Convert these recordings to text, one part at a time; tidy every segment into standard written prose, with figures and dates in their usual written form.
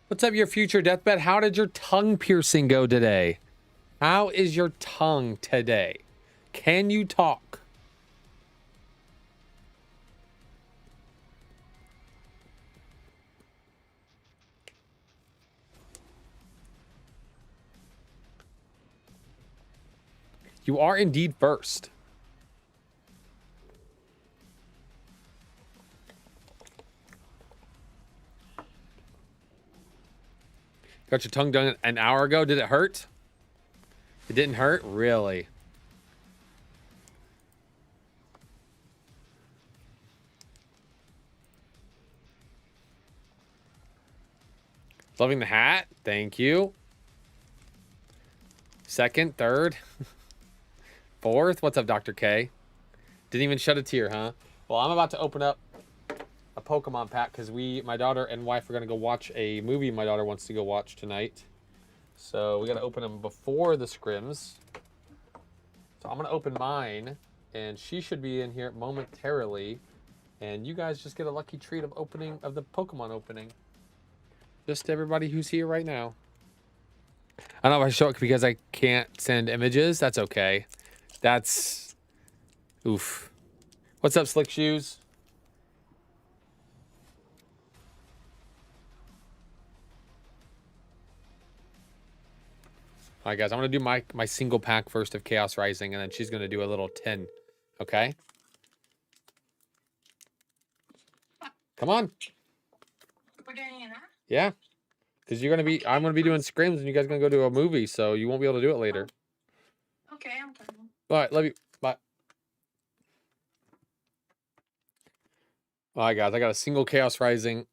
What's up, your future deathbed? How did your tongue piercing go today? How is your tongue today? Can you talk? You are indeed first. Got your tongue done an hour ago. Did it hurt? It didn't hurt? Really? Loving the hat. Thank you. Second, third, fourth. What's up, Dr. K? Didn't even shed a tear, huh? Well, I'm about to open up a Pokemon pack because my daughter and wife are going to go watch a movie my daughter wants to go watch tonight. So we got to open them before the scrims. So I'm going to open mine, and she should be in here momentarily. And you guys just get a lucky treat of the Pokemon opening. Just everybody who's here right now. I don't know if I show it because I can't send images. That's okay. That's... Oof. What's up, Slick Shoes? All right, guys. I'm going to do my single pack first of Chaos Rising, and then she's going to do a little 10. Okay? Come on. We're doing it now? Yeah. Because I'm going to be doing scrims, and you guys are going to go to a movie, so you won't be able to do it later. Okay, I'm coming. All right, love you. Bye. All right, guys. I got a single Chaos Rising.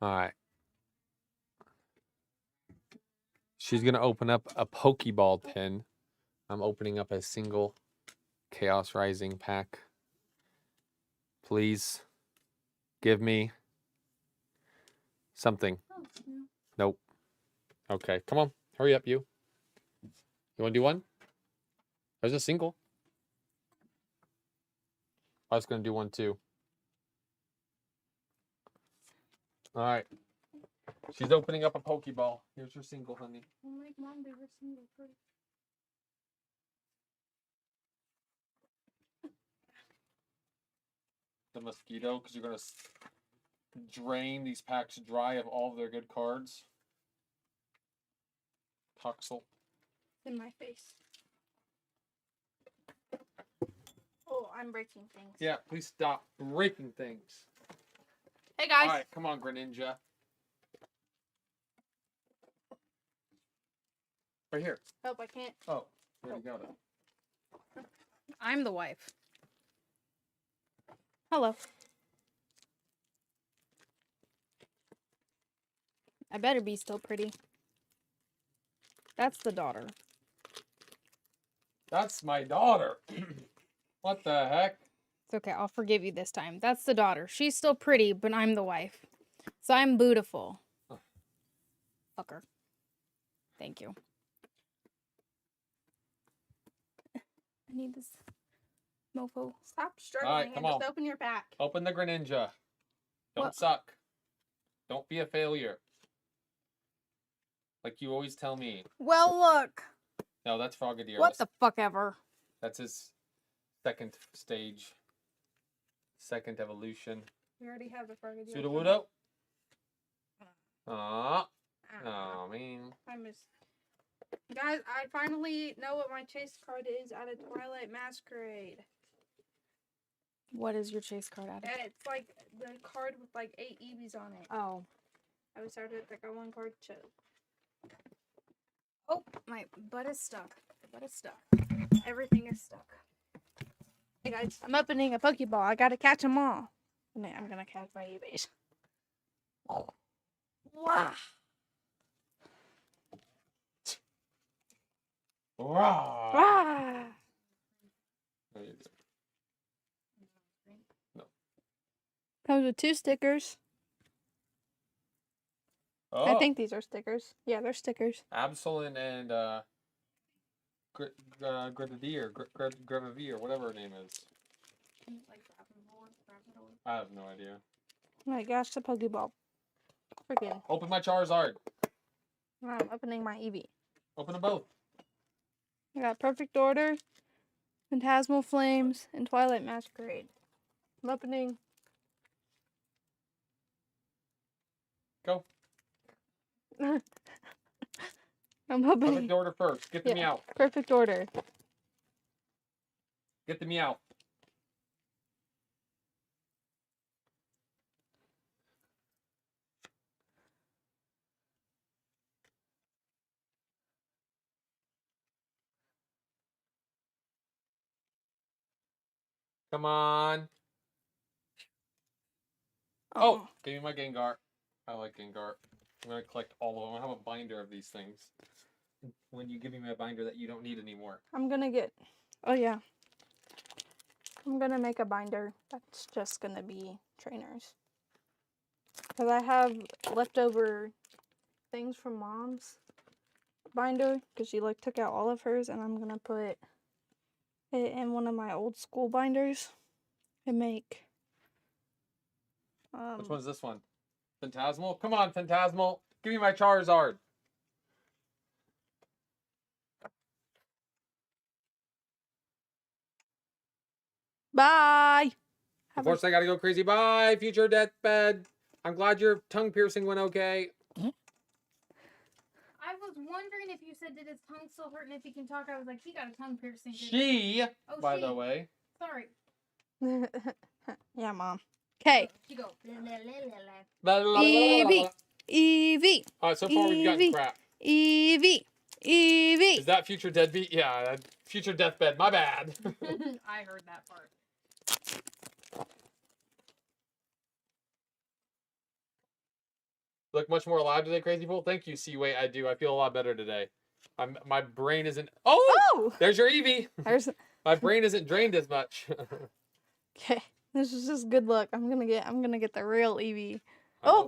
All right. She's going to open up a Pokeball tin. I'm opening up a single Chaos Rising pack. Please give me something. Oh, no. Nope. Okay, come on. Hurry up, you. You want to do one? There's a single. I was going to do one, too. All right. She's opening up a Pokeball. Here's your single, honey. I'll make Mom do her single first. The mosquito, because you're going to drain these packs dry of all of their good cards. Toxel. In my face. Oh, I'm breaking things. Yeah, please stop breaking things. Hey, guys. All right, come on, Greninja. Right here. Hope I can't. Oh, you already got it. I'm the wife. Hello. I better be still pretty. That's the daughter. That's my daughter. What the heck? It's okay. I'll forgive you this time. That's the daughter. She's still pretty, but I'm the wife. So I'm beautiful. Fucker. Thank you. I need this mofo. Stop struggling Alright, come and on. just open your pack. Open the Greninja. Don't What? suck. Don't be a failure. Like you always tell me. Well, look. No, that's Frogadier. What the fuck ever. That's his second stage. Second evolution. We already have the Frogadier. Sudowoodo. Aw. Oh, man. I missed. Guys, I finally know what my chase card is out of Twilight Masquerade. What is your chase card out of? It's like the card with like 8 EVs on it. Oh. I was started with like a 1 card show. Oh, my butt is stuck. My butt is stuck. Everything is stuck. Hey guys, I'm opening a Pokeball. I gotta catch them all. I'm gonna catch my EVs. Wow. Rah. Ah. No. Comes with 2 stickers. Oh, I think these are stickers. Yeah, they're stickers. Absol and Grenadier, Grenadier, whatever her name is. Like Grappidor. I have no idea. Oh my gosh, the Pokeball. Freaking. Open my Charizard. I'm opening my Eevee. Open them both. I got Perfect Order, Phantasmal Flames, and Twilight Masquerade. I'm opening. Go. I'm opening. Perfect Order first. Get the Meow. Perfect Order. Get the Meow. Come on. Oh, give me my Gengar. I like Gengar. I'm going to collect all of them. I have a binder of these things. When you give me my binder that you don't need anymore. I'm gonna get. Oh, yeah. I'm gonna make a binder that's just gonna be trainers. Because I have leftover things from Mom's binder. Because she like took out all of hers. And I'm gonna put it in one of my old school binders. And make. Which one's this one? Phantasmal? Come on, Phantasmal. Give me my Charizard. Bye! Unfortunately, I gotta go crazy. Bye, future deathbed. I'm glad your tongue piercing went okay. I was wondering if you said, did his tongue still hurt and if he can talk? I was like, he got a tongue piercing. By the way. Sorry. Yeah, Mom. Okay. You go. Eevee. Eevee. Alright, so far we've gotten crap. Eevee. Eevee. Is that future deadbeat? Yeah, future deathbed. My bad. I heard that part. Look much more alive today, crazy fool. Thank you, Seaway. I do. I feel a lot better today. My brain isn't. Oh! There's your Eevee. My brain isn't drained as much. Okay. This is just good luck. I'm gonna get the real Eevee. So.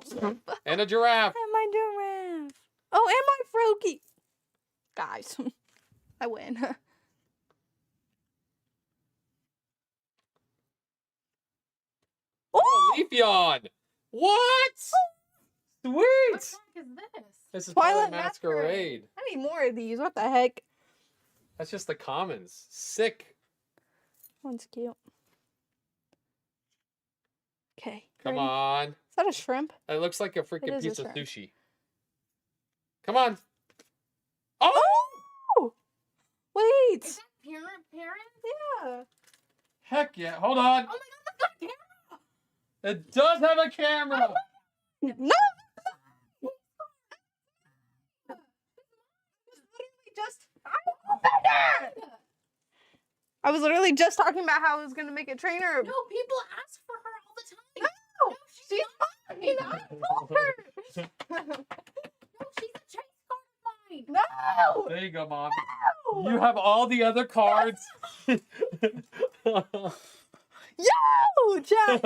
And a giraffe. And my giraffe. Oh, and my Froakie. Guys, I win. Oh, Leafeon. What? Sweet. What pack is this? This is Twilight Masquerade. I need more of these. What the heck? That's just the commons. Sick. One's cute. Okay. Come on. Is that a shrimp? It looks like a freaking piece of shrimp. sushi. Come on. Oh! Wait. Is that parent? Yeah. Heck yeah. Hold on. Oh my god, that's got a camera! It does have a camera. No. I was literally just talking about how I was gonna make a trainer. No, people ask for her all the time. No, she's mine. I told her. No, she's a chase card of mine. No. There you go, Mom. No. You have all the other cards. Yo, Chad.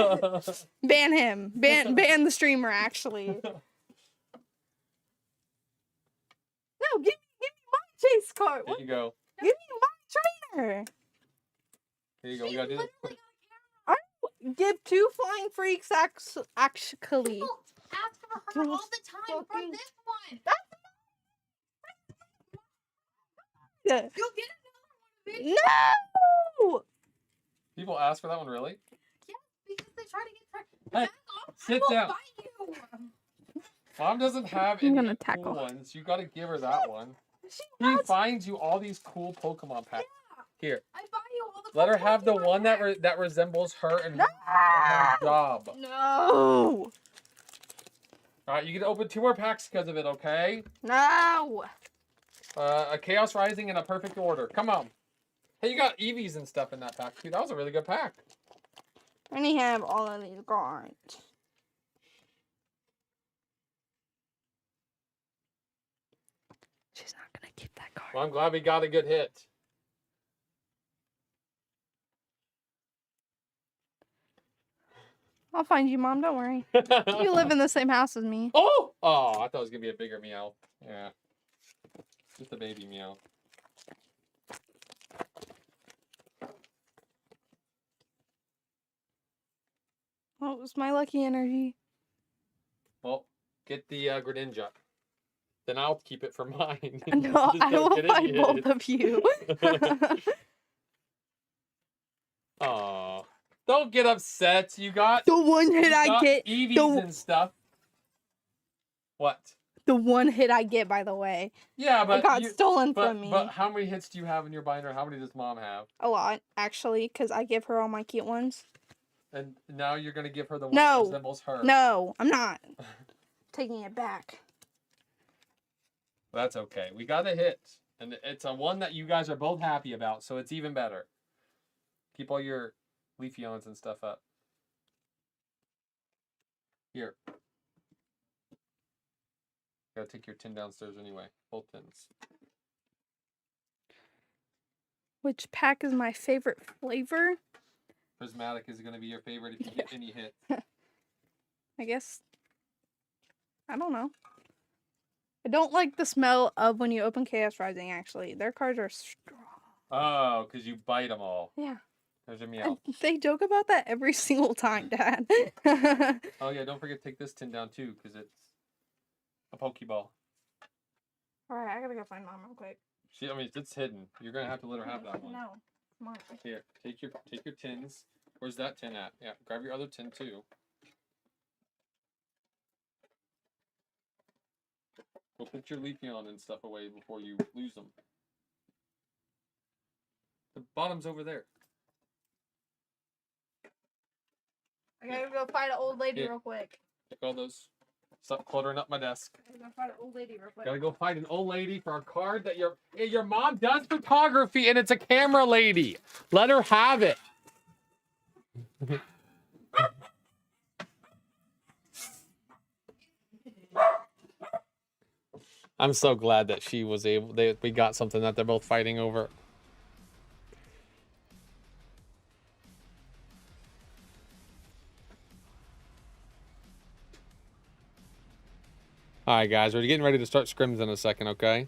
Ban him. Ban the streamer. Actually. No, give me my chase card. There you go. Give me my trainer. Here you go. We gotta do this. I give 2 flying freaks actually. People ask for her all the time for this one. Yeah. You'll get another one of these. No. People ask for that one, really? Yeah, because they try to get her. Hey, Back off. sit I will down. bite you. Mom doesn't have I'm any gonna cool tackle. ones. You gotta give her that one. She She has. finds you all these cool Pokemon packs. Here, I buy you all the let her full have the Pokemon one packs. that resembles her and No. her job. No. Alright, you get to open 2 more packs because of it, okay? No. A Chaos Rising and a Perfect Order. Come on. Hey, you got Eevees and stuff in that pack, too. That was a really good pack. And he have all of these cards. She's not gonna keep that card. Well, I'm glad we got a good hit. I'll find you, Mom. Don't worry. You live in the same house as me. Oh! Oh, I thought it was going to be a bigger meow. Yeah. Just a baby meow. Well, it was my lucky energy. Well, get the Greninja. Then I'll keep it for mine. No, Just I don't will get fight any both hits. of you. Aw. Don't get upset. You got The one hit I get. Eevees and stuff. What? The one hit I get, by the way. Yeah, but it got stolen from me. But how many hits do you have in your binder? How many does Mom have? A lot, actually, because I give her all my cute ones. And now you're gonna give her the one that resembles her. No, I'm not. Taking it back. That's okay. We got a hit. And it's a one that you guys are both happy about, so it's even better. Keep all your Leafeons and stuff up. Here. Gotta take your tin downstairs anyway. Both tins. Which pack is my favorite flavor? Prismatic is gonna be your favorite if you get any hit. I guess. I don't know. I don't like the smell of when you open Chaos Rising, actually. Their cards are strong. Oh, because you bite them all. Yeah. There's a meow. They joke about that every single time, Dad. Oh, yeah, don't forget to take this tin down, too, because it's a Pokeball. Alright, I gotta go find Mom real quick. I mean, it's hidden. You're going to have to let her have that one. No. Come on. Here, take your tins. Where's that tin at? Yeah, grab your other tin, too. Go put your Leafeon and stuff away before you lose them. The bottom's over there. I gotta go find an old lady real quick. Take all those. Stop cluttering up my desk. I gotta go find an old lady real quick. Gotta go find an old lady for a card that your mom does photography and it's a camera lady. Let her have it. I'm so glad that she was able. We got something that they're both fighting over. All right, guys, we're getting ready to start scrims in a second, okay?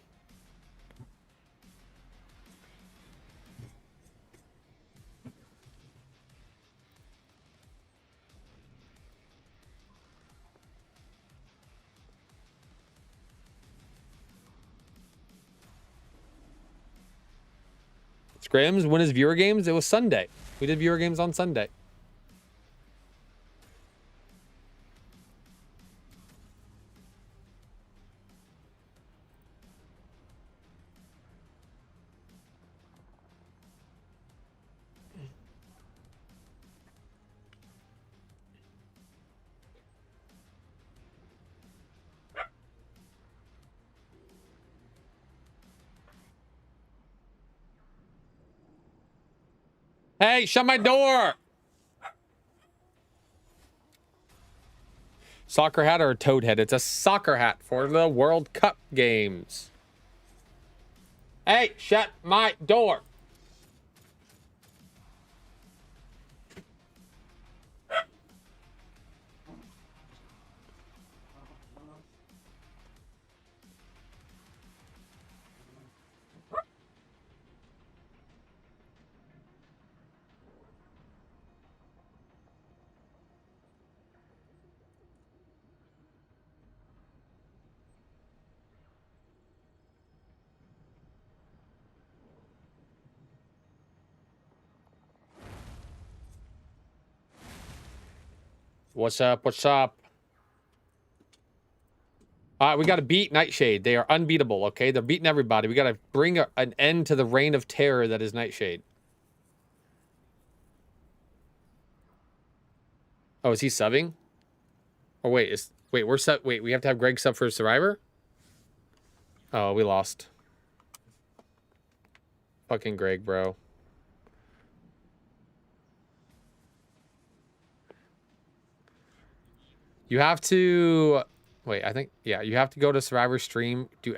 Scrims, when is viewer games? It was Sunday. We did viewer games on Sunday. Hey, shut my door! Soccer hat or a toad head? It's a soccer hat for the World Cup games. Hey, shut my door! What's up? What's up? All right, we got to beat Nightshade. They are unbeatable, okay? They're beating everybody. We got to bring an end to the reign of terror that is Nightshade. Oh, is he subbing? Oh, wait. Wait, we have to have Greg sub for Survivor? Oh, we lost. Fucking Greg, bro. You have to... Wait, I think... Yeah, you have to go to Survivor's stream, do !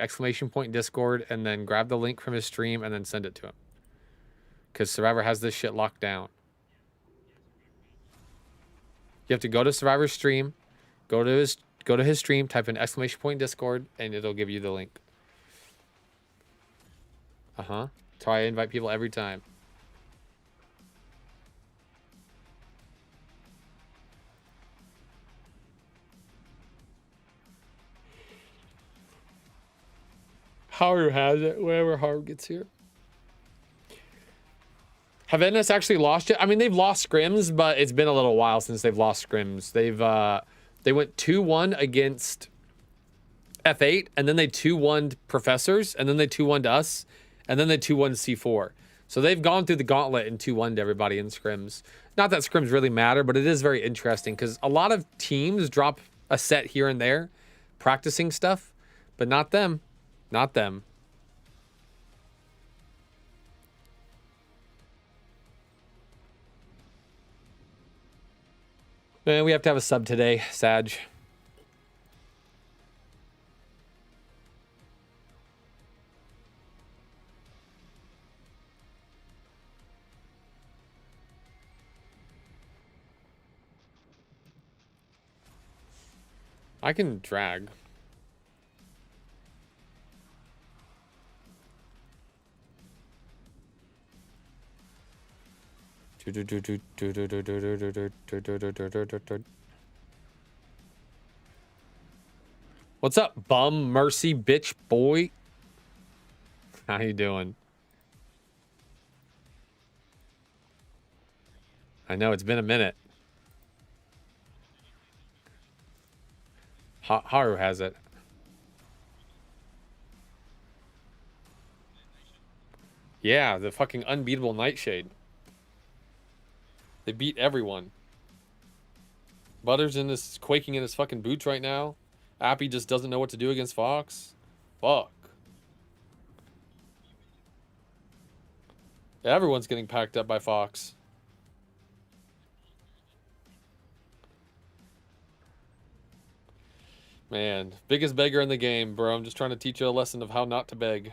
Discord, and then grab the link from his stream and then send it to him. Because Survivor has this shit locked down. You have to go to Survivor's stream, go to his stream, type in ! Discord, and it'll give you the link. Uh-huh. That's why I invite people every time. Haru has it. Whenever Haru gets here. Have NS actually lost it? I mean, they've lost scrims, but it's been a little while since they've lost scrims. They went 2-1 against F8, and then they 2-1'd Professors, and then they 2-1'd us, and then they 2-1 C4. So they've gone through the gauntlet and 2-1'd everybody in scrims. Not that scrims really matter, but it is very interesting because a lot of teams drop a set here and there, practicing stuff, but not them. Not them. Man, we have to have a sub today, Sag. I can drag. What's up, bum mercy bitch boy? How you doing? I know it's been a minute. Haru has it. Yeah, the fucking unbeatable Nightshade. They beat everyone. Butters quaking in his fucking boots right now. Appy just doesn't know what to do against Fox. Fuck. Everyone's getting packed up by Fox. Man, biggest beggar in the game, bro. I'm just trying to teach you a lesson of how not to beg.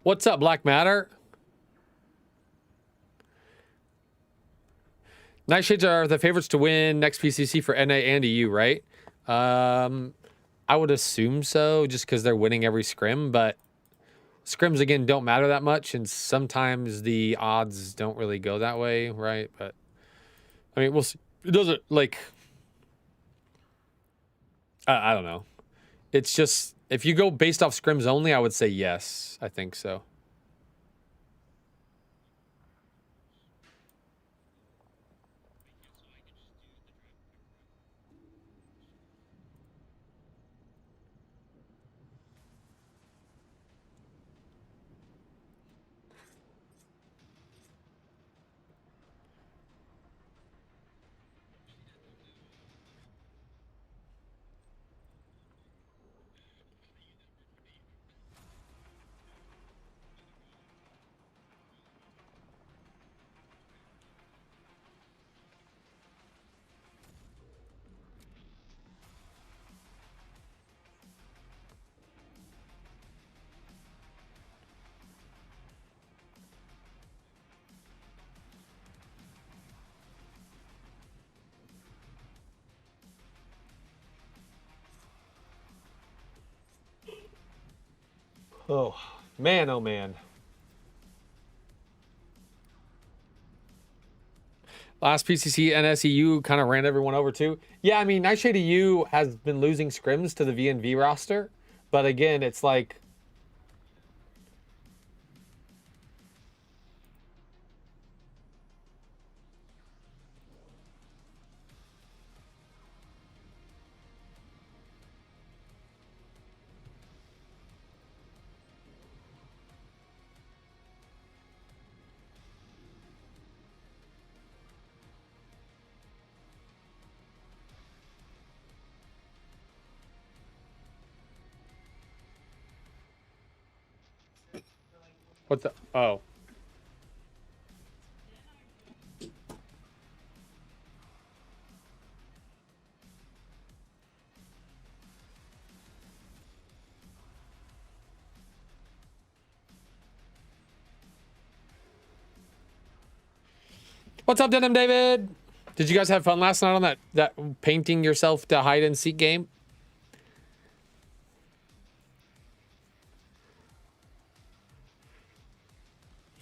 What's up, Black Matter? Nightshades are the favorites to win next PCC for NA and EU, right? I would assume so, just because they're winning every scrim, but scrims, again, don't matter that much, and sometimes the odds don't really go that way, right? But, I mean, we'll see. It doesn't, like... I don't know. It's just, if you go based off scrims only, I would say yes. I think so. Oh, man, oh, man. Last PCC NSEU kind of ran everyone over too. Yeah, I mean, Nightshade EU has been losing scrims to the VNV roster. But again, it's like... What the... Oh. What's up, Denim David? Did you guys have fun last night on that painting yourself to hide and seek game?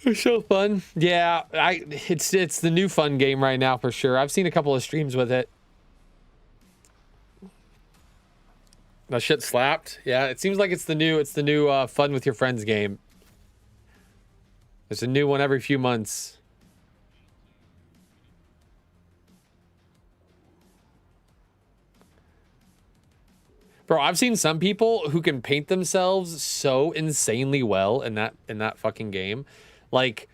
It's so fun. Yeah, it's the new fun game right now for sure. I've seen a couple of streams with it. That shit slapped. Yeah, it seems like it's the new fun with your friends game. There's a new one every few months. Bro, I've seen some people who can paint themselves so insanely well in that fucking game. Like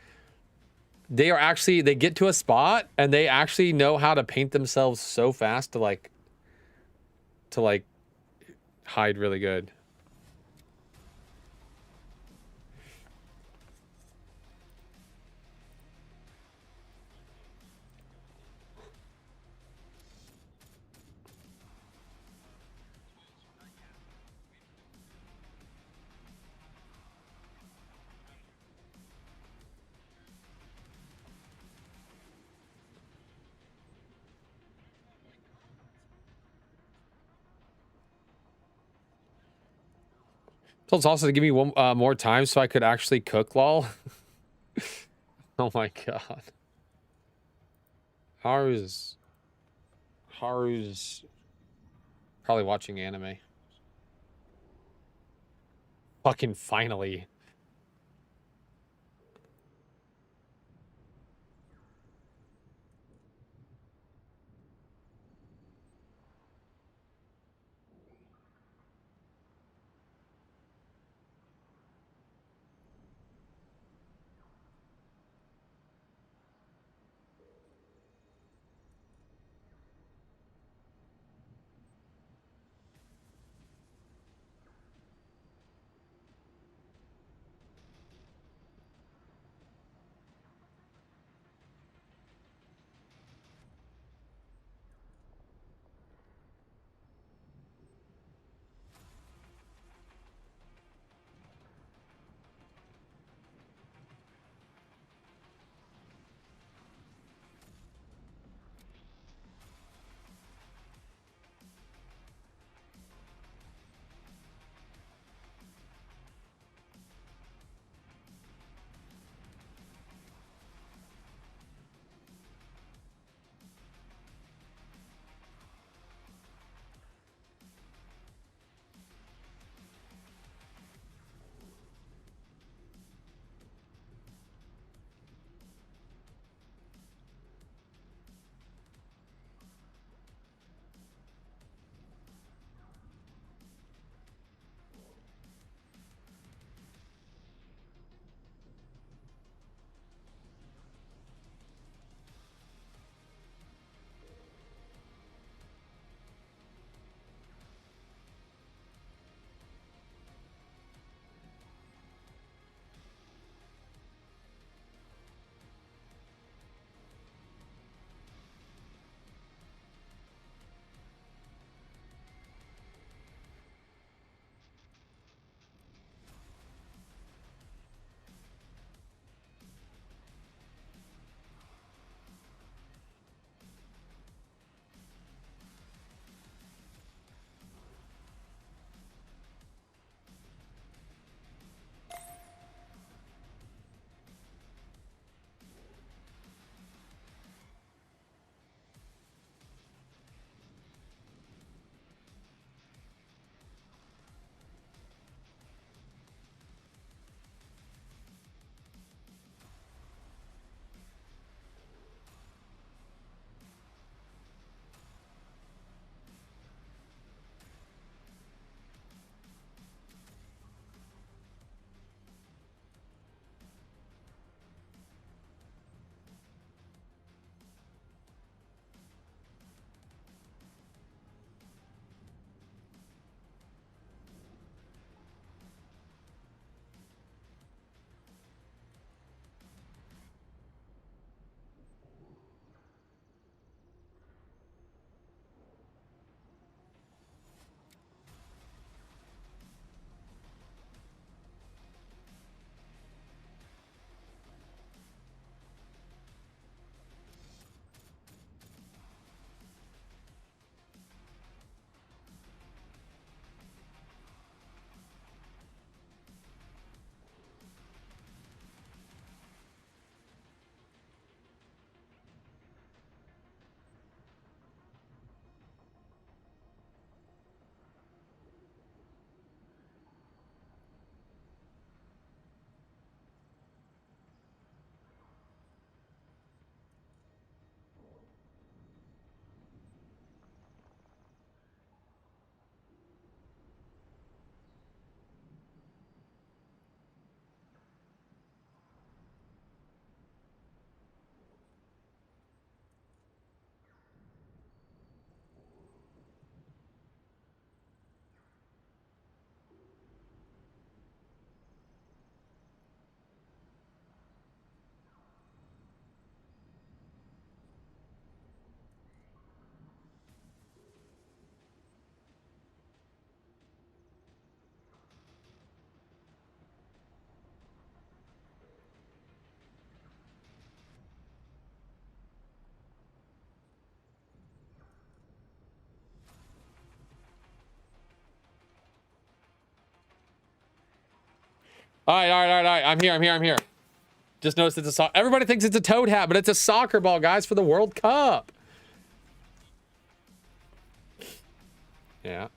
they get to a spot and they actually know how to paint themselves so fast to like hide really good. So it's also to give me one more time so I could actually cook, lol. Oh my god. Haru's probably watching anime. Fucking finally. All right, all right, all right, all right. I'm here, I'm here, I'm here. Just noticed it's a sock. Everybody thinks it's a toad hat, but it's a soccer ball, guys, for the World Cup. Yeah.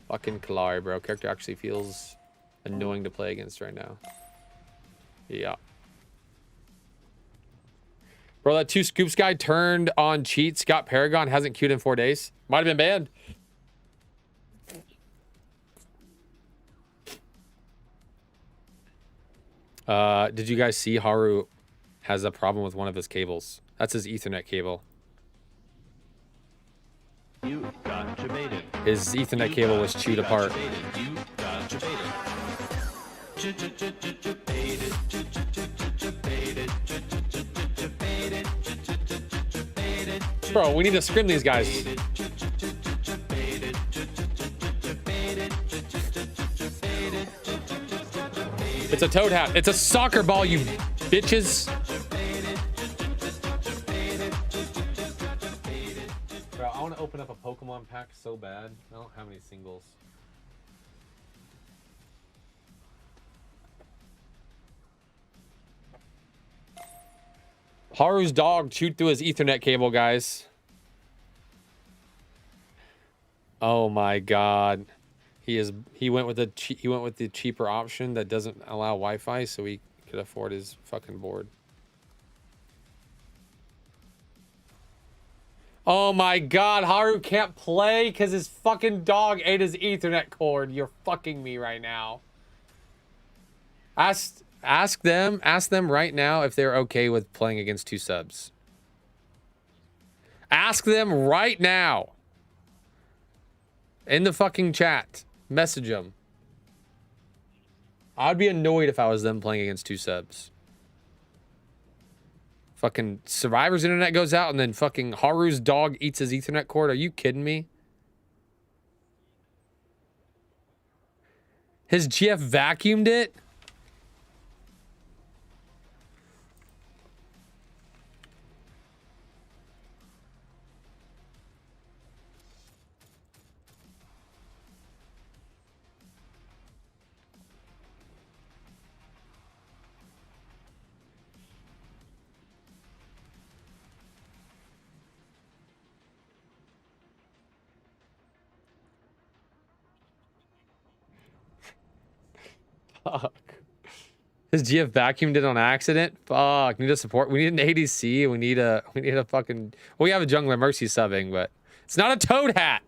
Fucking Kalari, bro. Character actually feels annoying to play against right now. Yeah. Bro, that 2 scoops guy turned on cheats, got Paragon, hasn't queued in 4 days. Might have been banned. Did you guys see Haru has a problem with one of his cables? That's his Ethernet cable. You got debated. His Ethernet cable was chewed apart. You got debated. Bro, we need to scrim these guys. It's a toad hat. It's a soccer ball, you bitches. Bro, I want to open up a Pokemon pack so bad. I don't have any singles. Haru's dog chewed through his Ethernet cable, guys. Oh my god. He went with the cheaper option that doesn't allow Wi-Fi, so he could afford his fucking board. Oh my god, Haru can't play because his fucking dog ate his Ethernet cord. You're fucking me right now. Ask them right now if they're okay with playing against 2 subs. Ask them right now. In the fucking chat. Message them. I'd be annoyed if I was them playing against 2 subs. Fucking Survivor's internet goes out and then fucking Haru's dog eats his Ethernet cord. Are you kidding me? His GF vacuumed it? Fuck. His GF vacuumed it on accident? Fuck. We need a support. We need an ADC. We need a fucking... Well, we have a jungler Mercy subbing, but it's not a toad hat.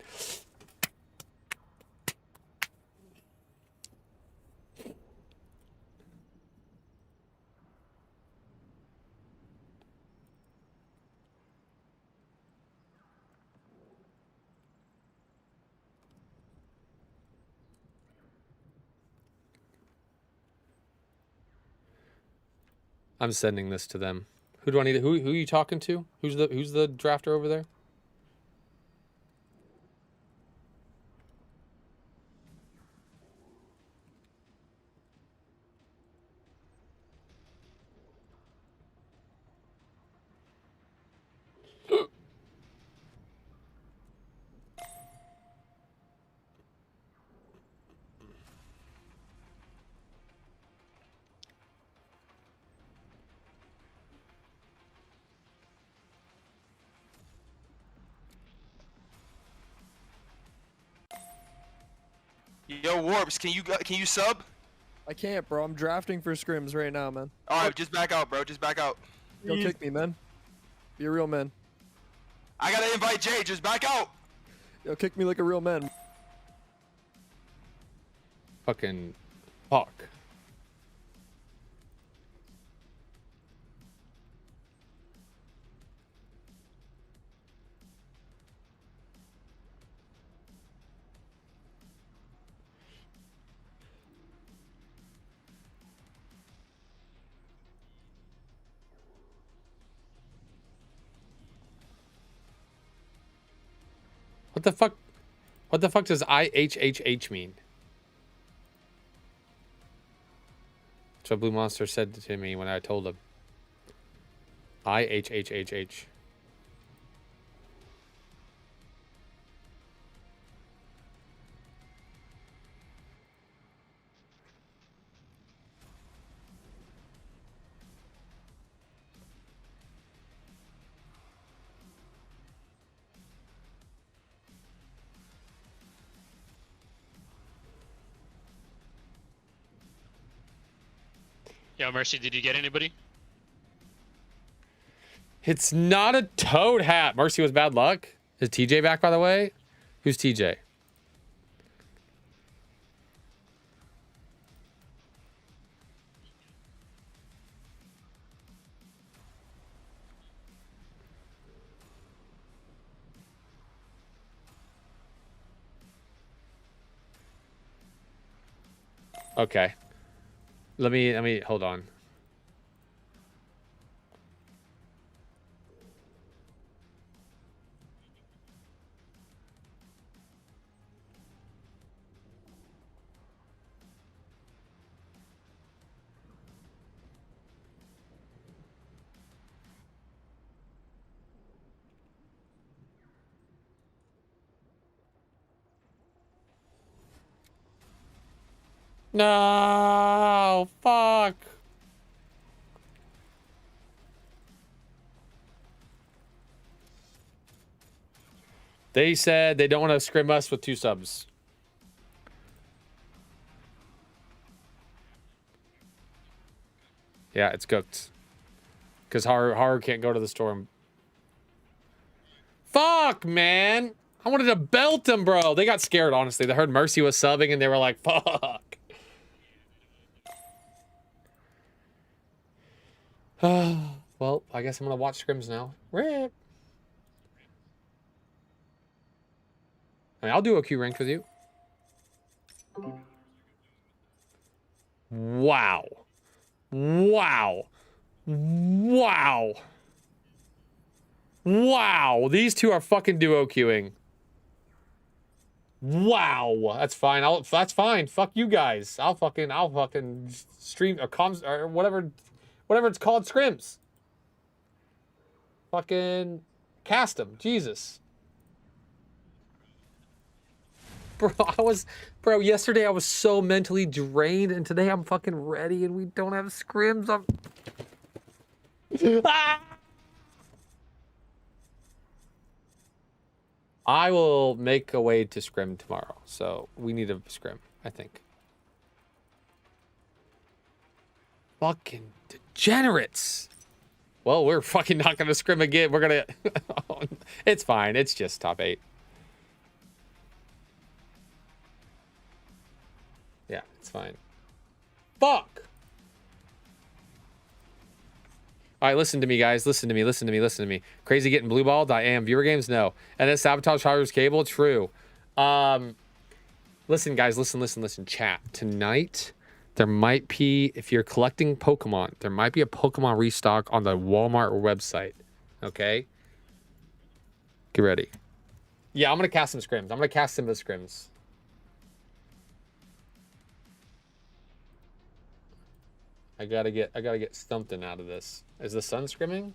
I'm sending this to them. Who do I need? Who are you talking to? Who's the drafter over there? Yo, Warps, can you sub? I can't, bro. I'm drafting for scrims right now, man. All right, just back out, bro. Just back out. Don't kick me, man. Be a real man. I gotta invite Jay. Just back out. Yo, kick me like a real man. Fucking fuck. What the fuck? What the fuck does IHHH mean? That's what Blue Monster said to me when I told him. IHHHH. Yo, Mercy, did you get anybody? It's not a toad hat. Mercy was bad luck. Is TJ back, by the way? Who's TJ? Okay. Let me hold on. No, fuck. They said they don't want to scrim us with 2 subs. Yeah, it's cooked. Because Haru can't go to the store. Fuck, man. I wanted to belt them, bro. They got scared, honestly. They heard Mercy was subbing, and they were like, fuck. Well, I guess I'm going to watch scrims now. Rip. I mean, I'll do a Q rank with you. Wow. Wow. Wow. Wow. These two are fucking duo queuing. Wow. That's fine. That's fine. Fuck you guys. I'll fucking stream or comms or whatever it's called, scrims. Fucking cast them. Jesus. Bro, yesterday I was so mentally drained, and today I'm fucking ready, and we don't have scrims. Ah! I will make a way to scrim tomorrow, so we need a scrim, I think. Fucking degenerates. Well, we're fucking not gonna scrim again. We're gonna... It's fine. It's just top 8. Yeah, it's fine. Fuck! Alright, listen to me, guys. Listen to me. Crazy getting blue balled? I am. Viewer games? No. And then sabotage Haru's cable? True. Listen, guys. Listen. Chat. Tonight, there might be, if you're collecting Pokemon, there might be a Pokemon restock on the Walmart website. Okay? Get ready. Yeah, I'm gonna cast some scrims. I'm gonna cast some of the scrims. I gotta get something out of this. Is the sun scrimming?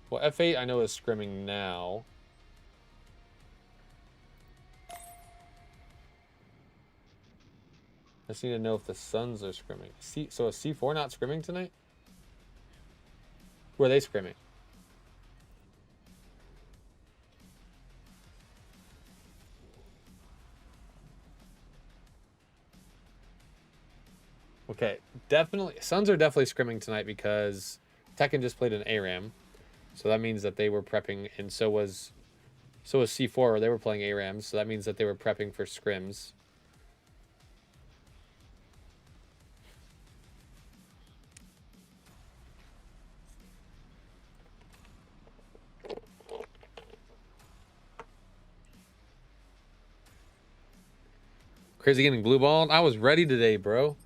Well, F8 I know is scrimming now. I just need to know if the Suns are scrimming. So is C4 not scrimming tonight? Who are they scrimming? Okay, definitely. Suns are definitely scrimming tonight because Tekken just played an ARAM. So that means that they were prepping, and so was C4, they were playing ARAMs, so that means that they were prepping for scrims. Crazy getting blue balled? I was ready today, bro.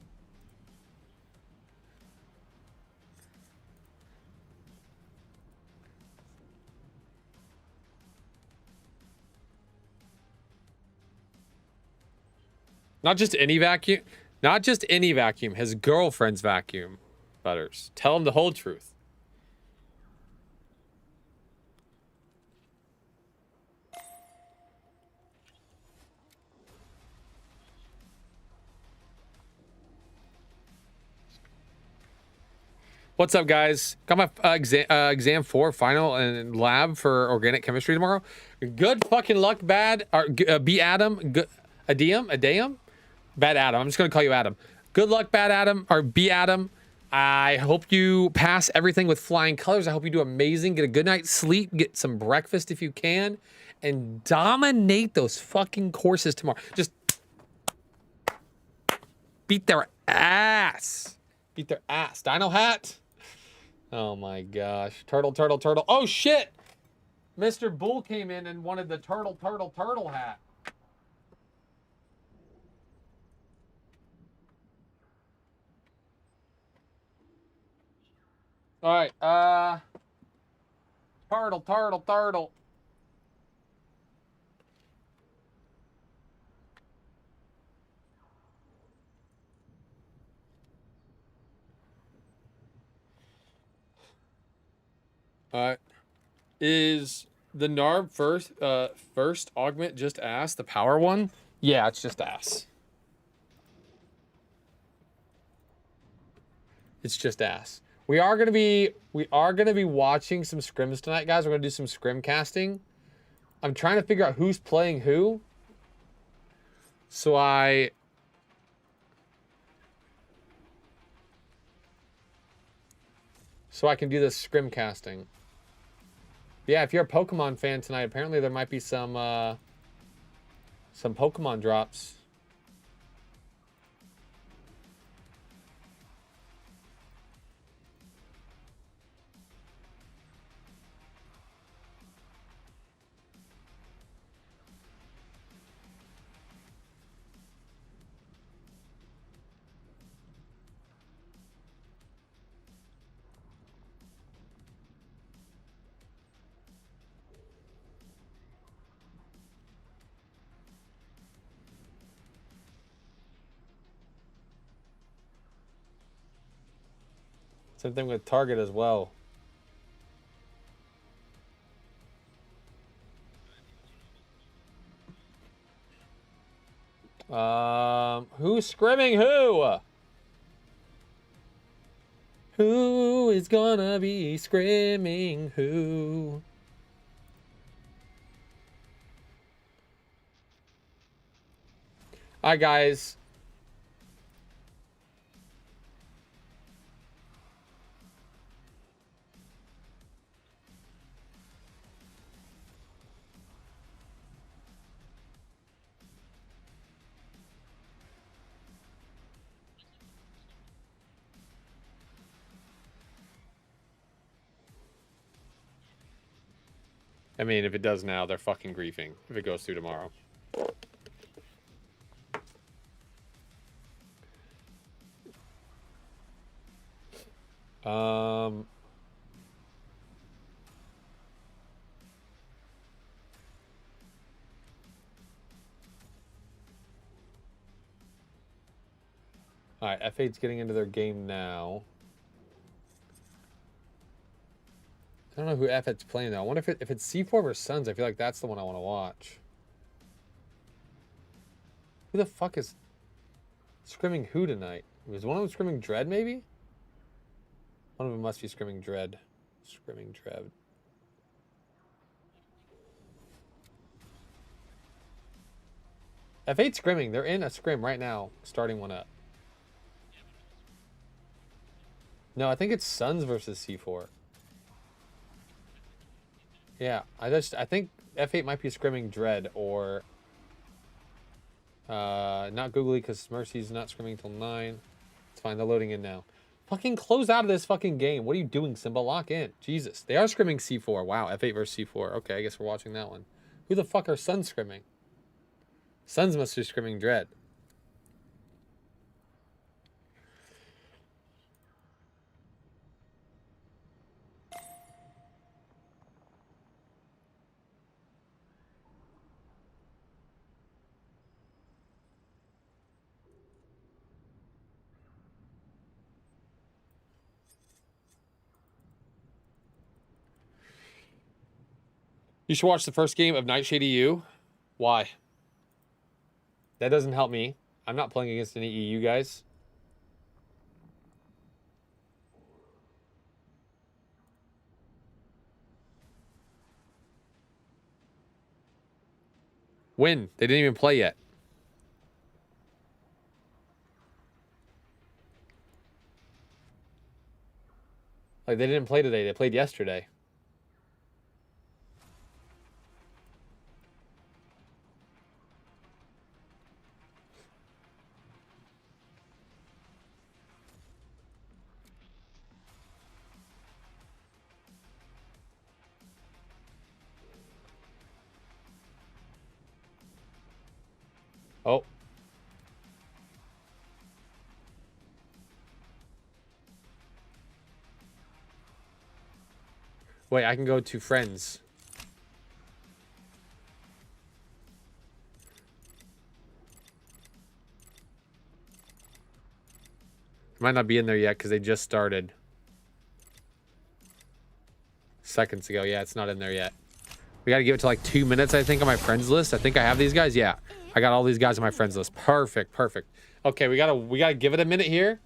Not just any vacuum. Not just any vacuum. His girlfriend's vacuum. Butters. Tell him the whole truth. What's up, guys? Got my exam 4 final and lab for organic chemistry tomorrow. Good fucking luck, bad. Or, B Adam. Good. Adam? Bad Adam. I'm just going to call you Adam. Good luck, bad Adam. Or B Adam. I hope you pass everything with flying colors. I hope you do amazing. Get a good night's sleep. Get some breakfast if you can. And dominate those fucking courses tomorrow. Just beat their ass. Beat their ass. Dino hat. Oh my gosh. Turtle. Oh shit! Mr. Bull came in and wanted the turtle hat. Alright, turtle. Alright. Is the Narb first augment just ass, the power one? Yeah, it's just ass. It's just ass. We are gonna be watching some scrims tonight, guys. We're gonna do some scrim casting. I'm trying to figure out who's playing who. So I can do this scrim casting. Yeah, if you're a Pokemon fan tonight, apparently there might be some Pokemon drops. Same thing with Target as well. Who's scrimming who? Who is gonna be scrimming who? Alright, guys. I mean, if it does now, they're fucking griefing. If it goes through tomorrow. Alright, F8's getting into their game now. I don't know who F8's playing though. I wonder if it's C4 versus Suns. I feel like that's the one I want to watch. Who the fuck is scrimming who tonight? Was one of them scrimming Dread maybe? One of them must be scrimming Dread. Scrimming Dread. F8 scrimming. They're in a scrim right now, starting one up. No, I think it's Suns versus C4. Yeah, I think F8 might be scrimming Dread or not Googly because Mercy's not scrimming till 9. It's fine, they're loading in now. Fucking close out of this fucking game. What are you doing, Simba? Lock in. Jesus. They are scrimming C4. Wow, F8 versus C4. Okay, I guess we're watching that one. Who the fuck are Suns scrimming? Suns must be scrimming Dread. You should watch the first game of Nightshade EU. Why? That doesn't help me. I'm not playing against any EU guys. When? They didn't even play yet. Like, they didn't play today. They played yesterday. Oh. Wait, I can go to friends. Might not be in there yet because they just started. Seconds ago. Yeah, it's not in there yet. We got to give it to like 2 minutes, I think, on my friends list. I think I have these guys. Yeah, I got all these guys on my friends list. Perfect, perfect. Okay, we gotta give it a minute here.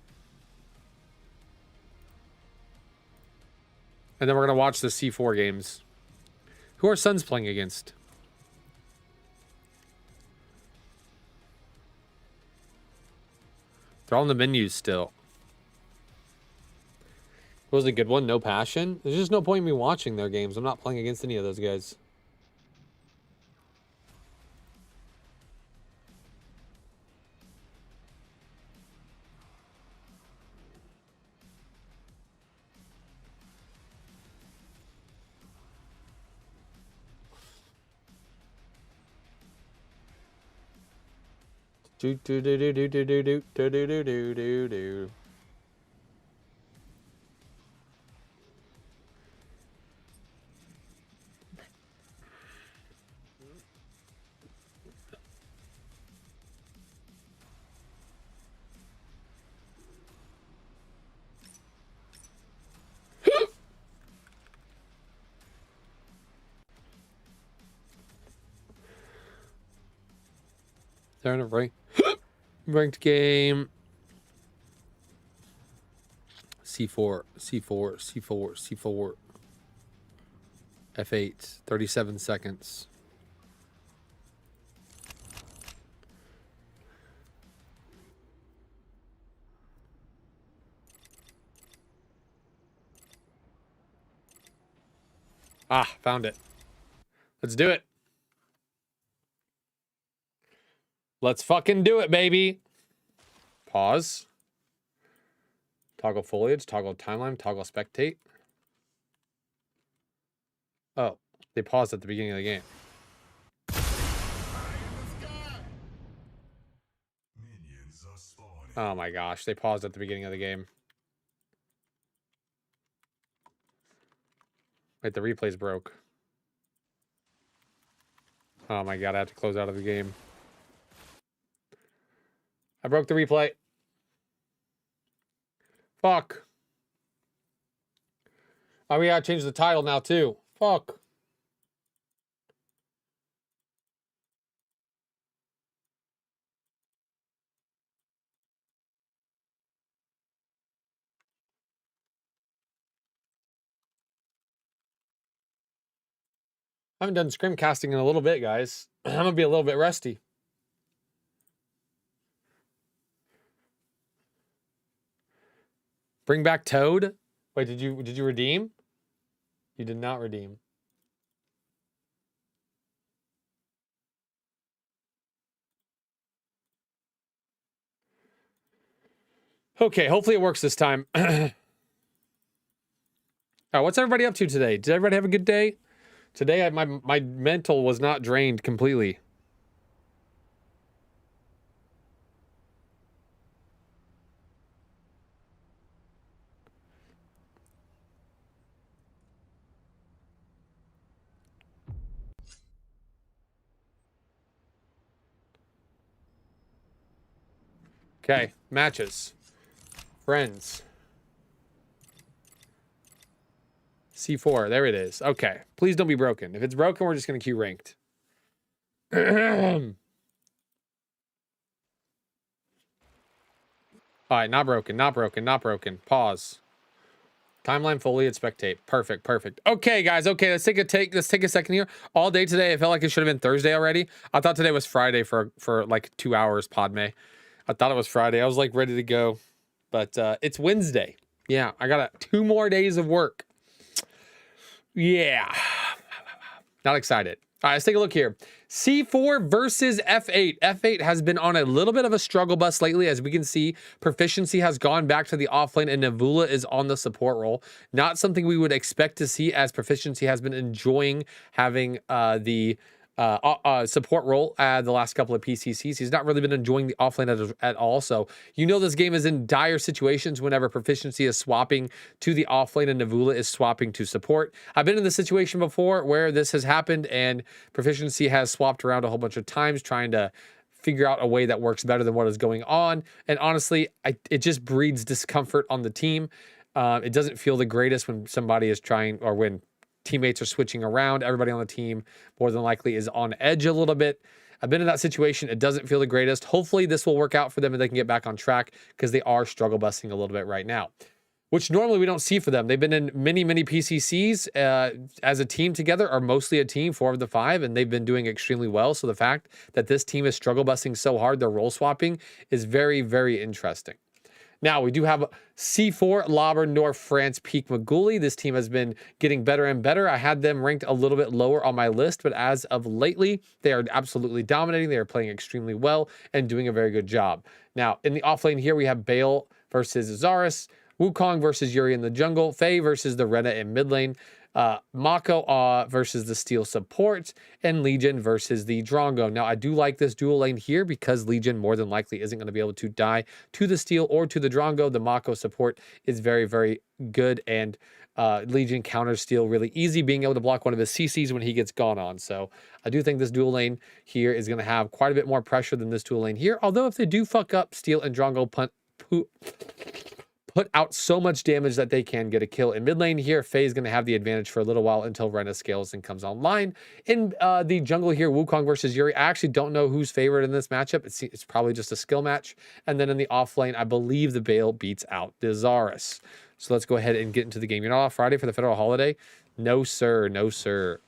And then we're gonna watch the C4 games. Who are Suns playing against? They're all in the menus still. What was a good one? No Passion? There's just no point in me watching their games. I'm not playing against any of those guys. Do do do do do do do do do do do do do. They're in a ranked game. C4, C4, C4, C4. F8, 37 seconds. Ah, found it. Let's do it. Let's fucking do it, baby. Pause. Toggle foliage, toggle timeline, toggle spectate. Oh, they paused at the beginning of the game. Oh my gosh, they paused at the beginning of the game. Wait, the replay's broke. Oh my god, I have to close out of the game. I broke the replay. Fuck. Oh, we gotta change the title now, too. Fuck. I haven't done scrim casting in a little bit, guys. I'm gonna be a little bit rusty. Bring back Toad? Wait, did you redeem? You did not redeem. Okay, hopefully it works this time. What's everybody up to today? Did everybody have a good day? Today, my mental was not drained completely. Okay, matches. Friends. C4, there it is. Okay, please don't be broken. If it's broken, we're just going to queue ranked. All right, not broken, not broken, not broken. Pause. Timeline fully at spectate. Perfect, perfect. Okay, guys. Okay, let's take a second here. All day today, I felt like it should have been Thursday already. I thought today was Friday for like 2 hours, Padme. I thought it was Friday. I was like ready to go, but it's Wednesday. Yeah, I got 2 more days of work. Yeah, not excited. All right, let's take a look here. C4 versus F8. F8 has been on a little bit of a struggle bus lately. As we can see, Proficiency has gone back to the offlane and Navula is on the support role. Not something we would expect to see, as Proficiency has been enjoying having the support role the last couple of PCCs. He's not really been enjoying the offlane at all. So you know this game is in dire situations whenever Proficiency is swapping to the offlane and Navula is swapping to support. I've been in this situation before where this has happened and Proficiency has swapped around a whole bunch of times trying to figure out a way that works better than what is going on. And honestly, it just breeds discomfort on the team. It doesn't feel the greatest when somebody is trying, or when teammates are switching around. Everybody on the team more than likely is on edge a little bit. I've been in that situation. It doesn't feel the greatest. Hopefully this will work out for them and they can get back on track, because they are struggle busting a little bit right now, which normally we don't see for them. They've been in many PCCs as a team together, or mostly a team, 4 of the 5, and they've been doing extremely well. So the fact that this team is struggle busting so hard, they're role swapping, is very, very interesting. Now, we do have C4, Lauber, North France, Peak, Maguli. This team has been getting better and better. I had them ranked a little bit lower on my list, but as of lately, they are absolutely dominating. They are playing extremely well and doing a very good job. Now, in the offlane here, we have Bale versus Zaris, Wukong versus Yuri in the jungle, Faye versus the Rena in mid lane, Mako versus the Steel support, and Legion versus the Drongo. Now, I do like this dual lane here because Legion more than likely isn't going to be able to die to the Steel or to the Drongo. The Mako support is very, very good, and Legion counters Steel really easy, being able to block one of his CCs when he gets gone on. So I do think this dual lane here is going to have quite a bit more pressure than this dual lane here. Although if they do fuck up, Steel and Drongo put out so much damage that they can get a kill. In mid lane here, Faye is going to have the advantage for a little while until Rena scales and comes online. In the jungle here, Wukong versus Yuri, I actually don't know who's favored in this matchup. It's probably just a skill match. And then in the off lane, I believe the Bale beats out the Zaris. So let's go ahead and get into the game. You're not off Friday for the federal holiday? No, sir. No, sir.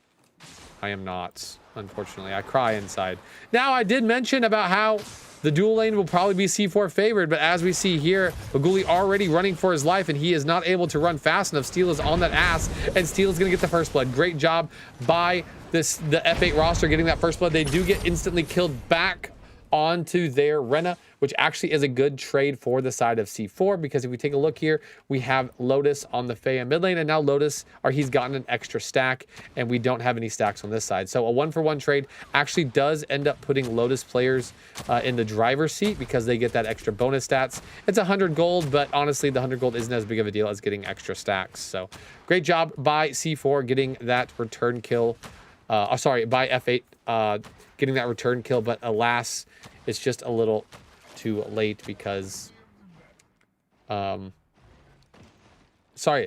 I am not, unfortunately. I cry inside. Now, I did mention about how the dual lane will probably be C4 favored, but as we see here, Maguli already running for his life, and he is not able to run fast enough. Steel is on that ass, and Steel is going to get the first blood. Great job by the F8 roster getting that first blood. They do get instantly killed back onto their Rena, which actually is a good trade for the side of C4, because if we take a look here, we have Lotus on the Faye mid lane, and now Lotus, he's gotten an extra stack, and we don't have any stacks on this side. So a 1-for-1 trade actually does end up putting Lotus players in the driver's seat, because they get that extra bonus stats. It's 100 gold, but honestly, the 100 gold isn't as big of a deal as getting extra stacks. So great job by C4 getting that return kill. Sorry, by F8 getting that return kill, but alas, it's just a little too late because sorry,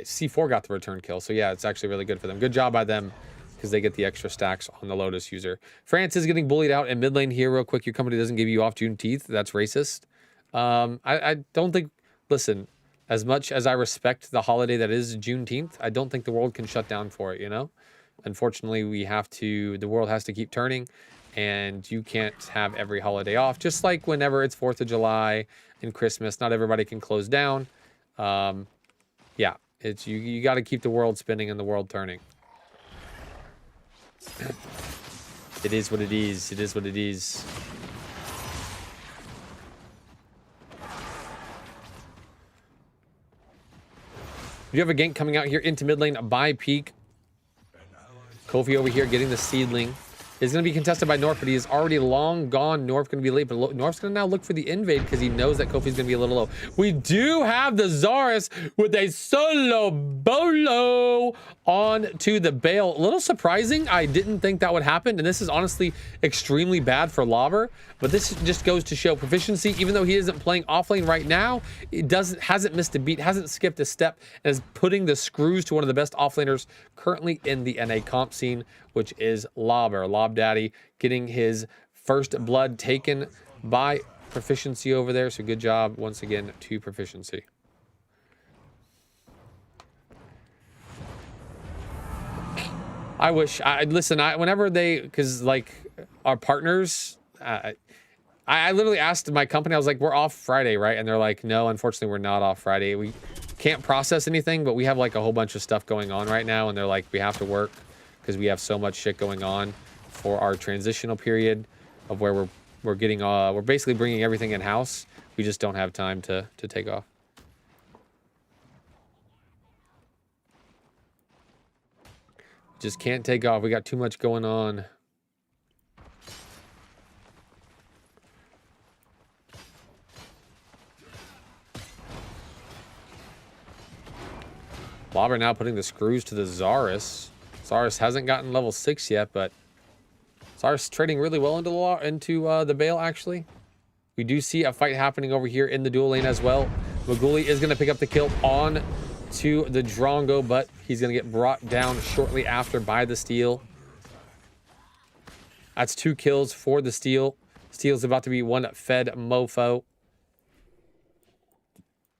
C4 got the return kill. So yeah, it's actually really good for them. Good job by them, because they get the extra stacks on the Lotus user. France is getting bullied out in mid lane here real quick. Your company doesn't give you off Juneteenth. That's racist. I don't think, listen, as much as I respect the holiday that is Juneteenth, I don't think the world can shut down for it, you know? Unfortunately, the world has to keep turning, and you can't have every holiday off. Just like whenever it's 4th of July and Christmas, not everybody can close down. Yeah, it's you got to keep the world spinning and the world turning. It is what it is. It is what it is. You have a gank coming out here into mid lane by Peak. Kofi over here getting the seedling. Is going to be contested by North, but he is already long gone. North going to be late, but North's going to now look for the invade because he knows that Kofi's going to be a little low. We do have the Zaris with a solo bolo on to the Bale. A little surprising. I didn't think that would happen, and this is honestly extremely bad for Lauber, but this just goes to show Proficiency. Even though he isn't playing offlane right now, hasn't missed a beat, hasn't skipped a step, and is putting the screws to one of the best offlaners currently in the NA comp scene, which is Lauber. Lob Daddy getting his first blood taken by Proficiency over there. So good job once again to Proficiency. I wish. Listen. Whenever they, because like our partners, I literally asked my company. I was like, "We're off Friday, right?" And they're like, "No, unfortunately, we're not off Friday. We can't process anything, but we have like a whole bunch of stuff going on right now." And they're like, "We have to work because we have so much shit going on for our transitional period of where we're getting we're basically bringing everything in house. We just don't have time to take off." Just can't take off. We got too much going on. Lobber now putting the screws to the Zarus. Zarus hasn't gotten level 6 yet, but Zarus trading really well into the Bale, actually. We do see a fight happening over here in the dual lane as well. Maguli is going to pick up the kill on to the Drongo, but he's going to get brought down shortly after by the Steel. That's 2 kills for the Steel. Steel's about to be one fed mofo.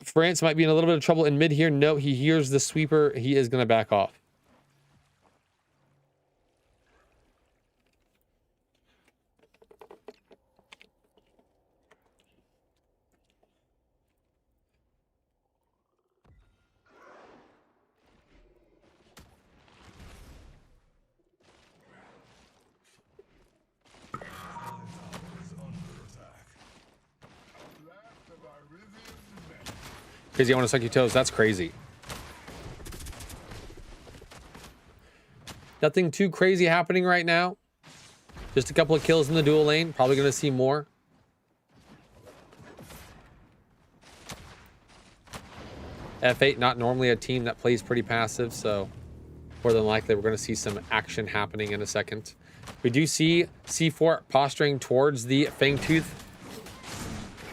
France might be in a little bit of trouble in mid here. No, he hears the sweeper. He is going to back off. Crazy, I want to suck your toes. That's crazy. Nothing too crazy happening right now. Just a couple of kills in the dual lane. Probably going to see more. F8, not normally a team that plays pretty passive, so more than likely we're going to see some action happening in a second. We do see C4 posturing towards the Fangtooth.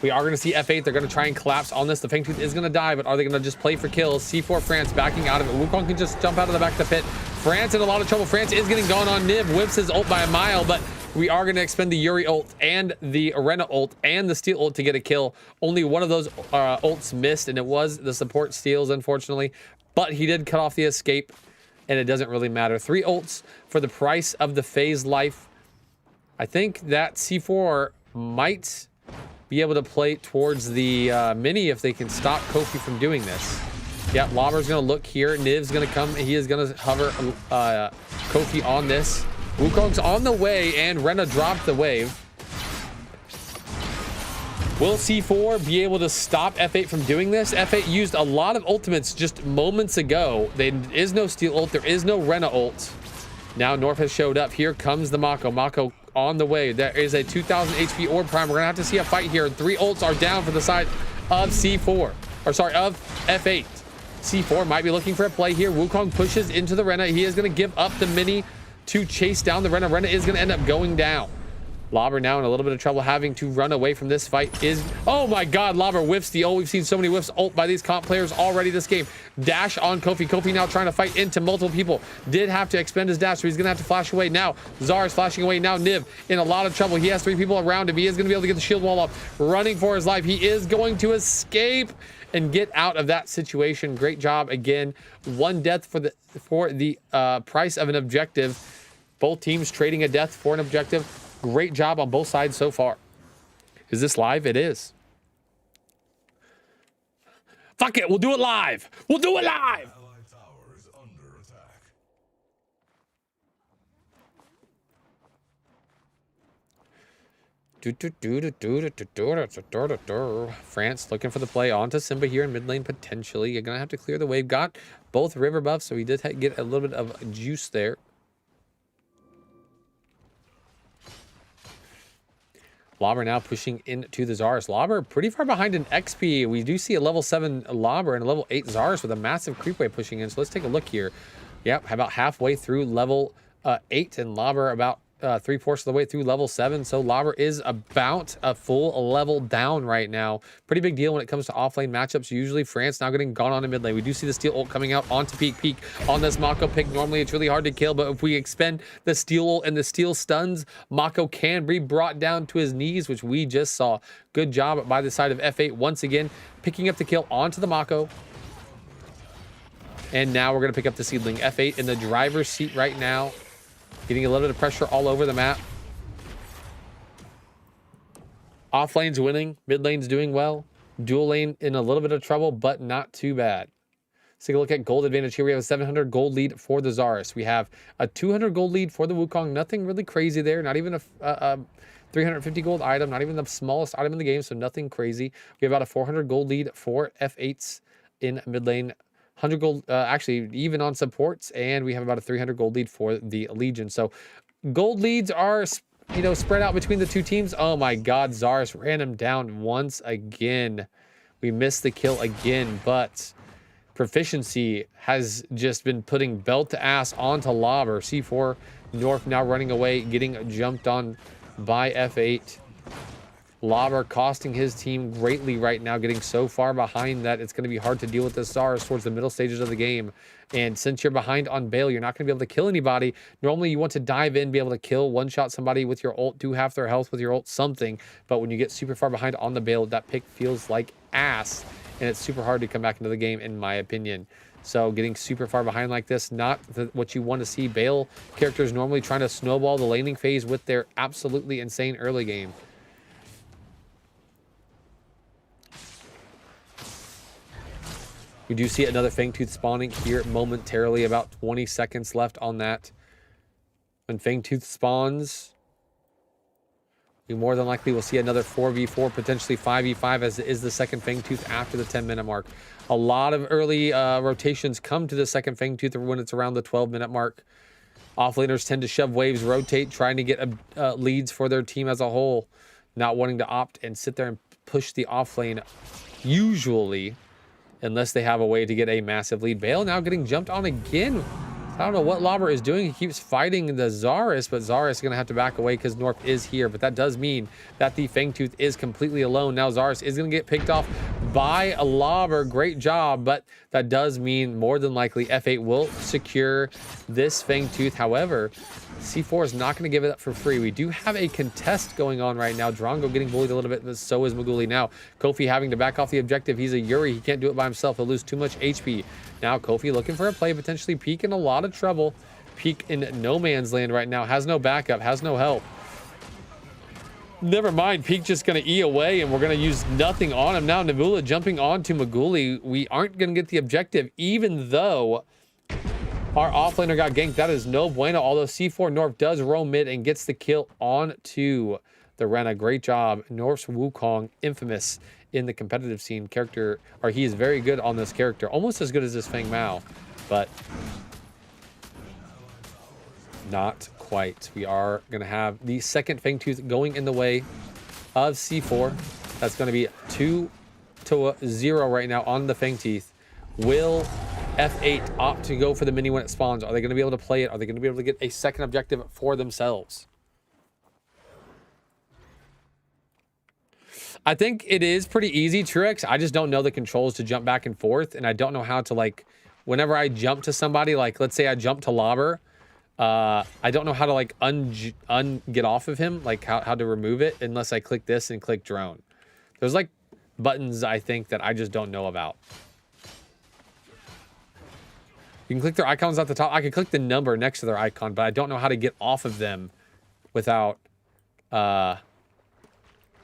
We are going to see F8. They're going to try and collapse on this. The Fangtooth is going to die, but are they going to just play for kills? C4 France backing out of it. Wukong can just jump out of the back of the pit. France in a lot of trouble. France is getting gone on Nib. Whips his ult by a mile, but we are going to expend the Yuri ult and the Arena ult and the Steel ult to get a kill. Only one of those ults missed, and it was the support Steels, unfortunately. But he did cut off the escape, and it doesn't really matter. 3 ults for the price of the phase life. I think that C4 might be able to play towards the mini if they can stop Kofi from doing this. Yeah, Lobber's going to look here. Niv's going to come. He is going to hover Kofi on this. Wukong's on the way, and Rena dropped the wave. Will C4 be able to stop F8 from doing this? F8 used a lot of ultimates just moments ago. There is no Steel ult. There is no Rena ult. Now North has showed up. Here comes the Mako. Mako on the way. There is a 2,000 HP orb prime. We're going to have to see a fight here. 3 ults are down for the side of C4. Or sorry, of F8. C4 might be looking for a play here. Wukong pushes into the Rena. He is going to give up the mini to chase down the Rena. Rena is going to end up going down. Lobber now in a little bit of trouble, having to run away from this fight. Oh my god, Lobber whiffs the ult. We've seen so many whiffs ult by these comp players already this game. Dash on Kofi. Kofi now trying to fight into multiple people. Did have to expend his dash, so he's going to have to flash away. Now Czar is flashing away. Now Niv in a lot of trouble. He has 3 people around him. He is going to be able to get the shield wall up. Running for his life. He is going to escape and get out of that situation. Great job again. 1 death for the price of an objective. Both teams trading a death for an objective. Great job on both sides so far. Is this live? It is. Fuck it. We'll do it live. We'll do it live. France looking for the play onto Simba here in mid lane potentially. You're going to have to clear the wave. Got both river buffs, so he did get a little bit of juice there. Lobber now pushing into the Zarus. Lobber pretty far behind in XP. We do see a level 7 Lobber and a level 8 Zarus with a massive creep wave pushing in. So let's take a look here. Yep, about halfway through level 8 and Lobber about 3/4 of the way through level 7. So Lobber is about a full level down right now. Pretty big deal when it comes to offlane matchups. Usually France now getting gone on in mid lane. We do see the Steel ult coming out onto Peak on this Mako pick. Normally it's really hard to kill, but if we expend the Steel ult and the Steel stuns, Mako can be brought down to his knees, which we just saw. Good job by the side of F8 once again, picking up the kill onto the Mako. And now we're going to pick up the seedling. F8 in the driver's seat right now. Getting a little bit of pressure all over the map. Off lane's winning. Mid lane's doing well. Dual lane in a little bit of trouble, but not too bad. Let's take a look at gold advantage here. We have a 700 gold lead for the Zarus. We have a 200 gold lead for the Wukong. Nothing really crazy there. Not even a 350 gold item. Not even the smallest item in the game, so nothing crazy. We have about a 400 gold lead for F8s in mid lane. 100 gold, actually, even on supports. And we have about a 300 gold lead for the Legion. So gold leads are, you know, spread out between the two teams. Oh my God, Zarus ran him down once again. We missed the kill again, but proficiency has just been putting belt to ass onto Lobber. C4 North now running away, getting jumped on by F8. Lobber costing his team greatly right now, getting so far behind that it's going to be hard to deal with the Zarus towards the middle stages of the game. And since you're behind on Bale, you're not going to be able to kill anybody. Normally, you want to dive in, be able to kill, one-shot somebody with your ult, do half their health with your ult, something. But when you get super far behind on the Bale, that pick feels like ass. And it's super hard to come back into the game, in my opinion. So getting super far behind like this, not what you want to see. Bale characters normally trying to snowball the laning phase with their absolutely insane early game. We do see another Fangtooth spawning here momentarily, about 20 seconds left on that. When Fangtooth spawns, we more than likely will see another 4v4, potentially 5v5, as it is the second Fangtooth after the 10-minute mark. A lot of early rotations come to the second Fangtooth when it's around the 12-minute mark. Offlaners tend to shove waves, rotate, trying to get leads for their team as a whole, not wanting to opt and sit there and push the offlane, usually, unless they have a way to get a massive lead. Bale now getting jumped on again. I don't know what Lobber is doing. He keeps fighting the Zarus, but Zarus is going to have to back away because North is here. But that does mean that the Fangtooth is completely alone. Now Zarus is going to get picked off by a Lobber. Great job, but that does mean more than likely F8 will secure this Fangtooth. However, C4 is not going to give it up for free. We do have a contest going on right now. Drongo getting bullied a little bit, but so is Maguli now. Kofi having to back off the objective. He's a Yuri. He can't do it by himself. He'll lose too much HP. Now Kofi looking for a play, potentially Peak in a lot of trouble. Peak in no man's land right now. Has no backup, has no help. Never mind, Peak just going to E away, and we're going to use nothing on him. Now Nabula jumping onto Maguli. We aren't going to get the objective, even though our offlaner got ganked. That is no bueno, although C4 North does roam mid and gets the kill on to the Rena. Great job. North's Wukong, infamous in the competitive scene character, or he is very good on this character. Almost as good as this Feng Mao, but not quite. We are going to have the second Fangtooth going in the way of C4. That's going to be 2-0 right now on the Fangtooth. Will F8 opt to go for the mini when it spawns? Are they going to be able to play it? Are they going to be able to get a second objective for themselves? I think it is pretty easy, Truex. I just don't know the controls to jump back and forth, and I don't know how to, like, whenever I jump to somebody, like, let's say I jump to Lobber, I don't know how to, like, get off of him, like, how to remove it, unless I click this and click drone. There's, like, buttons, I think, that I just don't know about. You can click their icons at the top. I can click the number next to their icon, but I don't know how to get off of them without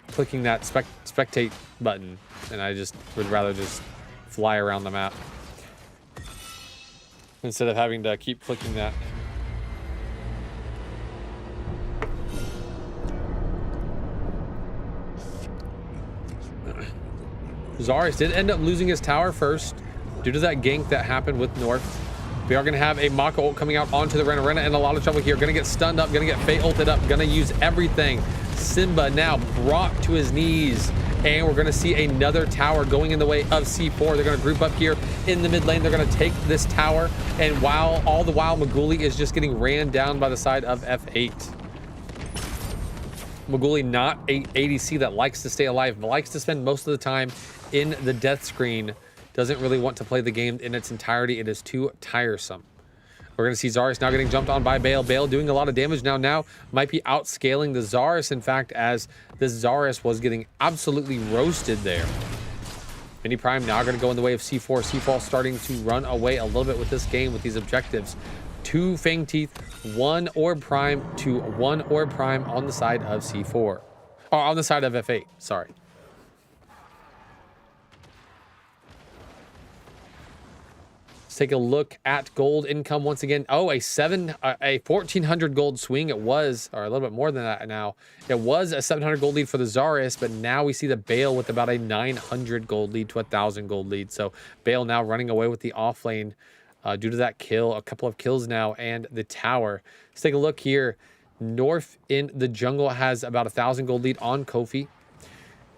clicking that spectate button. And I just would rather just fly around the map instead of having to keep clicking that. Zarus did end up losing his tower first due to that gank that happened with North. We are going to have a Mako ult coming out onto the Rena. Rena in a lot of trouble here. Going to get stunned up. Going to get Fate ulted up. Going to use everything. Simba now brought to his knees. And we're going to see another tower going in the way of C4. They're going to group up here in the mid lane. They're going to take this tower. And all the while, Maguli is just getting ran down by the side of F8. Maguli, not a ADC that likes to stay alive, but likes to spend most of the time in the death screen. Doesn't really want to play the game in its entirety. It is too tiresome. We're going to see Zarus now getting jumped on by Bale. Bale doing a lot of damage now might be outscaling the Zarus, in fact, as this Zarus was getting absolutely roasted there. Mini Prime now going to go in the way of C4. C4 starting to run away a little bit with this game with these objectives. 2 Fang Teeth, 1 Orb Prime to 1 Orb Prime on the side of C4. Or on the side of F8, sorry. Take a look at gold income once again. Oh, a 1,400 gold swing. It was, or a little bit more than that now. It was a 700 gold lead for the Zarus, but now we see the Bale with about a 900 gold lead to a 1,000 gold lead. So Bale now running away with the off lane due to that kill. A couple of kills now and the tower. Let's take a look here. North in the jungle has about a 1,000 gold lead on Kofi.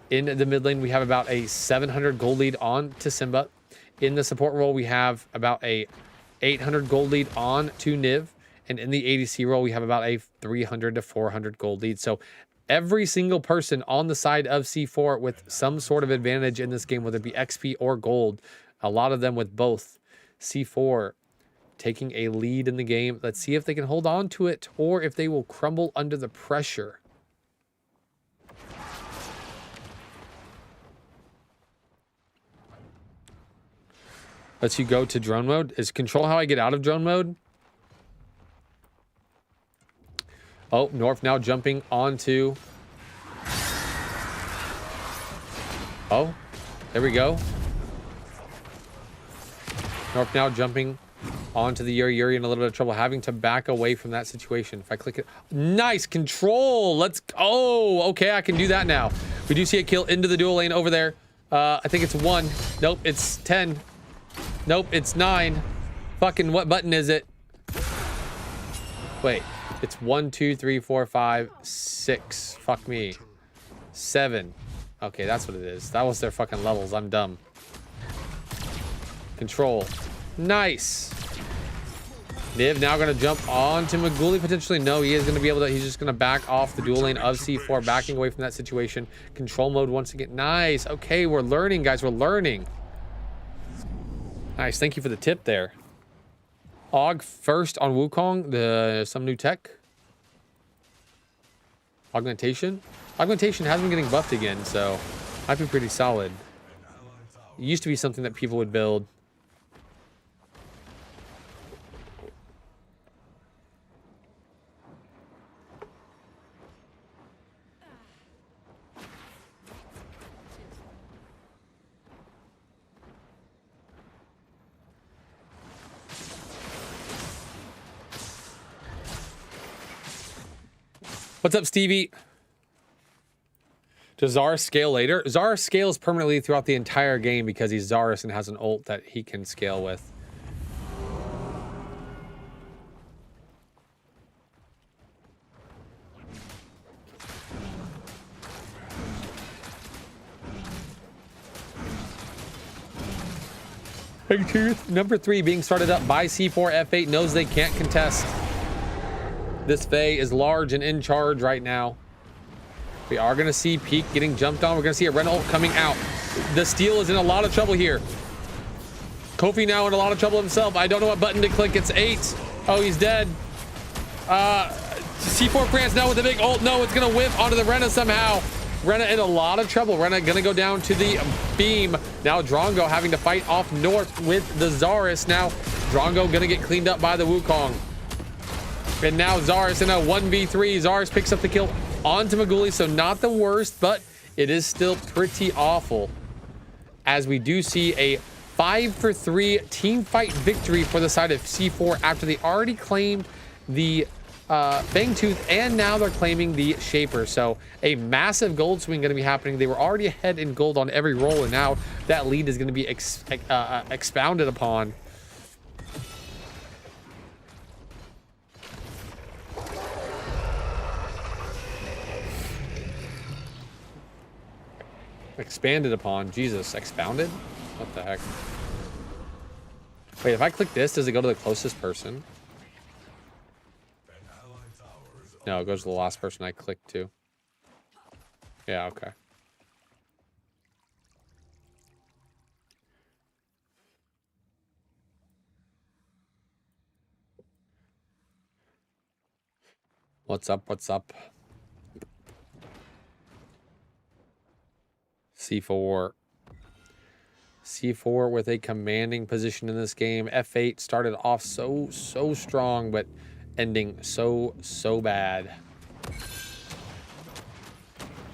In the mid lane, we have about a 700 gold lead on to Simba. In the support role, we have about a 800 gold lead on to Niv. And in the ADC role, we have about a 300 to 400 gold lead. So every single person on the side of C4 with some sort of advantage in this game, whether it be XP or gold, a lot of them with both. C4 taking a lead in the game. Let's see if they can hold on to it or if they will crumble under the pressure. Lets you go to drone mode. Is control how I get out of drone mode? Oh, North now jumping onto... Oh, there we go. North now jumping onto the Yuri. Yuri in a little bit of trouble, having to back away from that situation. If I click it... Nice control! Let's... Oh, okay, I can do that now. We do see a kill into the dual lane over there. I think it's 1. Nope, it's 10. Nope, it's 9. Fucking what button is it? Wait, it's 1, 2, 3, 4, 5, 6. Fuck me. 7. Okay, that's what it is. That was their fucking levels. I'm dumb. Control. Nice. Niv now going to jump onto Maguli potentially. No, he is going to be able to. He's just going to back off the dual lane of C4, backing away from that situation. Control mode once again. Nice. Okay, we're learning, guys. We're learning. Nice, thank you for the tip there. Og first on Wukong, some new tech. Augmentation. Augmentation has been getting buffed again, so might be pretty solid. It used to be something that people would build. What's up, Stevie? Does Zarus scale later? Zarus scales permanently throughout the entire game because he's Zarus and has an ult that he can scale with. Big Tooth, number 3 being started up by C4. F8 knows they can't contest. This Faye is large and in charge right now. We are going to see Peak getting jumped on. We're going to see a Renault coming out. The Steel is in a lot of trouble here. Kofi now in a lot of trouble himself. I don't know what button to click. It's 8. Oh, he's dead. C4 France now with a big ult. No, it's going to whip onto the Rena somehow. Rena in a lot of trouble. Rena going to go down to the beam. Now Drongo having to fight off north with the Zarus. Now Drongo going to get cleaned up by the Wukong. And now Zarus in a 1v3. Zarus picks up the kill onto Maguli, so not the worst, but it is still pretty awful. As we do see a 5-for-3 team fight victory for the side of C4 after they already claimed the Fangtooth, and now they're claiming the Shaper. So a massive gold swing going to be happening. They were already ahead in gold on every roll, and now that lead is going to be expounded upon. Expanded upon. Jesus, expounded? What the heck? Wait, if I click this, does it go to the closest person? No, it goes to the last person I clicked to. Yeah, okay. What's up? What's up? C4. C4 with a commanding position in this game. F8 started off so strong, but ending so bad.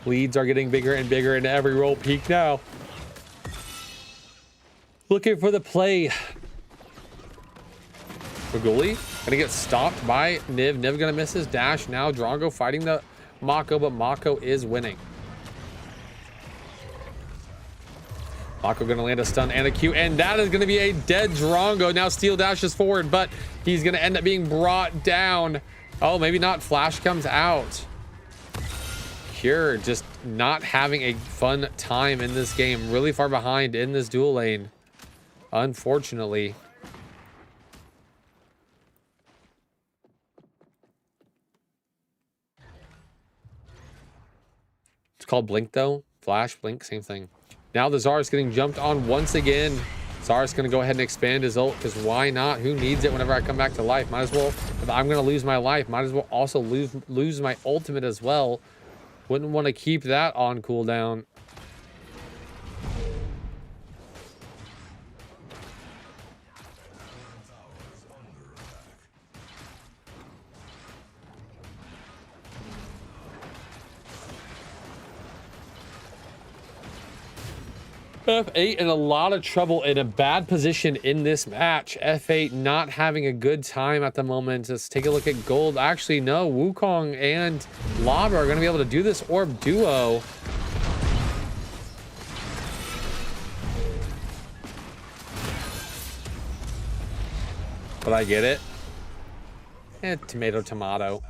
Leads are getting bigger and bigger in every roll. Peak now. Looking for the play. Maguli gonna get stopped by Niv. Niv gonna miss his dash. Now Drongo fighting the Mako, but Mako is winning. Mako gonna land a stun and a Q, and that is gonna be a dead Drongo. Now Steel dashes forward, but he's gonna end up being brought down. Oh, maybe not. Flash comes out. Cure just not having a fun time in this game. Really far behind in this duel lane, unfortunately. It's called Blink though. Flash, Blink, same thing. Now the Zar's getting jumped on once again. Zar's going to go ahead and expand his ult, because why not? Who needs it whenever I come back to life? Might as well, if I'm going to lose my life, might as well also lose my ultimate as well. Wouldn't want to keep that on cooldown. F8 in a lot of trouble, in a bad position in this match. F8 not having a good time at the moment. Let's take a look at gold. Actually, no. Wukong and Lava are going to be able to do this orb duo. But I get it. Tomato, tomato.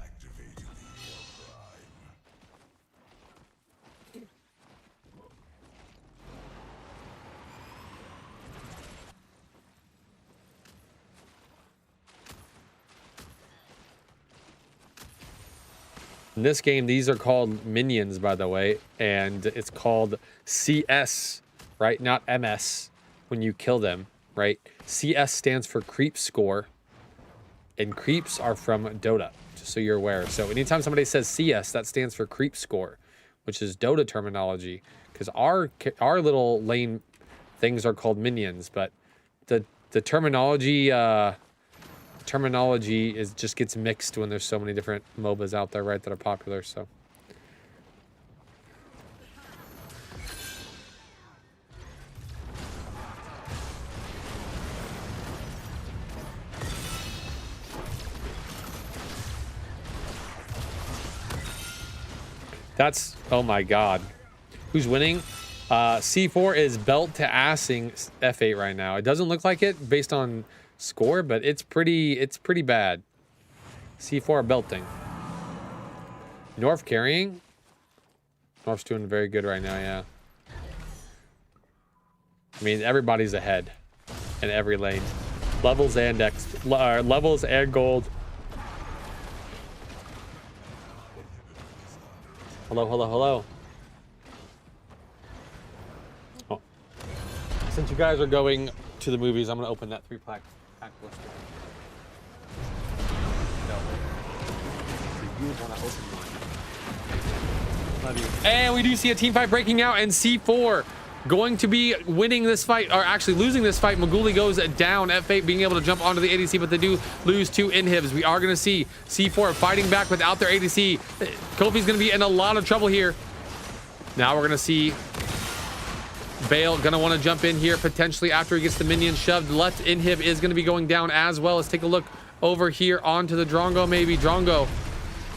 In this game, these are called minions, by the way, and it's called CS, right? Not MS when you kill them, right? CS stands for creep score, and creeps are from Dota, just so you're aware. So anytime somebody says CS, that stands for creep score, which is Dota terminology, because our little lane things are called minions, but the terminology is just gets mixed when there's so many different MOBAs out there, right, that are popular. So that's, oh my god, who's winning? C4 is belt to assing F8 right now. It doesn't look like it based on score, but it's pretty bad. C4 belting. North carrying. North's doing very good right now, yeah. I mean, everybody's ahead in every lane. Levels and levels and gold. Hello. Oh. Since you guys are going to the movies, I'm gonna open that 3-pack blister. No. So you wanna open one. Love you. And we do see a team fight breaking out, and C4 going to be winning this fight, or actually losing this fight. Maguli goes down. F8 being able to jump onto the ADC, but they do lose 2 inhibs. We are gonna see C4 fighting back without their ADC. Kofi's gonna be in a lot of trouble here. Now we're gonna see Bale gonna want to jump in here potentially after he gets the minion shoved. Left inhib is gonna be going down as well. Let's take a look over here onto the Drongo. Maybe Drongo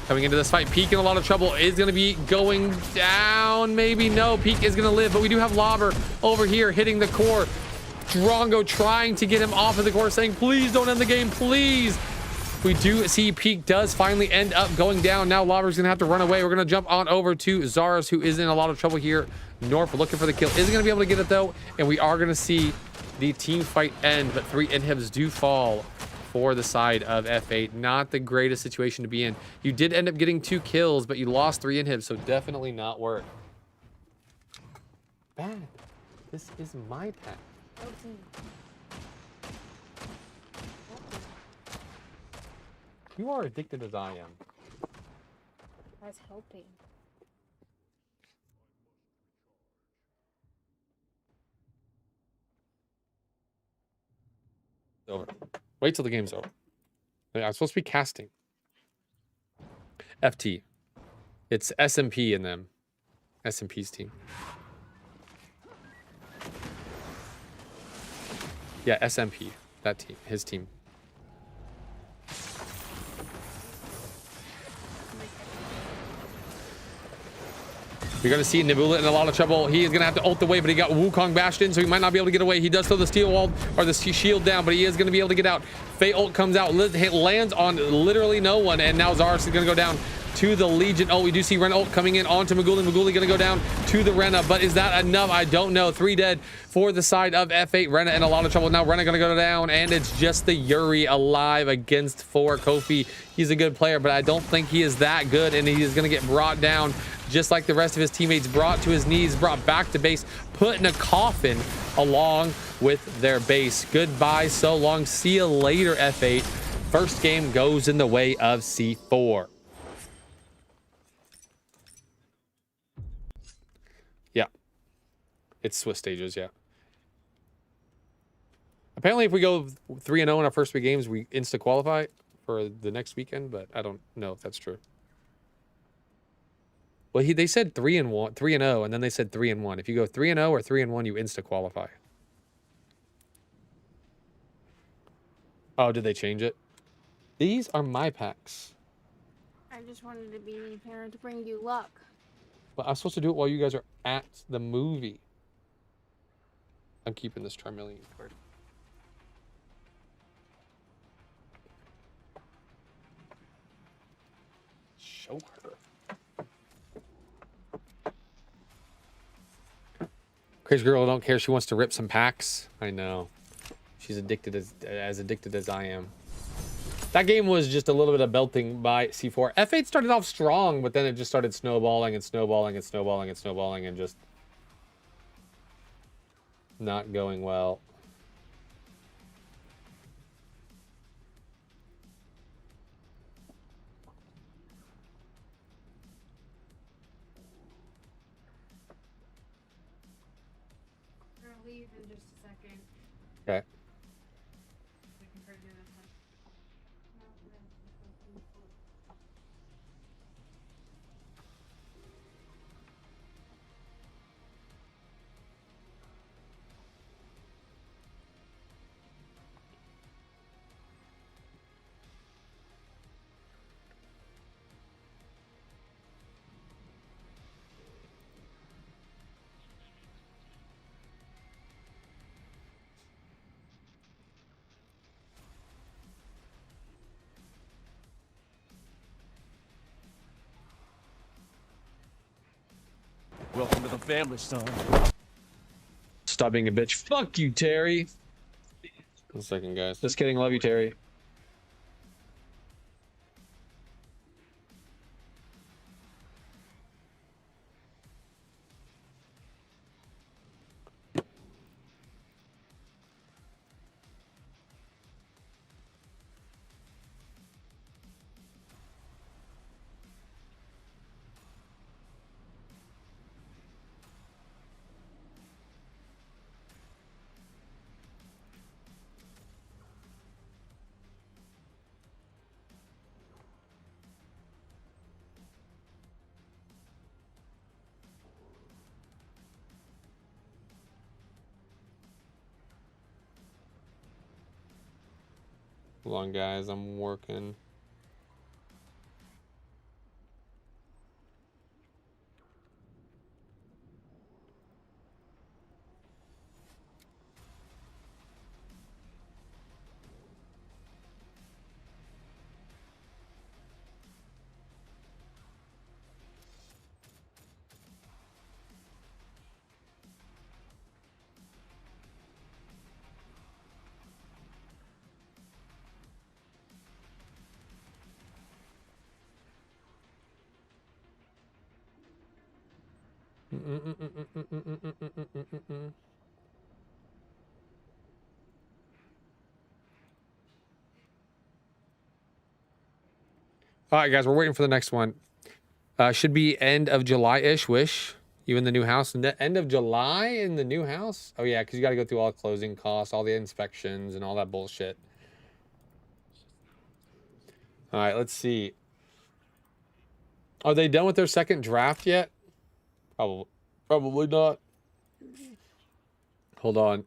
coming into this fight. Peak in a lot of trouble, is gonna be going down. Maybe no, Peak is gonna live, but we do have Lobber over here hitting the core. Drongo trying to get him off of the core, saying please don't end the game, please. We do see Peak does finally end up going down. Now Lobber's gonna have to run away. We're gonna jump on over to Zaras, who is in a lot of trouble here. North looking for the kill, isn't gonna be able to get it though, and we are gonna see the team fight end, but 3 inhibs do fall for the side of F8. Not the greatest situation to be in. You did end up getting 2 kills, but you lost 3 inhibs, so definitely not worth. Bad. This is my pack. Okay. You are addicted as I am. That's helping. Over. Wait till the game's over. I'm supposed to be casting. FT. It's SMP in them. SMP's team. Yeah, SMP. That team. His team. You're going to see Nibula in a lot of trouble. He is going to have to ult the way, but he got Wukong bashed in, so he might not be able to get away. He does throw the steel wall or the shield down, but he is going to be able to get out. Fei ult comes out, lands on literally no one, and now Zarus is going to go down to the Legion. Oh, we do see Rena ult coming in onto Maguli. Maguli going to go down to the Rena, but is that enough? I don't know. 3 dead for the side of F8. Rena in a lot of trouble. Now Rena going to go down, and it's just the Yuri alive against 4. Kofi, he's a good player, but I don't think he is that good, and he is going to get brought down just like the rest of his teammates, brought to his knees, brought back to base, put in a coffin along with their base. Goodbye, so long. See you later, F8. First game goes in the way of C4. Yeah. It's Swiss stages, yeah. Apparently, if we go 3-0 in our first 3 games, we insta-qualify for the next weekend, but I don't know if that's true. Well, they said 3-0, and then they said 3-1. If you go 3-0 or 3-1, you insta qualify. Oh, did they change it? These are my packs. I just wanted to be here to bring you luck. But I'm supposed to do it while you guys are at the movie. I'm keeping this Charmeleon card. Show her. Crazy girl don't care. She wants to rip some packs. I know. She's addicted as addicted as I am. That game was just a little bit of belting by C4. F8 started off strong, but then it just started snowballing and snowballing and snowballing and snowballing and just not going well. Leave in just a second. Okay. We can try to do this one. Welcome to the family, son. Stop being a bitch. Fuck you, Terry. 1 second, guys. Just kidding. Love you, Terry. Hold on, guys. I'm working. All right, guys, we're waiting for the next one. Should be end of July-ish, wish. You in the new house? End of July in the new house? Oh yeah, because you got to go through all the closing costs, all the inspections, and all that bullshit. All right, let's see. Are they done with their second draft yet? Probably not. Hold on.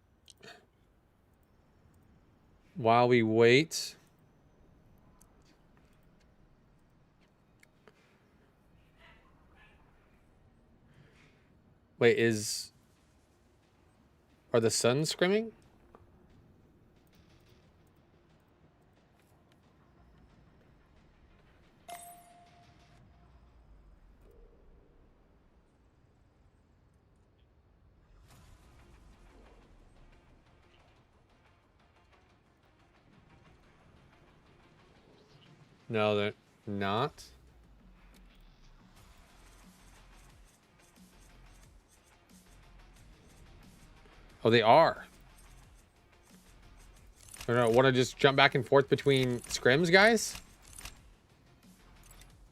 While we wait. Wait, are the Suns scrimming? No, they're not. Oh, they are. I don't know. Want to just jump back and forth between scrims, guys?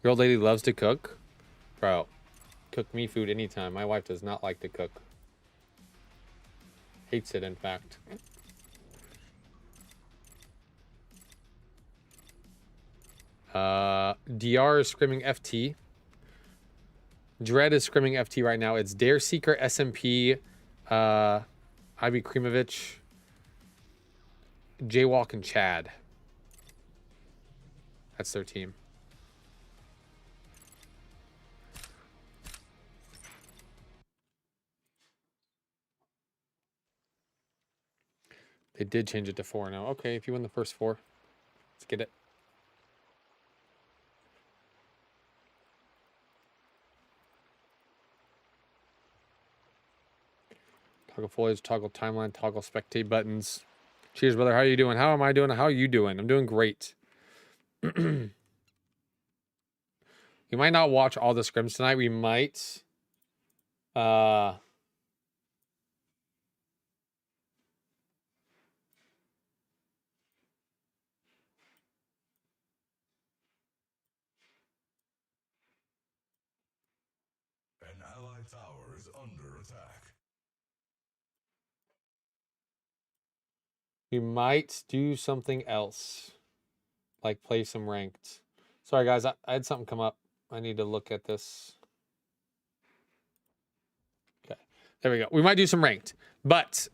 Your old lady loves to cook. Bro, cook me food anytime. My wife does not like to cook. Hates it, in fact. DR is scrimming FT. Dread is scrimming FT right now. It's Dare Seeker, SMP, Ivy Kremovich, Jaywalk, and Chad. That's their team. They did change it to 4 now. Okay, if you win the first 4, let's get it. Toggle foliage, toggle timeline, toggle spectate buttons. Cheers, brother. How are you doing? How am I doing? How are you doing? I'm doing great. You might not watch all the scrims tonight. We might. An allied tower is under attack. We might do something else. Like play some ranked. Sorry, guys. I had something come up. I need to look at this. Okay. There we go. We might do some ranked. But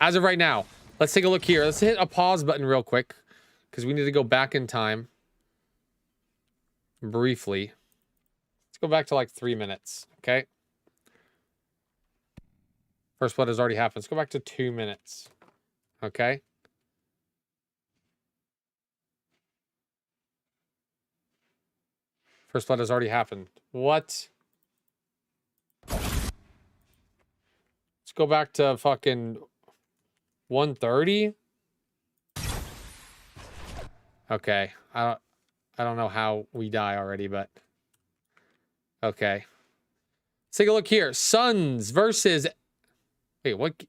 as of right now, let's take a look here. Let's hit a pause button real quick. Because we need to go back in time. Briefly. Let's go back to like 3 minutes. Okay. First blood has already happened. Let's go back to 2 minutes. Okay. First blood has already happened. What? Let's go back to fucking 1:30. Okay. I don't know how we die already, but okay. Let's take a look here. Suns versus wait, what?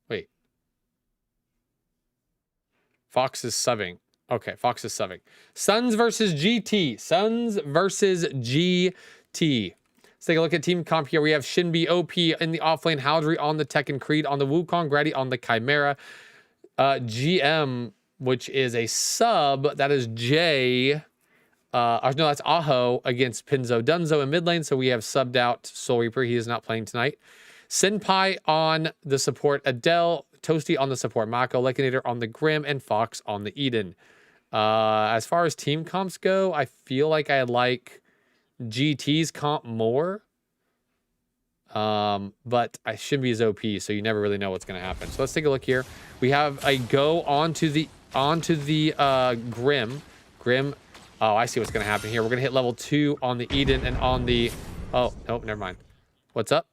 Wait. Fox is subbing. Okay, Fox is subbing. Suns versus GT. Suns versus GT. Let's take a look at team comp here. We have Shinbi OP in the offlane, Haldry on the Tekken, Creed on the Wukong, Grady on the Chimera. GM, which is a sub, that is Jay. No, that's Aho against Pinzo Dunzo in mid lane. So we have subbed out Soul Reaper. He is not playing tonight. Senpai on the support, Adele, Toasty on the support, Mako, Lekinator on the Grim, and Fox on the Eden. As far as team comps go, I feel like I like GT's comp more. But I should be as OP, so you never really know what's going to happen. So let's take a look here. We have a go onto the Grim. Grim. Oh, I see what's going to happen here. We're going to hit level 2 on the Eden and on the... Oh, nope, never mind. What's up?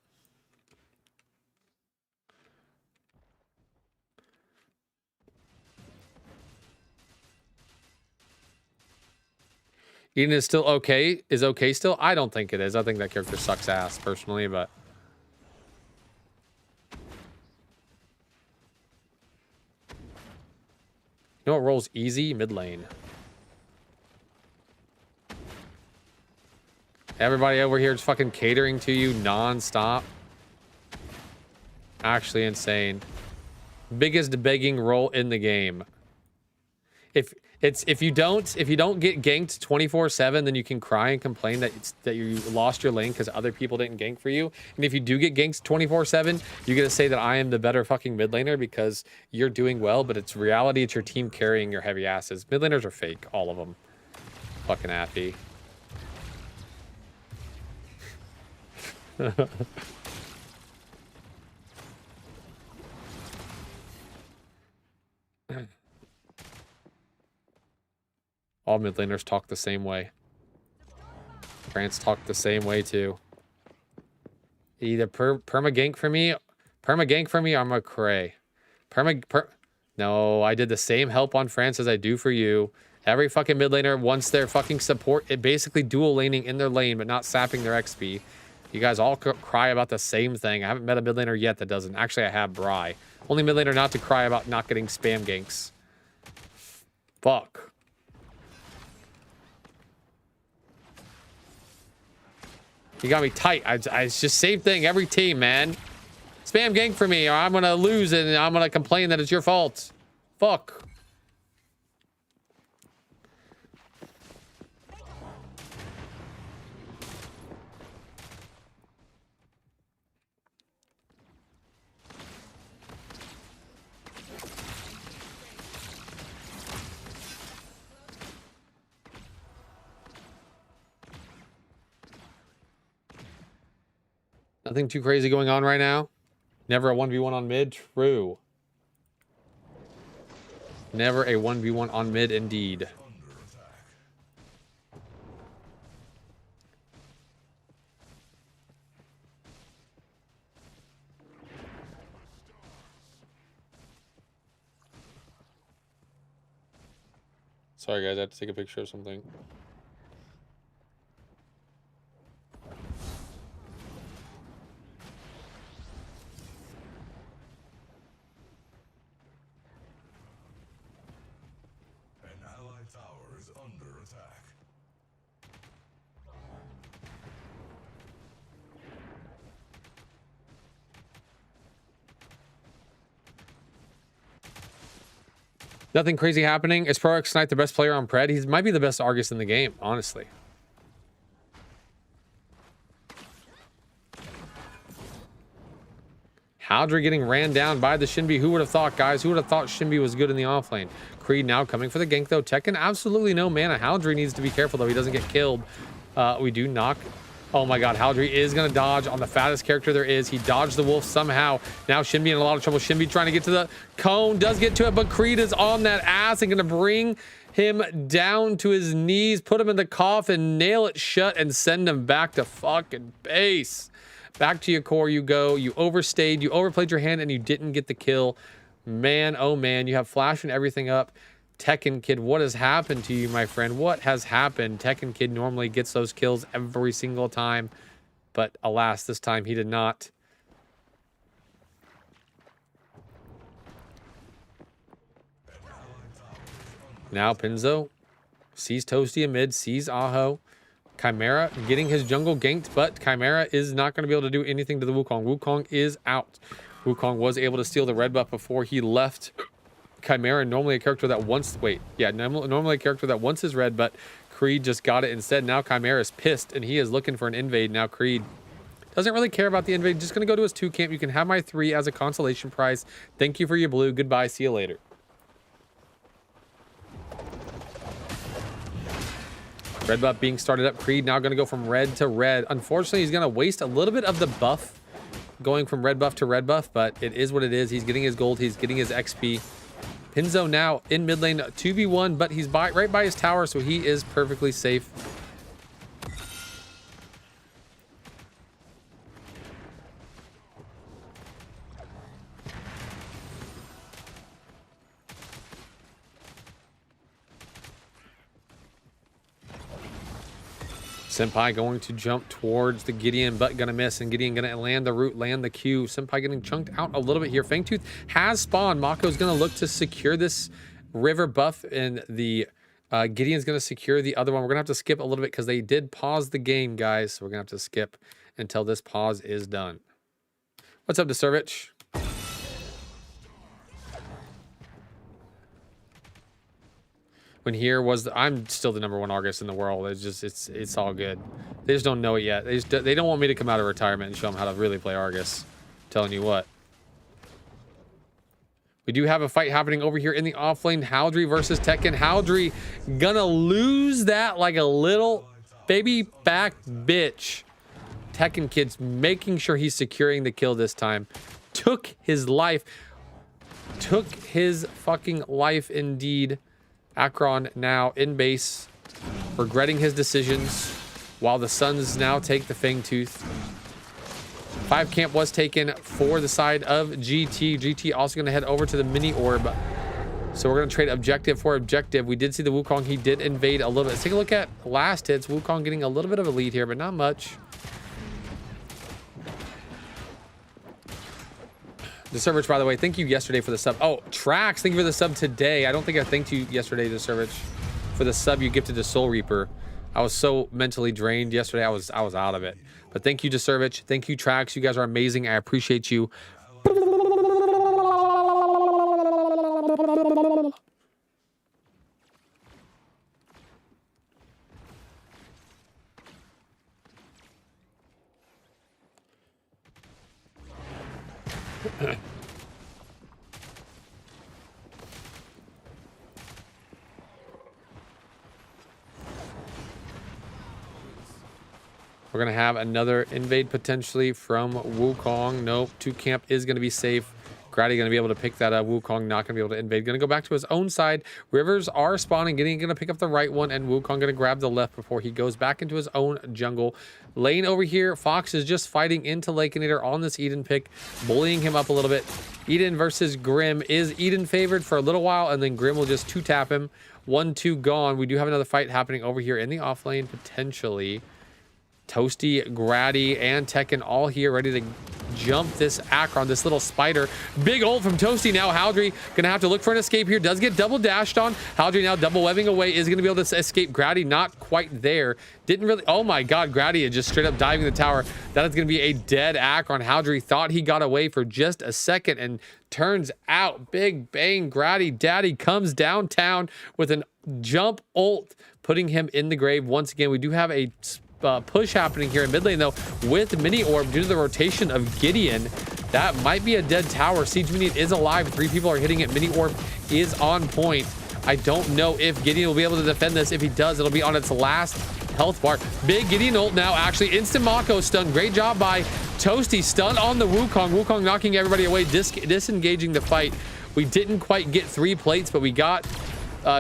Eden is still okay. Is okay still? I don't think it is. I think that character sucks ass, personally, but... You know what rolls easy? Mid lane. Everybody over here is fucking catering to you non-stop. Actually insane. Biggest begging role in the game. If you don't get ganked 24/7, then you can cry and complain that you lost your lane because other people didn't gank for you. And if you do get ganked 24/7, you get to say that I am the better fucking mid laner because you're doing well, but it's reality. It's your team carrying your heavy asses. Mid laners are fake, all of them. Fucking affy. All mid laners talk the same way. France talk the same way too. Either perma gank for me, or I'm a cray. No, I did the same help on France as I do for you. Every fucking mid laner wants their fucking support. It basically dual laning in their lane, but not sapping their XP. You guys all cry about the same thing. I haven't met a mid laner yet that doesn't. Actually, I have Bry. Only mid laner not to cry about not getting spam ganks. Fuck. You got me tight. It's just same thing every team, man. Spam gank for me or I'm gonna lose and I'm gonna complain that it's your fault. Fuck. Nothing too crazy going on right now. Never a 1v1 on mid. True. Never a 1v1 on mid, indeed. Sorry, guys. I have to take a picture of something. Nothing crazy happening. Is ProX Knight the best player on Pred? He might be the best Argus in the game, honestly. Howdry getting ran down by the Shinbi. Who would have thought, guys? Who would have thought Shinbi was good in the offlane? Creed now coming for the gank, though. Tekken, absolutely no mana. Howdry needs to be careful, though. He doesn't get killed. We do knock. Oh my god, Howdry is going to dodge on the fattest character there is. He dodged the wolf somehow. Now Shinbi in a lot of trouble. Shinbi trying to get to the cone. Does get to it, but Creed is on that ass and going to bring him down to his knees, put him in the coffin, nail it shut, and send him back to fucking base. Back to your core you go. You overstayed. You overplayed your hand, and you didn't get the kill. Man, oh man, you have flash and everything up. Tekken Kid, what has happened to you, my friend? What has happened? Tekken Kid normally gets those kills every single time, but alas, this time he did not. Now Pinzo sees Toasty in mid, sees Aho. Chimera getting his jungle ganked, but Chimera is not going to be able to do anything to the Wukong. Wukong is out. Wukong was able to steal the red buff before he left. Chimera, normally a character that wants... Wait, yeah, normally a character that wants his red, but Creed just got it instead. Now Chimera is pissed, and he is looking for an invade. Now Creed doesn't really care about the invade. Just going to go to his 2 camp. You can have my 3 as a consolation prize. Thank you for your blue. Goodbye. See you later. Red buff being started up. Creed now going to go from red to red. Unfortunately, he's going to waste a little bit of the buff going from red buff to red buff, but it is what it is. He's getting his gold. He's getting his XP. Pinzo now in mid lane 2v1, but he's right by his tower, so he is perfectly safe. Senpai going to jump towards the Gideon, but gonna miss, and Gideon gonna land the root, land the Q. Senpai getting chunked out a little bit here. Fangtooth has spawned. Mako's gonna look to secure this river buff in the Gideon's going to secure the other one. We're going to have to skip a little bit because they did pause the game, guys. So we're going to have to skip until this pause is done. What's up, DeServich? When here was I'm still the #1 Argus in the world. It's just it's all good. They just don't know it yet. They don't want me to come out of retirement and show them how to really play Argus. I'm telling you what. We do have a fight happening over here in the off lane. Howdry versus Tekken. Howdry gonna lose that like a little baby back bitch. Tekken Kid's making sure he's securing the kill this time. Took his life. Took his fucking life indeed. Akron now in base, regretting his decisions, while the Suns now take the Fang Tooth. 5 camp was taken for the side of GT. GT also going to head over to the mini orb. So we're going to trade objective for objective. We did see the Wukong. He did invade a little bit. Let's take a look at last hits. Wukong getting a little bit of a lead here, but not much. The Servage, by the way, thank you yesterday for the sub. Oh, Trax, thank you for the sub today. I don't think I thanked you yesterday, the Servage, for the sub you gifted to Soul Reaper. I was so mentally drained yesterday. I was out of it. But thank you to Servage. Thank you, Trax. You guys are amazing. I appreciate you. We're going to have another invade potentially from Wukong. Nope. 2 camp is going to be safe. Grady going to be able to pick that up. Wukong not going to be able to invade. Going to go back to his own side. Rivers are spawning. Gideon going to pick up the right one. And Wukong going to grab the left before he goes back into his own jungle. Lane over here. Fox is just fighting into Lakeinator on this Eden pick. Bullying him up a little bit. Eden versus Grim. Is Eden favored for a little while? And then Grim will just 2-tap him. 1-2 gone. We do have another fight happening over here in the off lane potentially. Toasty, Grady, and Tekken all here ready to jump this Akron, this little spider. Big ult from Toasty now. Howdry gonna have to look for an escape here. Does get double dashed on. Howdry now double webbing away. Is gonna be able to escape. Grady not quite there. Didn't really. Oh my god, Grady is just straight up diving the tower. That is gonna be a dead Akron. Howdry thought he got away for just a second, and turns out big bang Grady daddy comes downtown with an jump ult, putting him in the grave. Once again, we do have a push happening here in mid lane though with mini orb due to the rotation of Gideon. That might be a dead tower. Siege Minion is alive. 3 people are hitting it. Mini orb is on point. I don't know if Gideon will be able to defend this. If he does, it'll be on its last health bar. Big Gideon ult now. Actually, instant Mako stun. Great job by Toasty. Stun on the Wukong. Wukong knocking everybody away, disengaging the fight. We didn't quite get 3 plates, but we got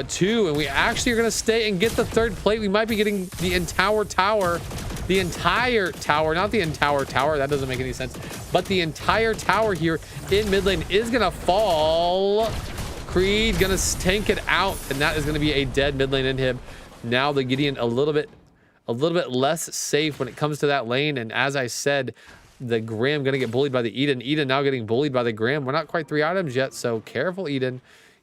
2, and we actually are going to stay and get the 3rd plate. We might be getting the entire tower, not the entire tower. That doesn't make any sense. But the entire tower here in mid lane is going to fall. Creed going to tank it out, and that is going to be a dead mid lane inhib. Now the Gideon a little bit less safe when it comes to that lane, and as I said, the Grim going to get bullied by the Eden. Eden now getting bullied by the Grim. We're not quite 3 items yet, so careful, Eden.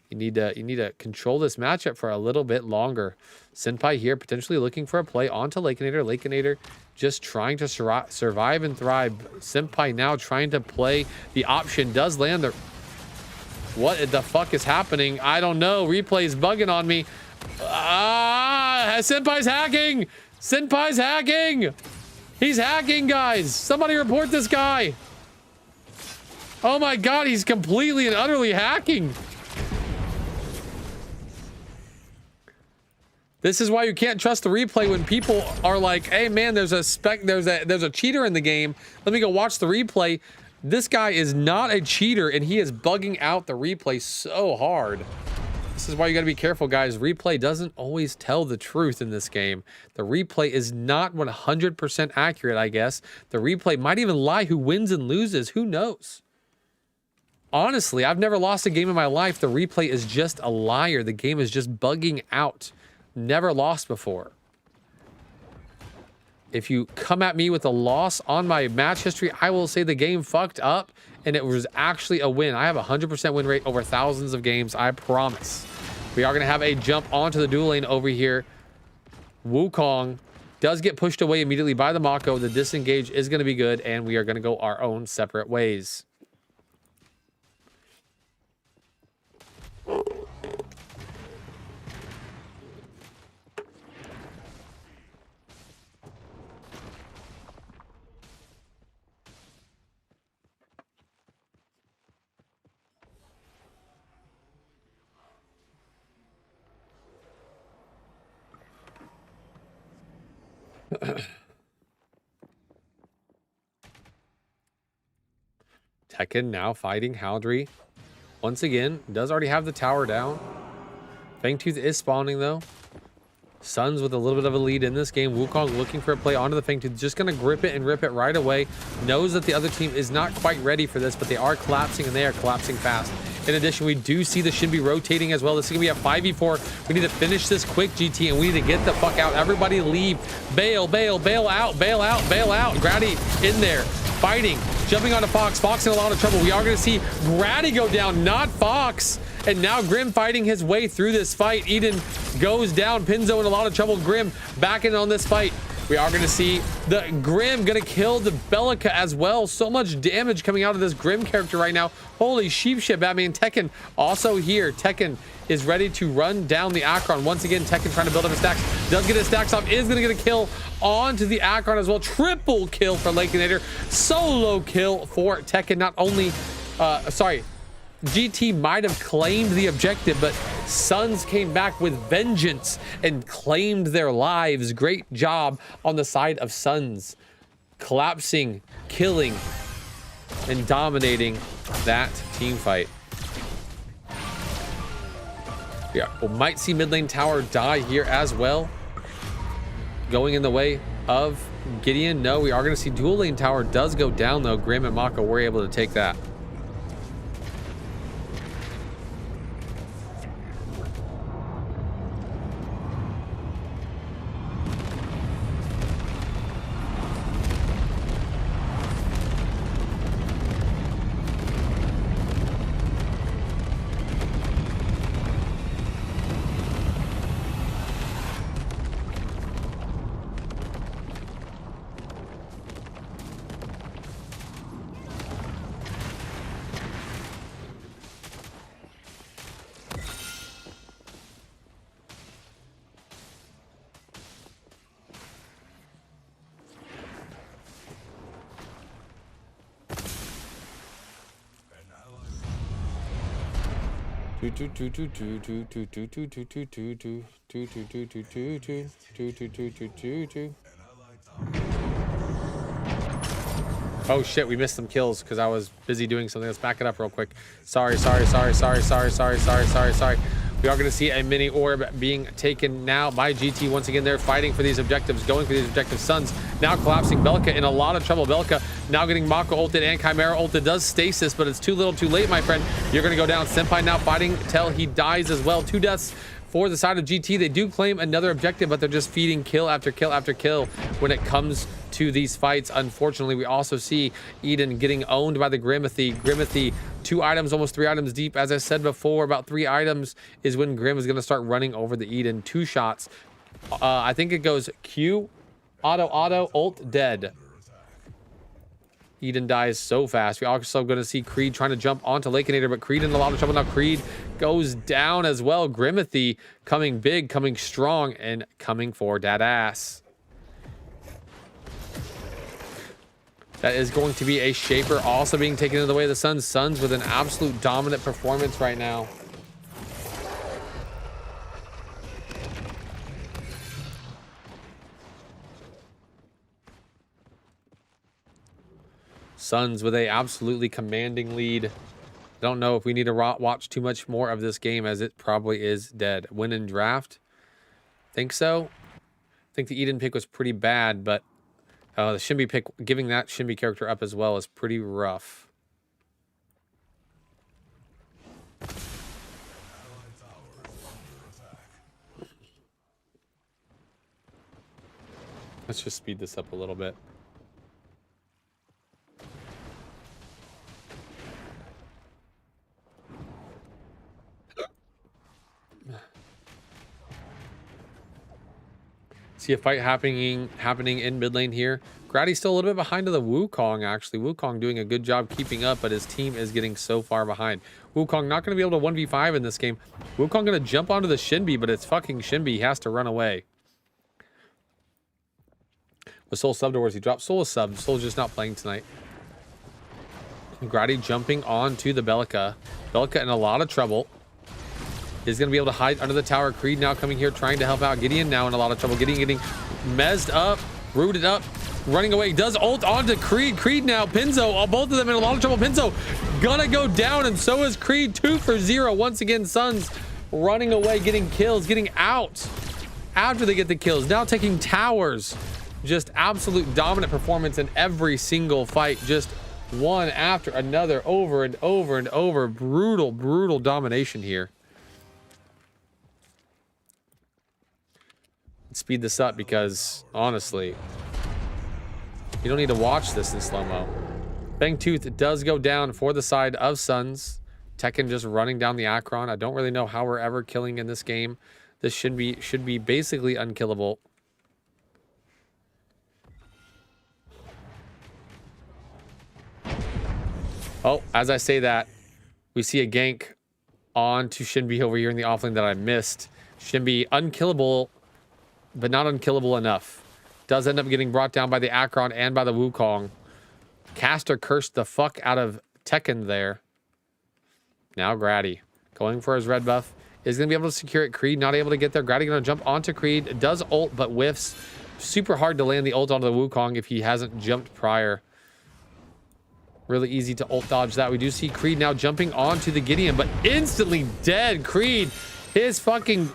You need to control this matchup for a little bit longer. Senpai here potentially looking for a play onto Lakeinator. Lakeinator just trying to survive and thrive. Senpai now trying to play the option. Does land the... What the fuck is happening? I don't know. Replay's bugging on me. Senpai's hacking! Senpai's hacking! He's hacking, guys! Somebody report this guy! Oh my god, he's completely and utterly hacking! This is why you can't trust the replay when people are like, hey man, there's a cheater in the game. Let me go watch the replay. This guy is not a cheater, and he is bugging out the replay so hard. This is why you gotta be careful, guys. Replay doesn't always tell the truth in this game. The replay is not 100% accurate, I guess. The replay might even lie who wins and loses. Who knows? Honestly, I've never lost a game in my life. The replay is just a liar. The game is just bugging out. Never lost before. If you come at me with a loss on my match history, I will say the game fucked up and it was actually a win. I have a 100% win rate over thousands of games. I promise. We are going to have a jump onto the dual lane over here. Wukong does get pushed away immediately by the Mako. The disengage is going to be good, and we are going to go our own separate ways. Tekken now fighting Haldry. Once again, does already have the tower down. Fangtooth is spawning though. Suns with a little bit of a lead in this game. Wukong looking for a play onto the Fangtooth. Just going to grip it and rip it right away. Knows that the other team is not quite ready for this, but they are collapsing, and they are collapsing fast. In addition, we do see the Shinbi rotating as well. This is going to be a 5v4. We need to finish this quick, GT, and we need to get the fuck out. Everybody leave. Bail, bail, bail out, bail out, bail out. Grady in there, fighting, jumping onto Fox. Fox in a lot of trouble. We are going to see Grady go down, not Fox. And now Grim fighting his way through this fight. Eden goes down. Pinzo in a lot of trouble. Grim back in on this fight. We are going to see the Grim going to kill the Bellica as well. So much damage coming out of this Grim character right now. Holy sheep shit, Batman. Tekken also here. Tekken is ready to run down the Akron. Once again, Tekken trying to build up his stacks. Does get his stacks off. Is going to get a kill onto the Akron as well. Triple kill for Lakeinator. Solo kill for Tekken. Not only, GT might have claimed the objective, but Suns came back with vengeance and claimed their lives. Great job on the side of Suns. Collapsing, killing, and dominating that team fight. Yeah, we might see mid lane tower die here as well. Going in the way of Gideon. No, we are going to see dual lane tower does go down though. Grim and Mako were able to take that. Oh shit, we missed some kills because I was busy doing something. Let's back it up real quick. Sorry. We are going to see a mini orb being taken now by GT. Once again, they're fighting for these objectives, going for these objectives. Suns now collapsing. Bellica in a lot of trouble. Bellica now getting Mako ulted and Chimera ulted. Does stasis, but it's too little too late, my friend. You're going to go down. Senpai now fighting till he dies as well. 2 deaths for the side of GT. They do claim another objective, but they're just feeding kill after kill after kill when it comes to these fights. Unfortunately, we also see Eden getting owned by the Grimathy. Grimathy, 2 items, almost 3 items deep. As I said before, about 3 items is when Grim is going to start running over the Eden. 2 shots. I think it goes Q, auto, ult, dead. Eden dies so fast. We're also going to see Creed trying to jump onto Lakeinator, but Creed in a lot of trouble now. Creed goes down as well. Grimathy coming big, coming strong, and coming for that ass. That is going to be a Shaper also being taken into the way of the Suns. Suns with an absolute dominant performance right now. Suns with a absolutely commanding lead. Don't know if we need to watch too much more of this game, as it probably is dead. Win in draft? Think so. I think the Eden pick was pretty bad, but the Shinbi pick, giving that Shinbi character up as well, is pretty rough. Let's just speed this up a little bit. See a fight happening in mid lane here. Grady's still a little bit behind to the Wukong, actually. Wukong doing a good job keeping up, but his team is getting so far behind. Wukong not going to be able to 1v5 in this game. Wukong going to jump onto the Shinbi, but it's fucking Shinbi. He has to run away. With Soul subbed, or was he dropped? Soul is subbed. Soul's just not playing tonight. Grady jumping onto the Bellica. Bellica in a lot of trouble. Is going to be able to hide under the tower. Creed now coming here trying to help out. Gideon now in a lot of trouble. Gideon getting mezzed up, rooted up, running away. Does ult onto Creed. Creed now, Pinzo, both of them in a lot of trouble. Pinzo gonna go down, and so is Creed. 2 for 0. Once again, Suns running away, getting kills, getting out after they get the kills. Now taking towers. Just absolute dominant performance in every single fight. Just one after another, over and over and over. Brutal, brutal domination here. Speed this up because honestly, you don't need to watch this in slow-mo. Fangtooth does go down for the side of Suns. Tekken just running down the Akron. I don't really know how we're ever killing in this game. This should be basically unkillable. Oh, as I say that, we see a gank on to Shinbi over here in the offlane that I missed. Shinbi unkillable, but not unkillable enough. Does end up getting brought down by the Akron and by the Wukong. Caster cursed the fuck out of Tekken there. Now Grady going for his red buff. Is going to be able to secure it. Creed not able to get there. Grady going to jump onto Creed. Does ult, but whiffs. Super hard to land the ult onto the Wukong if he hasn't jumped prior. Really easy to ult dodge that. We do see Creed now jumping onto the Gideon, but instantly dead. Creed, his fucking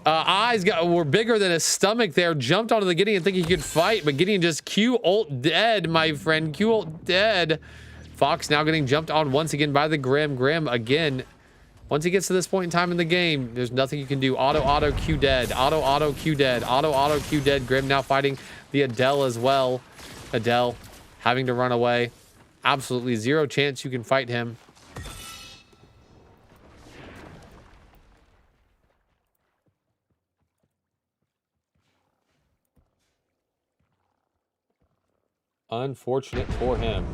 eyes were bigger than his stomach there. Jumped onto the Gideon thinking he could fight, but Gideon just Q ult dead, my friend. Q ult dead. Fox now getting jumped on once again by the Grim. Grim again. Once he gets to this point in time in the game, there's nothing you can do. Auto Q dead. Auto Q dead. Auto Q dead. Grim now fighting the Adele as well. Adele having to run away. Absolutely zero chance you can fight him. Unfortunate for him.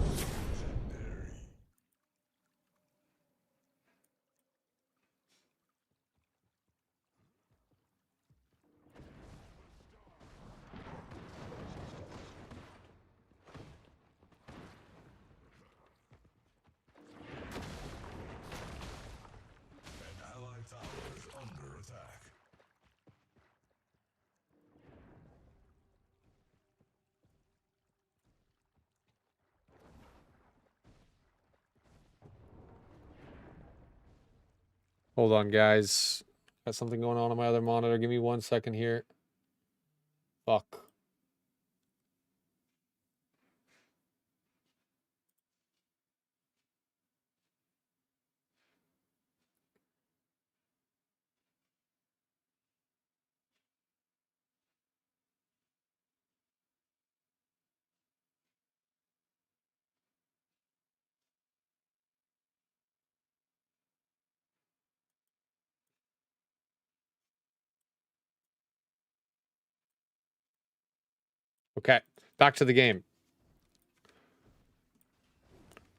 An allied tower is under attack. Hold on, guys. Got something going on my other monitor. Give me 1 second here. Fuck. Okay, back to the game.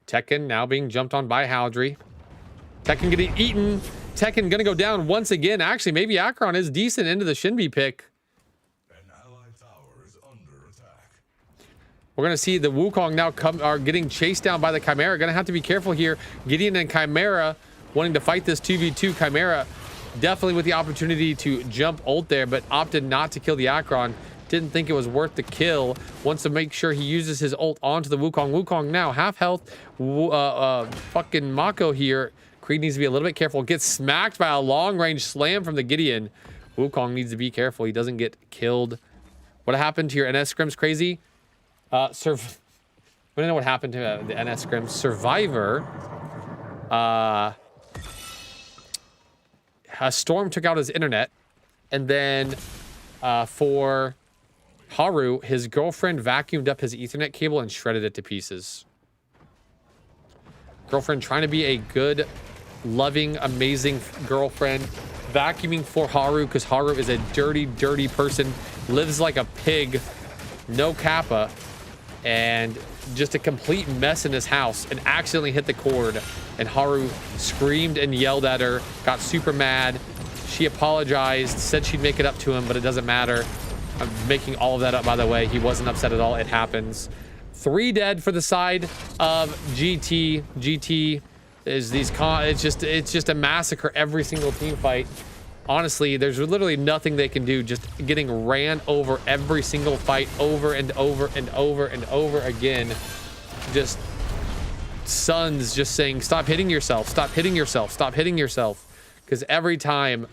Tekken now being jumped on by Haldry. Tekken getting eaten. Tekken gonna go down once again. Actually, maybe Akron is decent into the Shinbi pick. An allied tower is under attack. We're gonna see the Wukong now are getting chased down by the Chimera. Gonna have to be careful here. Gideon and Chimera wanting to fight this 2v2. Chimera definitely with the opportunity to jump ult there, but opted not to kill the Akron. Didn't think it was worth the kill. Wants to make sure he uses his ult onto the Wukong. Wukong now half health. Fucking Mako here. Creed needs to be a little bit careful. Gets smacked by a long range slam from the Gideon. Wukong needs to be careful. He doesn't get killed. What happened to your NS scrims, crazy? I don't know what happened to the NS scrims. Survivor. A storm took out his internet, and then for Haru, his girlfriend vacuumed up his Ethernet cable and shredded it to pieces. Girlfriend trying to be a good, loving, amazing girlfriend, vacuuming for Haru because Haru is a dirty, dirty person. lives like a pig, no kappa, and just a complete mess in his house, and accidentally hit the cord. And Haru screamed and yelled at her, got super mad. She apologized, said she'd make it up to him, but it doesn't matter. I'm making all of that up, by the way. He wasn't upset at all. It happens. 3 dead for the side of GT. GT is it's just a massacre every single team fight. Honestly, there's literally nothing they can do. Just getting ran over every single fight over and over and over and over again. Just Suns just saying, stop hitting yourself, stop hitting yourself, stop hitting yourself. Because every time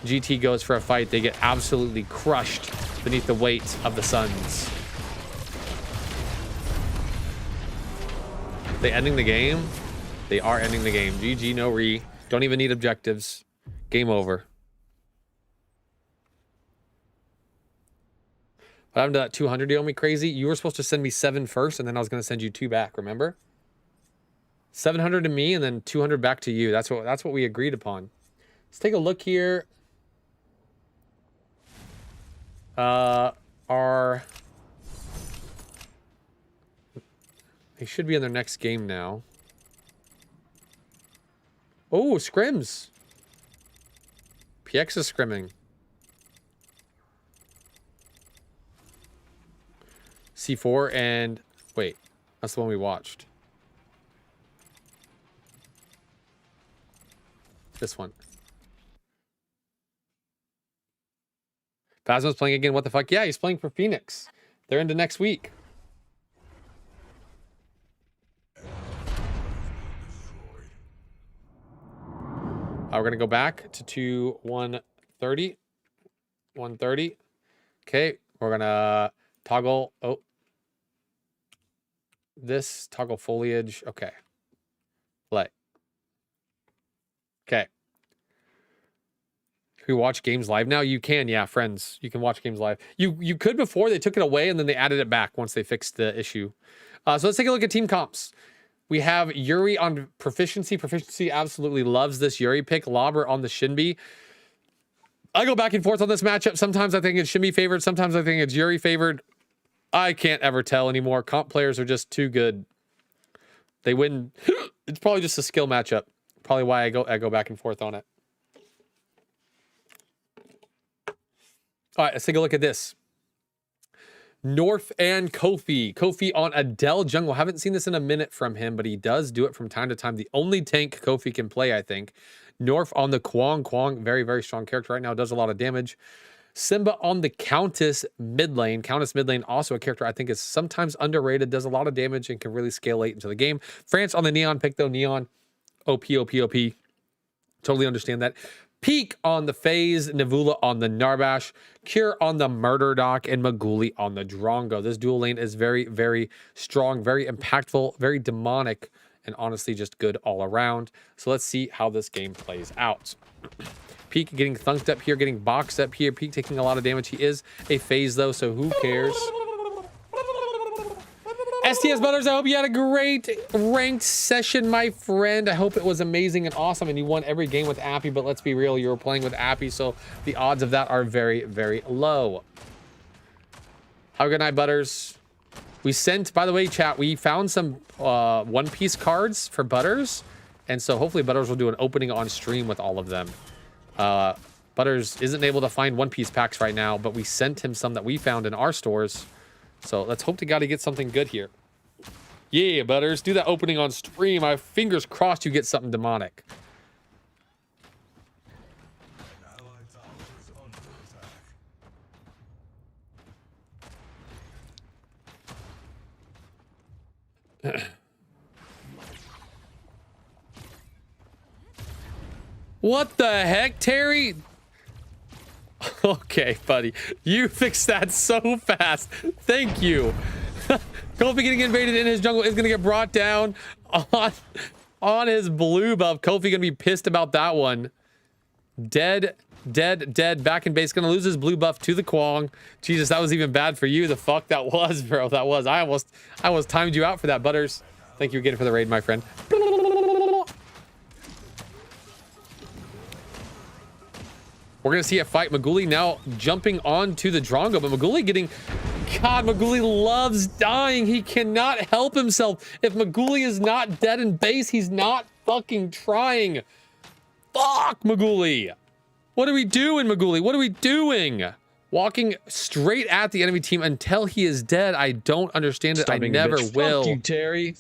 GT goes for a fight, they get absolutely crushed beneath the weight of the Suns. They ending the game? They are ending the game. GG, no re. Don't even need objectives. Game over. What happened to that 200 deal me crazy? You were supposed to send me 7 first, and then I was going to send you 2 back, remember? 700 to me, and then 200 back to you. That's what we agreed upon. Let's take a look here. They should be in their next game now. Oh, scrims. PX is scrimming. C4 and... Wait, that's the one we watched. This one. Phasma's playing again. What the fuck? Yeah, he's playing for Phoenix. They're into next week. We're going to go back to 130. 130. Okay, we're going to toggle. Oh. This. Toggle foliage. Okay. Play. Okay. Can we watch games live now? You can, yeah, friends. You can watch games live. You could before. They took it away and then they added it back once they fixed the issue. So let's take a look at team comps. We have Yuri on Proficiency. Proficiency absolutely loves this Yuri pick. Lauber on the Shinbi. I go back and forth on this matchup. Sometimes I think it's Shinbi favored. Sometimes I think it's Yuri favored. I can't ever tell anymore. Comp players are just too good. They win. It's probably just a skill matchup. Probably why I go back and forth on it. All right, let's take a look at this. North and Kofi. Kofi on Adele Jungle. Haven't seen this in a minute from him, but he does do it from time to time. The only tank Kofi can play, I think. North on the Kwang. Kwang, very, very strong character right now. Does a lot of damage. Simba on the Countess mid lane. Countess mid lane, also a character I think is sometimes underrated. Does a lot of damage and can really scale late into the game. France on the Neon pick, though. Neon, OP. Totally understand that. Peak on the FaZe, Navula on the Narbash, Cure on the Murder Doc, and Maguli on the Drongo. This dual lane is very, very strong, very impactful, very demonic, and honestly just good all around. So let's see how this game plays out. Peak getting thunked up here, getting boxed up here. Peak taking a lot of damage. He is a FaZe though, so who cares? STS Butters, I hope you had a great ranked session, my friend. I hope it was amazing and awesome, and you won every game with Appy, but let's be real, you were playing with Appy, so the odds of that are very, very low. Have a good night, Butters. We sent, by the way, chat, we found some One Piece cards for Butters, and so hopefully Butters will do an opening on stream with all of them. Butters isn't able to find One Piece packs right now, but we sent him some that we found in our stores. So let's hope to God he gets something good here. Yeah, Butters, do that opening on stream. I fingers crossed you get something demonic. What the heck, Terry? Okay, buddy. You fixed that so fast. Thank you. Kofi getting invaded in his jungle is going to get brought down on his blue buff. Kofi going to be pissed about that one. Dead. Back in base. Going to lose his blue buff to the Kwang. Jesus, that was even bad for you. The fuck that was, bro. That was. I almost timed you out for that, Butters. Thank you again for the raid, my friend. We're going to see a fight. Maguli now jumping onto the Drongo, but Maguli getting... God, Maguli loves dying. He cannot help himself. If Maguli is not dead in base, he's not fucking trying. Fuck, Maguli. What are we doing, Maguli? What are we doing? Walking straight at the enemy team until he is dead. I don't understand it. I never will. Fuck you, Terry.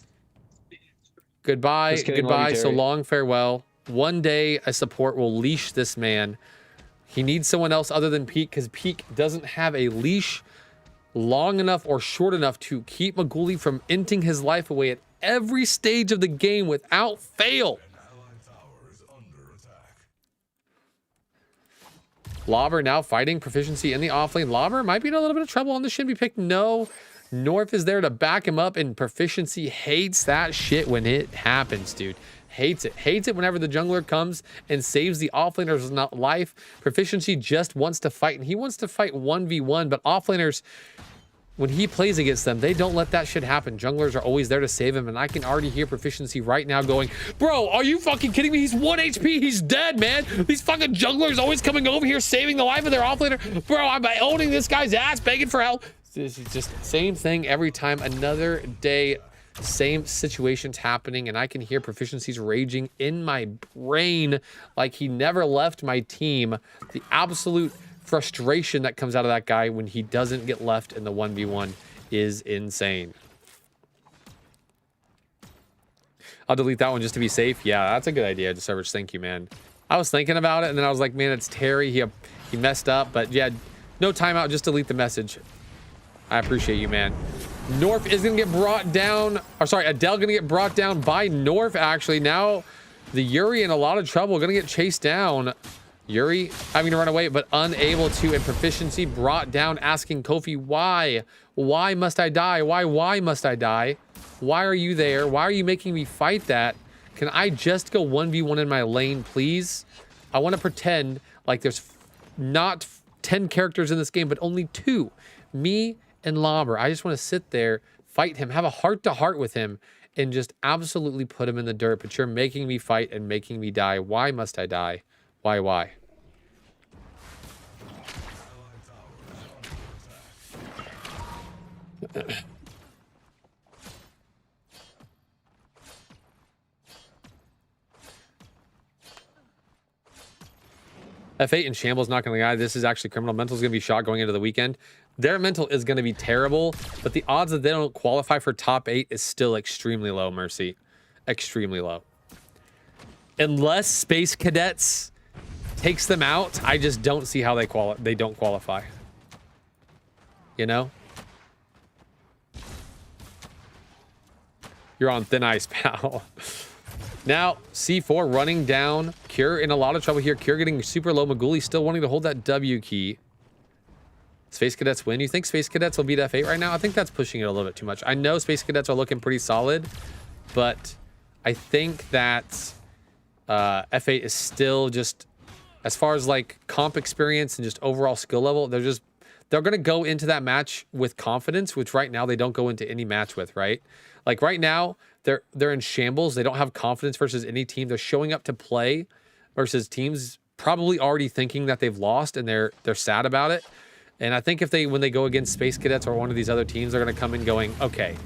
Goodbye. Just kidding, Goodbye. love you, So Terry. long, farewell. One day, a support will leash this man. He needs someone else other than Peak because Peak doesn't have a leash long enough or short enough to keep Maguli from inting his life away at every stage of the game without fail. An allied tower is under attack. Lobber now fighting proficiency in the offlane. Lobber might be in a little bit of trouble on the Shinbi pick. No. North is there to back him up, and proficiency hates that shit when it happens, dude. Hates it. Hates it whenever the jungler comes and saves the offlaner's life. Proficiency just wants to fight, and he wants to fight 1v1, but offlaners, when he plays against them, they don't let that shit happen. Junglers are always there to save him, and I can already hear proficiency right now going, bro, are you fucking kidding me? He's 1 HP. He's dead, man. These fucking junglers always coming over here saving the life of their offlaner. Bro, I'm owning this guy's ass, begging for help. This is just same thing every time. Another day, same situations happening, and I can hear proficiencies raging in my brain like he never left my team. The absolute frustration that comes out of that guy when he doesn't get left in the 1v1 is insane. I'll delete that one just to be safe. Yeah, that's a good idea, Servage. Thank you, man. I was thinking about it, and then I was like, man, it's Terry. He messed up, but yeah, no timeout. Just delete the message. I appreciate you, man. North is going to get brought down. Or sorry, Adele going to get brought down by North, actually. Now, the Yuri in a lot of trouble. Going to get chased down. Yuri having to run away, but unable to. And proficiency brought down, asking Kofi, why? Why must I die? Why must I die? Why are you there? Why are you making me fight that? Can I just go 1v1 in my lane, please? I want to pretend like there's not 10 characters in this game, but only 2. Me and Lobber. I just want to sit there, fight him, have a heart-to-heart with him, and just absolutely put him in the dirt. But you're making me fight and making me die. Why must I die? Why? Allied tower is under attack. F8 and Shambles, not going to lie, this is actually criminal. Mental's going to be shot going into the weekend. Their mental is going to be terrible, but the odds that they don't qualify for top 8 is still extremely low, Mercy. Extremely low. Unless Space Cadets takes them out, I just don't see how they don't qualify. You know? You're on thin ice, pal. Now, C4 running down. Cure in a lot of trouble here. Cure getting super low. Maguli still wanting to hold that W key. Space Cadets win. You think Space Cadets will beat F8 right now? I think that's pushing it a little bit too much. I know Space Cadets are looking pretty solid, but I think that F8 is still just, as far as like comp experience and just overall skill level, they're going to go into that match with confidence, which right now they don't go into any match with, right? Like right now, they're in shambles. They don't have confidence versus any team. They're showing up to play versus teams probably already thinking that they've lost and they're sad about it. And I think when they go against Space Cadets or one of these other teams, they're going to come in going, okay,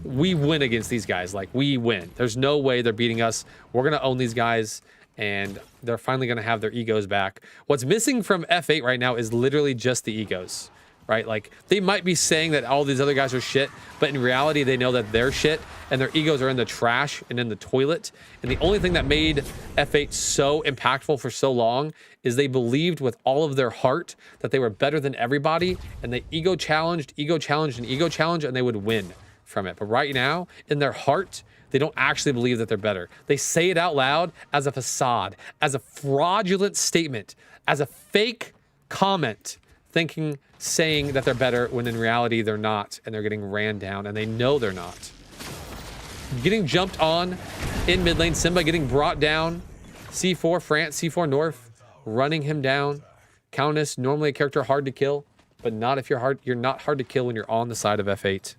we win against these guys. Like, we win. There's no way they're beating us. We're going to own these guys, and they're finally going to have their egos back. What's missing from F8 right now is literally just the egos, right? Like, they might be saying that all these other guys are shit, but in reality, they know that they're shit, and their egos are in the trash and in the toilet. And the only thing that made F8 so impactful for so long is they believed with all of their heart that they were better than everybody, and they ego challenged, and they would win from it. But right now, in their heart, they don't actually believe that they're better. They say it out loud as a facade, as a fraudulent statement, as a fake comment, saying that they're better when in reality they're not, and they're getting ran down, and they know they're not. Getting jumped on in mid lane, Simba getting brought down. C4 France, C4 North, running him down. Countess, normally a character hard to kill, but not if you're not hard to kill when you're on the side of F8.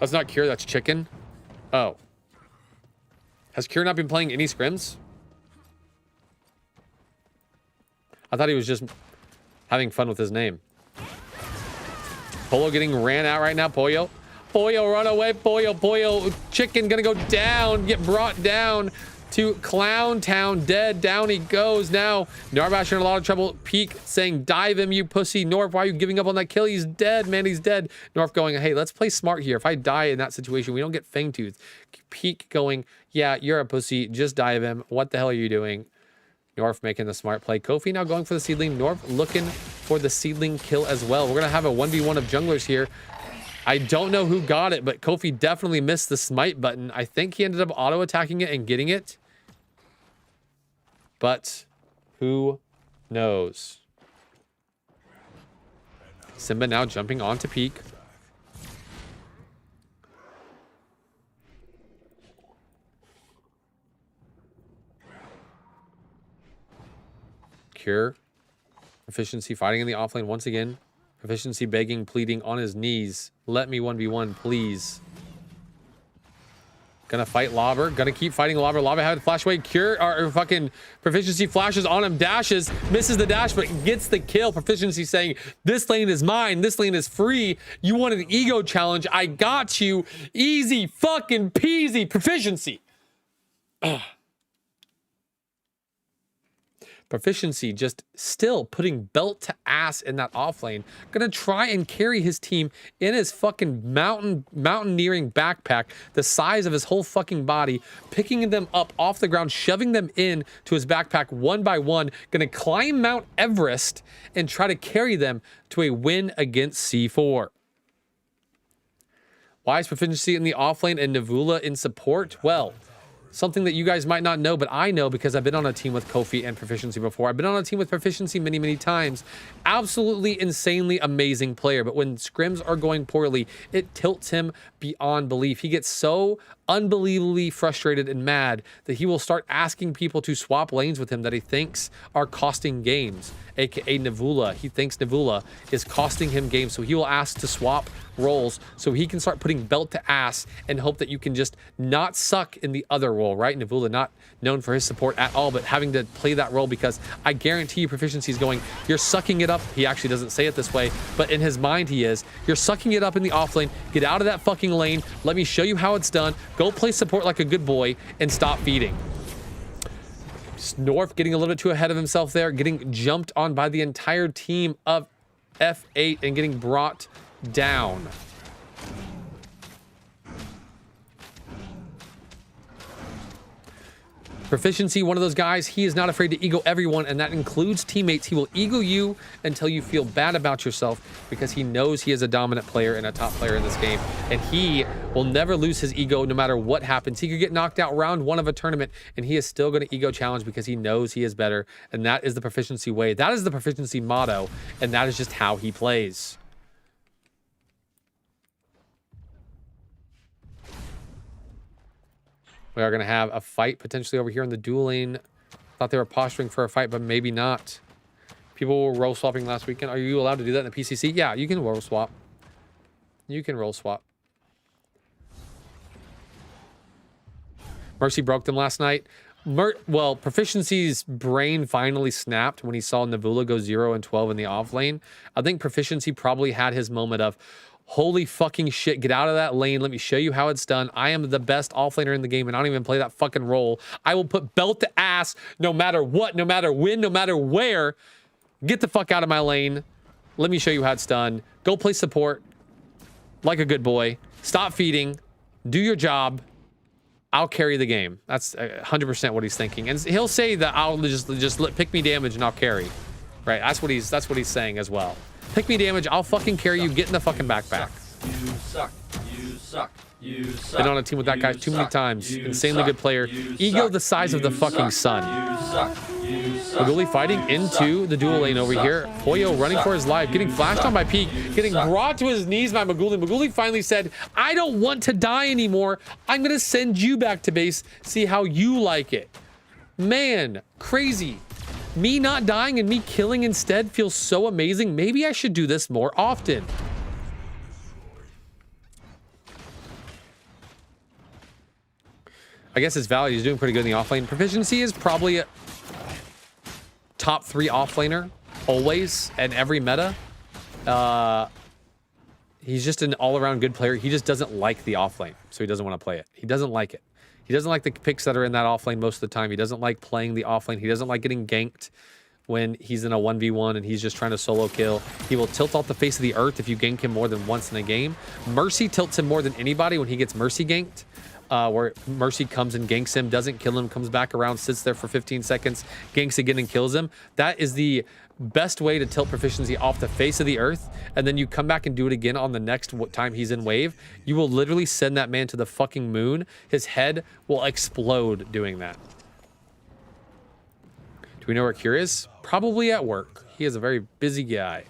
That's not Cure, that's Chicken. Oh. Has Cure not been playing any scrims? I thought he was just having fun with his name. Polo getting ran out right now. Pollo, run away. Pollo. Chicken gonna go down. Get brought down to Clown Town. Dead. Down he goes. Now, Narbash in a lot of trouble. Peak saying, dive him, you pussy. North, why are you giving up on that kill? He's dead, man. He's dead. North going, hey, let's play smart here. If I die in that situation, we don't get Fangtooth. Peak going, yeah, you're a pussy. Just dive him. What the hell are you doing? North making the smart play. Kofi now going for the seedling. North looking for the seedling kill as well. We're going to have a 1v1 of junglers here. I don't know who got it, but Kofi definitely missed the smite button. I think he ended up auto-attacking it and getting it. But who knows? Simba now jumping onto Peak. Cure. Proficiency fighting in the offlane once again. Proficiency begging, pleading on his knees. Let me 1v1, please. Gonna fight Lobber. Gonna keep fighting Lobber. Lobber had to flash away. Cure, or fucking Proficiency flashes on him. Dashes. Misses the dash, but gets the kill. Proficiency saying, this lane is mine. This lane is free. You want an ego challenge? I got you. Easy fucking peasy. Proficiency. Ugh. Proficiency just still putting belt to ass in that offlane. Gonna try and carry his team in his fucking mountaineering backpack, the size of his whole fucking body, picking them up off the ground, shoving them in to his backpack one by one. Gonna climb Mount Everest and try to carry them to a win against C4. Why is Proficiency in the offlane and Navula in support? Well, something that you guys might not know, but I know because I've been on a team with Kofi and Proficiency before. I've been on a team with Proficiency many, many times. Absolutely insanely amazing player. But when scrims are going poorly, it tilts him beyond belief. He gets so unbelievably frustrated and mad that he will start asking people to swap lanes with him that he thinks are costing games, aka Navula. He thinks Navula is costing him games, so he will ask to swap roles so he can start putting belt to ass and hope that you can just not suck in the other role, right? Navula not known for his support at all, but having to play that role because I guarantee you Proficiency is going, you're sucking it up. He actually doesn't say it this way, but in his mind he is. You're sucking it up in the offlane. Get out of that fucking lane. Let me show you how it's done. Go play support like a good boy and stop feeding. Snorf getting a little bit too ahead of himself there, getting jumped on by the entire team of F8 and getting brought down. Proficiency, one of those guys, he is not afraid to ego everyone, and that includes teammates. He will ego you until you feel bad about yourself because he knows he is a dominant player and a top player in this game, and he will never lose his ego no matter what happens. He could get knocked out round one of a tournament, and he is still going to ego challenge because he knows he is better, and that is the Proficiency way. That is the Proficiency motto, and that is just how he plays. We are going to have a fight potentially over here in the dual lane. Thought they were posturing for a fight, but maybe not. People were role swapping last weekend. Are you allowed to do that in the PCC? Yeah, you can role swap. You can role swap. Mercy broke them last night. Well, Proficiency's brain finally snapped when he saw Navula go 0 and 12 in the off lane. I think Proficiency probably had his moment of, holy fucking shit, get out of that lane. Let me show you how it's done. I am the best offlaner in the game, and I don't even play that fucking role. I will put belt to ass no matter what, no matter when, no matter where. Get the fuck out of my lane. Let me show you how it's done. Go play support like a good boy. Stop feeding. Do your job. I'll carry the game. That's 100% what he's thinking. And he'll say that I'll just pick me damage and I'll carry. Right? That's what he's saying as well. Pick me damage, I'll fucking carry you. Get in the fucking backpack. You suck. You suck. You suck. Been on a team with that guy too many times. Insanely good player. Ego the size of the fucking sun. Maguli fighting into the dual lane over here. Pollo running for his life. Getting flashed on by Peak. Getting brought to his knees by Maguli. Maguli finally said, I don't want to die anymore. I'm going to send you back to base. See how you like it. Man, crazy. Me not dying and me killing instead feels so amazing. Maybe I should do this more often. I guess it's valid. He's doing pretty good in the offlane. Proficiency is probably top 3 offlaner always and every meta. He's just an all-around good player. He just doesn't like the offlane, so he doesn't want to play it. He doesn't like it. He doesn't like the picks that are in that offlane most of the time. He doesn't like playing the offlane. He doesn't like getting ganked when he's in a 1v1 and he's just trying to solo kill. He will tilt off the face of the earth if you gank him more than once in a game. Mercy tilts him more than anybody when he gets Mercy ganked, where Mercy comes and ganks him, doesn't kill him, comes back around, sits there for 15 seconds, ganks again and kills him. That is the best way to tilt proficiency off the face of the earth, and then you come back and do it again on the next time he's in wave. You will literally send that man to the fucking moon. His head will explode doing that. Do we know where Cure is? Probably at work. He is a very busy guy.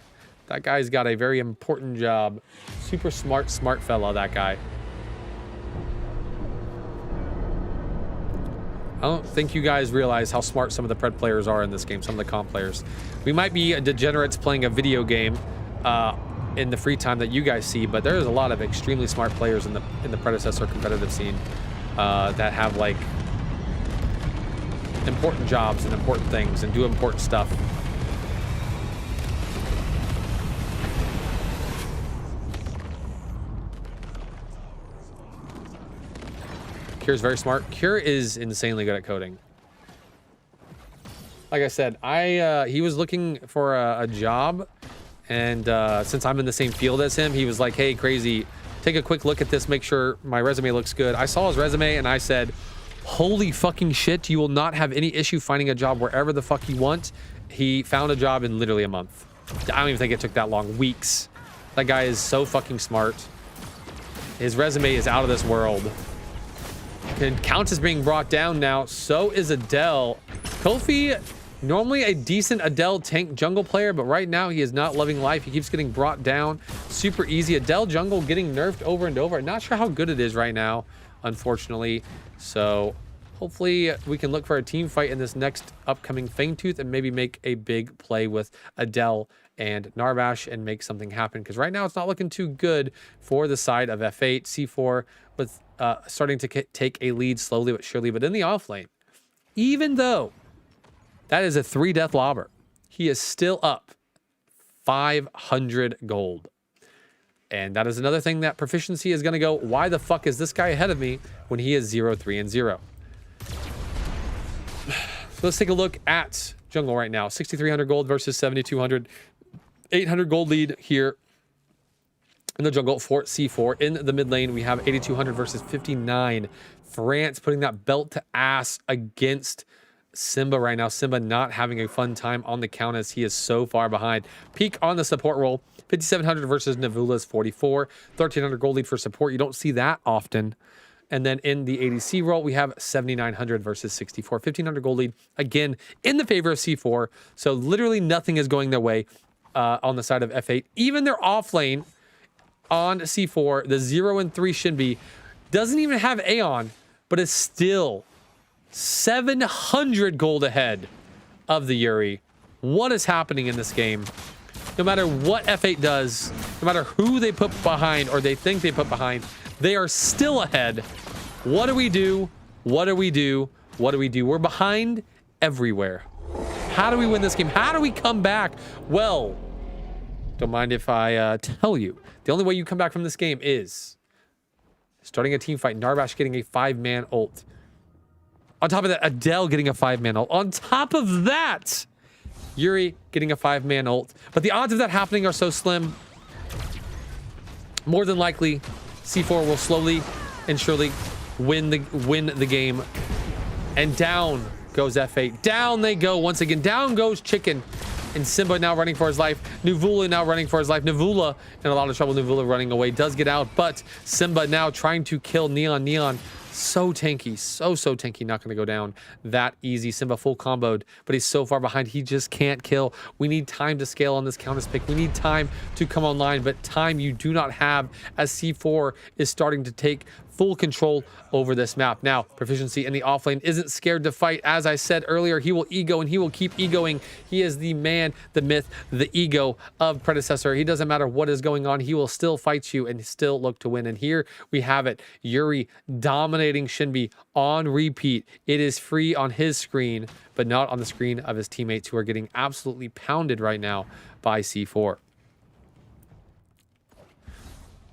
That guy's got a very important job. Super smart fella, that guy. I don't think you guys realize how smart some of the Pred players are in this game, some of the comp players. We might be degenerates playing a video game in the free time that you guys see, but there's a lot of extremely smart players in the predecessor competitive scene that have like important jobs and important things and do important stuff. Cure's very smart. Cure is insanely good at coding. Like I said, he was looking for a job, and since I'm in the same field as him, he was like, hey, Crazy, take a quick look at this, make sure my resume looks good. I saw his resume and I said, holy fucking shit, you will not have any issue finding a job wherever the fuck you want. He found a job in literally a month. I don't even think it took that long. Weeks. That guy is so fucking smart. His resume is out of this world. Count is being brought down now. So is Adele. Kofi, normally a decent Adele tank jungle player, but right now he is not loving life. He keeps getting brought down super easy. Adele jungle getting nerfed over and over. Not sure how good it is right now, unfortunately. So hopefully we can look for a team fight in this next upcoming Fangtooth and maybe make a big play with Adele and Narbash and make something happen, because right now it's not looking too good for the side of F8. C4 with starting to take a lead slowly but surely, but in the off lane, even though that is a 3-death lobber, he is still up 500 gold. And that is another thing that proficiency is going to go, why the fuck is this guy ahead of me when he is 0-3-0? So let's take a look at jungle right now. 6,300 gold versus 7,200. 800 gold lead here in the jungle for C4. In the mid lane, we have 8,200 versus 59. France putting that belt to ass against Simba right now. Simba not having a fun time on the count as he is so far behind. Peak on the support role. 5,700 versus Navula's 44. 1,300 gold lead for support. You don't see that often. And then in the ADC role, we have 7,900 versus 64. 1,500 gold lead, again, in the favor of C4. So literally nothing is going their way on the side of F8. Even their off lane on C4, the 0-3 Shinbi, doesn't even have Aeon, but is still 700 gold ahead of the Yuri. What is happening in this game? No matter what F8 does, no matter who they put behind or they think they put behind, they are still ahead. What do we do? What do we do? What do we do? We're behind everywhere. How do we win this game? How do we come back? Well, don't mind if I tell you. The only way you come back from this game is starting a team fight. Narbash getting a 5-man ult. On top of that, Adele getting a 5-man ult. On top of that, Yuri getting a 5-man ult. But the odds of that happening are so slim. More than likely, C4 will slowly and surely win the game. And down goes F8. Down they go once again. Down goes Chicken. And Simba now running for his life. Nuvula now running for his life. Nuvula in a lot of trouble. Nuvula running away. Does get out. But Simba now trying to kill Neon. Neon so tanky. So tanky. Not going to go down that easy. Simba full comboed. But he's so far behind. He just can't kill. We need time to scale on this Countess pick. We need time to come online. But time you do not have as C4 is starting to take full control over this map. Now, Proficiency in the offlane isn't scared to fight. As I said earlier, he will ego and he will keep egoing. He is the man, the myth, the ego of Predecessor. He doesn't matter what is going on. He will still fight you and still look to win. And here we have it. Yuri dominating Shinbi on repeat. It is free on his screen, but not on the screen of his teammates who are getting absolutely pounded right now by C4.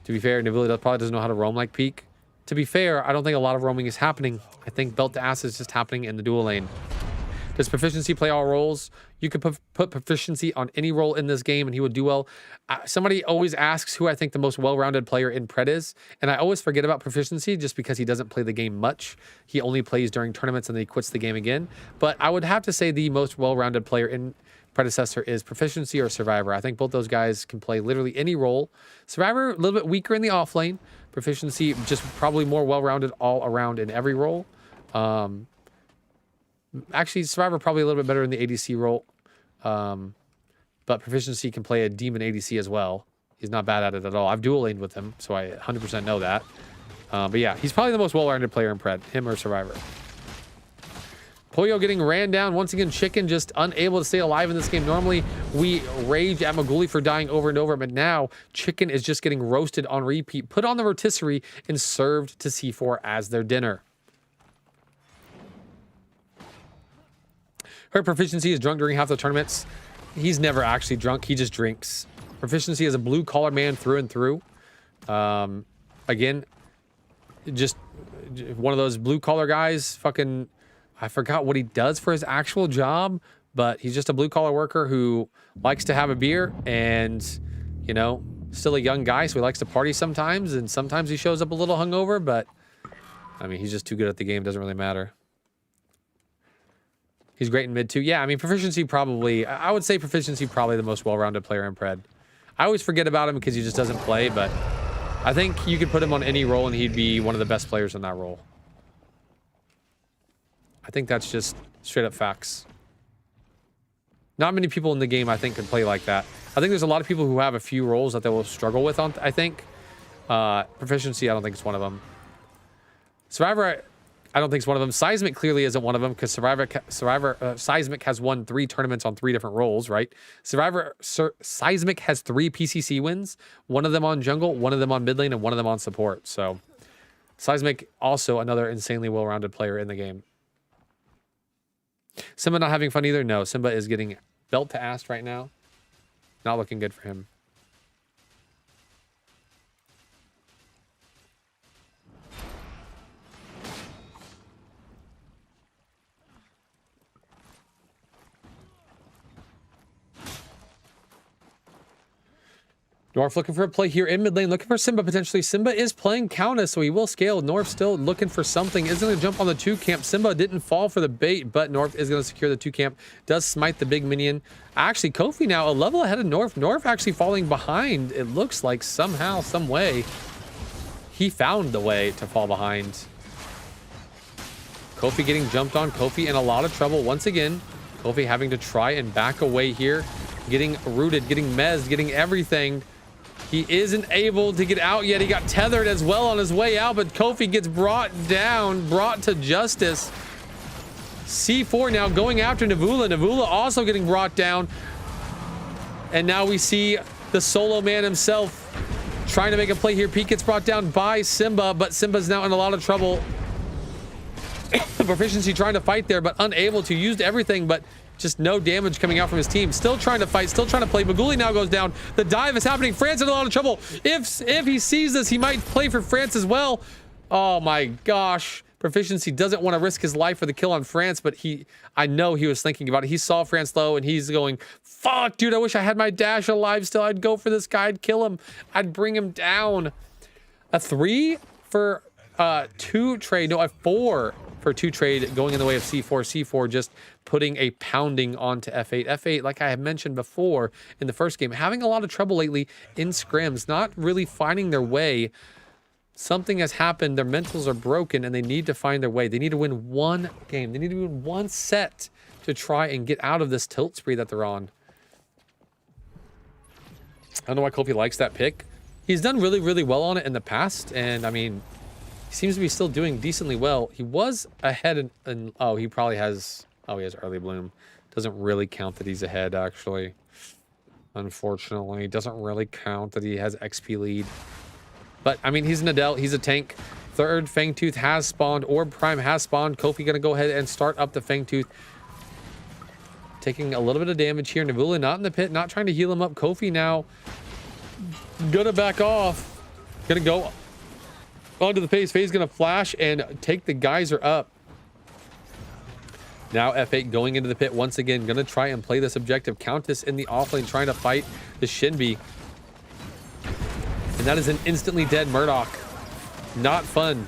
To be fair, Navula probably doesn't know how to roam like Peak. To be fair, I don't think a lot of roaming is happening. I think belt to ass is just happening in the dual lane. Does Proficiency play all roles? You could put Proficiency on any role in this game and he would do well. Somebody always asks who I think the most well-rounded player in Pred is, and I always forget about Proficiency just because he doesn't play the game much. He only plays during tournaments and then he quits the game again. But I would have to say the most well-rounded player in Predecessor is Proficiency or Survivor. I think both those guys can play literally any role. Survivor, a little bit weaker in the offlane. Proficiency, just probably more well-rounded all around in every role. Actually, Survivor probably a little bit better in the ADC role. But Proficiency can play a demon ADC as well. He's not bad at it at all. I've dual laned with him, so I 100% know that. But yeah, he's probably the most well-rounded player in Pred, him or Survivor. Poyo getting ran down. Once again, Chicken just unable to stay alive in this game. Normally, we rage at Maguli for dying over and over, but now Chicken is just getting roasted on repeat, put on the rotisserie, and served to C4 as their dinner. Her Proficiency is drunk during half the tournaments. He's never actually drunk. He just drinks. Proficiency is a blue-collar man through and through. Again, just one of those blue-collar guys, fucking... I forgot what he does for his actual job, but he's just a blue-collar worker who likes to have a beer and, you know, still a young guy, so he likes to party sometimes, and sometimes he shows up a little hungover, but, I mean, he's just too good at the game. Doesn't really matter. He's great in mid, too. Yeah, I mean, Proficiency probably... I would say Proficiency probably the most well-rounded player in Pred. I always forget about him because he just doesn't play, but I think you could put him on any role and he'd be one of the best players in that role. I think that's just straight up facts. Not many people in the game, I think, can play like that. I think there's a lot of people who have a few roles that they will struggle with, I think. Proficiency, I don't think it's one of them. Survivor, I don't think it's one of them. Seismic clearly isn't one of them because Seismic has won 3 tournaments on 3 different roles, right? Seismic has 3 PCC wins. One of them on jungle, one of them on mid lane, and one of them on support. So Seismic, also another insanely well-rounded player in the game. Simba not having fun either? No, Simba is getting belt to ass right now. Not looking good for him. North looking for a play here in mid lane, looking for Simba potentially. Simba is playing Countess, so he will scale. North still looking for something. Is going to jump on the 2 camp. Simba didn't fall for the bait, but North is going to secure the 2 camp. Does smite the big minion. Actually, Kofi now a level ahead of North. North actually falling behind. It looks like somehow, some way, he found the way to fall behind. Kofi getting jumped on. Kofi in a lot of trouble once again. Kofi having to try and back away here. Getting rooted, getting mezzed, getting everything. He isn't able to get out yet. He got tethered as well on his way out, but Kofi gets brought down, brought to justice. C4 now going after Navula. Navula also getting brought down. And now we see the solo man himself trying to make a play here. Pete gets brought down by Simba, but Simba's now in a lot of trouble. Proficiency trying to fight there, but unable to. Used everything, but just no damage coming out from his team. Still trying to fight, still trying to play. Maguli now goes down. The dive is happening. France in a lot of trouble. If he sees this, he might play for France as well. Oh my gosh. Proficiency doesn't want to risk his life for the kill on France, but I know he was thinking about it. He saw France low and he's going, fuck, dude, I wish I had my dash alive still. I'd go for this guy. I'd kill him. I'd bring him down. A 3 for 2 trade. No, a 4 for 2 trade going in the way of C4. C4 just putting a pounding onto F8. F8, like I had mentioned before in the first game, having a lot of trouble lately in scrims, not really finding their way. Something has happened. Their mentals are broken and they need to find their way. They need to win 1 game. They need to win 1 set to try and get out of this tilt spree that they're on. I don't know why Kofi likes that pick. He's done really, really well on it in the past. And I mean, He seems to be still doing decently well. He was ahead in oh, he probably has, oh, he has early bloom. Doesn't really count that he's ahead, actually. Unfortunately, it doesn't really count that he has XP lead. But, I mean, he's an Adele. He's a tank. Third Fangtooth has spawned. Orb Prime has spawned. Kofi going to go ahead and start up the Fangtooth. Taking a little bit of damage here. Nabula not in the pit. Not trying to heal him up. Kofi now gonna back off. Gonna go onto the phase. Phase gonna flash and take the geyser up. Now F8 going into the pit once again. Gonna try and play this objective. Countess in the offlane trying to fight the Shinbi. And that is an instantly dead Murdoch. Not fun.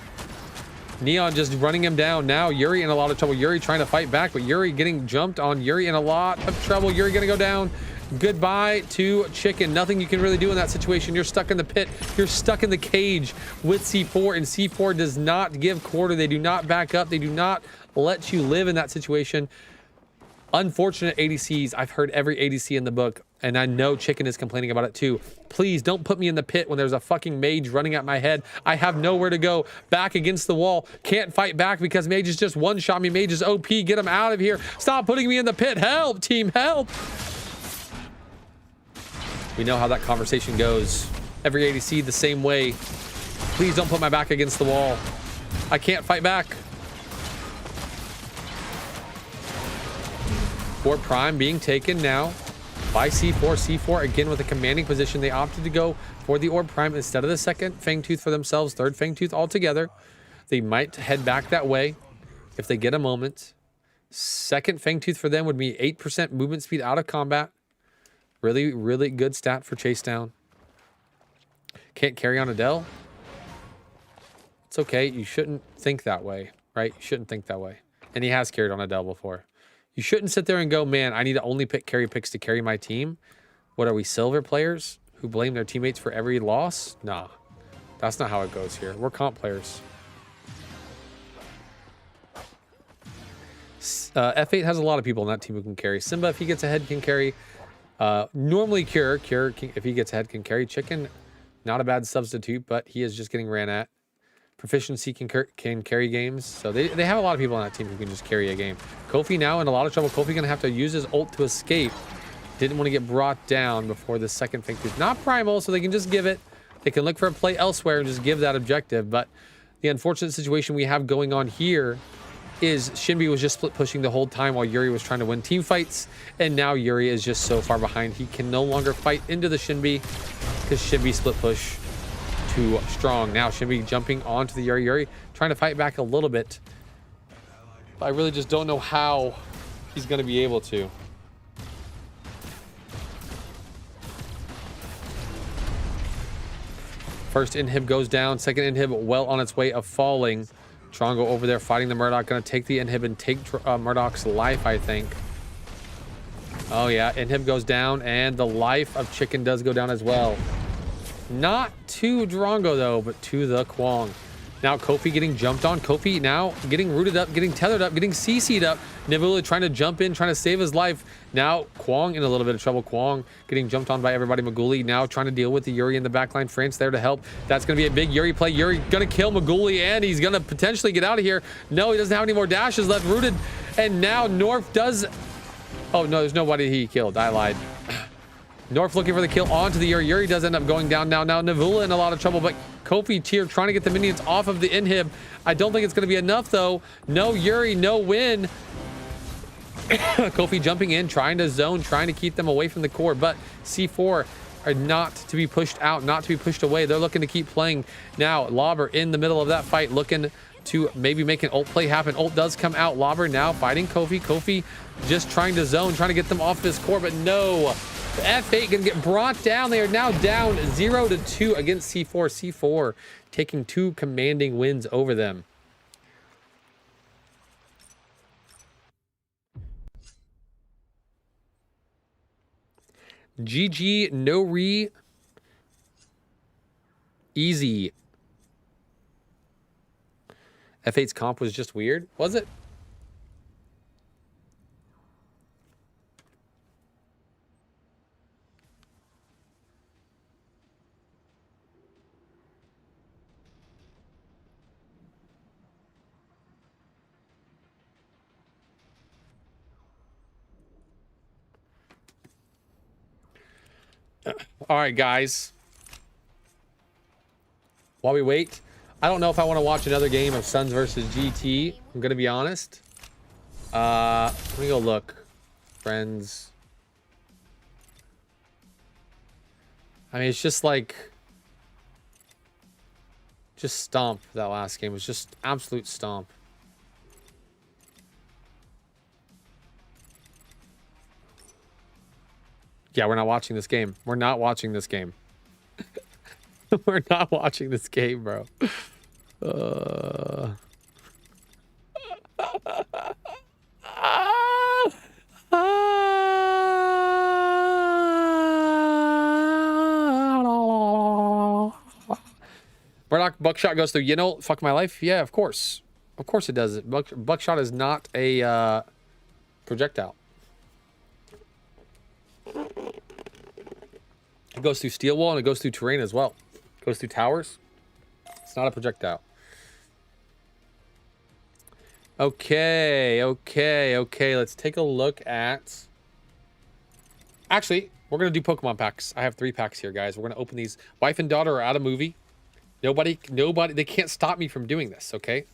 Neon just running him down. Now Yuri in a lot of trouble. Yuri trying to fight back, but Yuri getting jumped on. Yuri in a lot of trouble. Yuri gonna go down. Goodbye to Chicken. Nothing you can really do in that situation. You're stuck in the pit. You're stuck in the cage with C4, and C4 does not give quarter. They do not back up. They do not let you live in that situation. Unfortunate ADCs. I've heard every ADC in the book, and I know Chicken is complaining about it too. Please don't put me in the pit when there's a fucking mage running at my head. I have nowhere to go. Back against the wall. Can't fight back because mage is just one-shot me. Mage is OP. Get him out of here. Stop putting me in the pit. Help, team, help. We know how that conversation goes. Every ADC the same way. Please don't put my back against the wall. I can't fight back. Orb Prime being taken now by C4. C4 again with a commanding position. They opted to go for the Orb Prime instead of the second Fangtooth for themselves. Third Fangtooth altogether. They might head back that way if they get a moment. Second Fangtooth for them would be 8% movement speed out of combat. Really, really good stat for chase down. Can't carry on Adele. It's okay. You shouldn't think that way, right? You shouldn't think that way. And he has carried on Adele before. You shouldn't sit there and go, man, I need to only pick carry picks to carry my team. What are we, silver players who blame their teammates for every loss? Nah, that's not how it goes here. We're comp players. F8 has a lot of people in that team who can carry. Simba, if he gets ahead, can carry. Normally Cure if he gets ahead, can carry. Chicken, not a bad substitute, but he is just getting ran at. Proficiency can carry games. So they have a lot of people on that team who can just carry a game. Kofi now in a lot of trouble. Kofi gonna have to use his ult to escape. Didn't want to get brought down before the second Fangtooth. Not primal, so they can just give it. They can look for a play elsewhere and just give that objective. But the unfortunate situation we have going on here is Shinbi was just split pushing the whole time while Yuri was trying to win team fights. And now Yuri is just so far behind. He can no longer fight into the Shinbi because Shinbi split push too strong. Now Shinbi jumping onto the Yuri. Yuri trying to fight back a little bit. But I really just don't know how he's going to be able to. First inhib goes down. Second inhib well on its way of falling. Trongo over there fighting the Murdoch. Going to take the inhib and take Murdoch's life, I think. Oh, yeah. Inhib goes down, and the life of Chicken does go down as well. Not to Drongo, though, but to the Kwong. Now Kofi getting jumped on. Kofi now getting rooted up, getting tethered up, getting CC'd up. Nibula trying to jump in, trying to save his life. Now Kwong in a little bit of trouble. Kwong getting jumped on by everybody. Maguli now trying to deal with the Yuri in the backline. France there to help. That's going to be a big Yuri play. Yuri going to kill Maguli, and he's going to potentially get out of here. No, he doesn't have any more dashes left. Rooted. And now North does... Oh, no, there's nobody he killed. I lied. North looking for the kill onto the Yuri. Yuri does end up going down now. Now Navula in a lot of trouble, but Kofi Tier trying to get the minions off of the inhib. I don't think it's going to be enough, though. No Yuri, no win. Kofi jumping in, trying to zone, trying to keep them away from the core, but C4 are not to be pushed out, not to be pushed away. They're looking to keep playing. Now, Lobber in the middle of that fight, looking to maybe make an ult play happen. Ult does come out. Lobber now fighting Kofi. Kofi just trying to zone, trying to get them off this core, but no. F8 gonna get brought down. They are now down 0-2 against C4. C4 taking 2 commanding wins over them. GG, no re. Easy. F8's comp was just weird, was it? All right, guys. While we wait, I don't know if I want to watch another game of Suns versus GT. I'm gonna be honest. Let me go look. Friends. I mean, it's just like, just stomp. That last game was just absolute stomp. Yeah, we're not watching this game. We're not watching this game. We're not watching this game, bro. Murdoch Buckshot goes through, you know, fuck my life. Yeah, of course. Of course it does. Buckshot is not a projectile. It goes through steel wall and it goes through terrain as well. It goes through towers. It's not a projectile. Okay. Let's take a look at... Actually, we're going to do Pokemon packs. I have 3 packs here, guys. We're going to open these. Wife and daughter are at a movie. Nobody, they can't stop me from doing this, okay?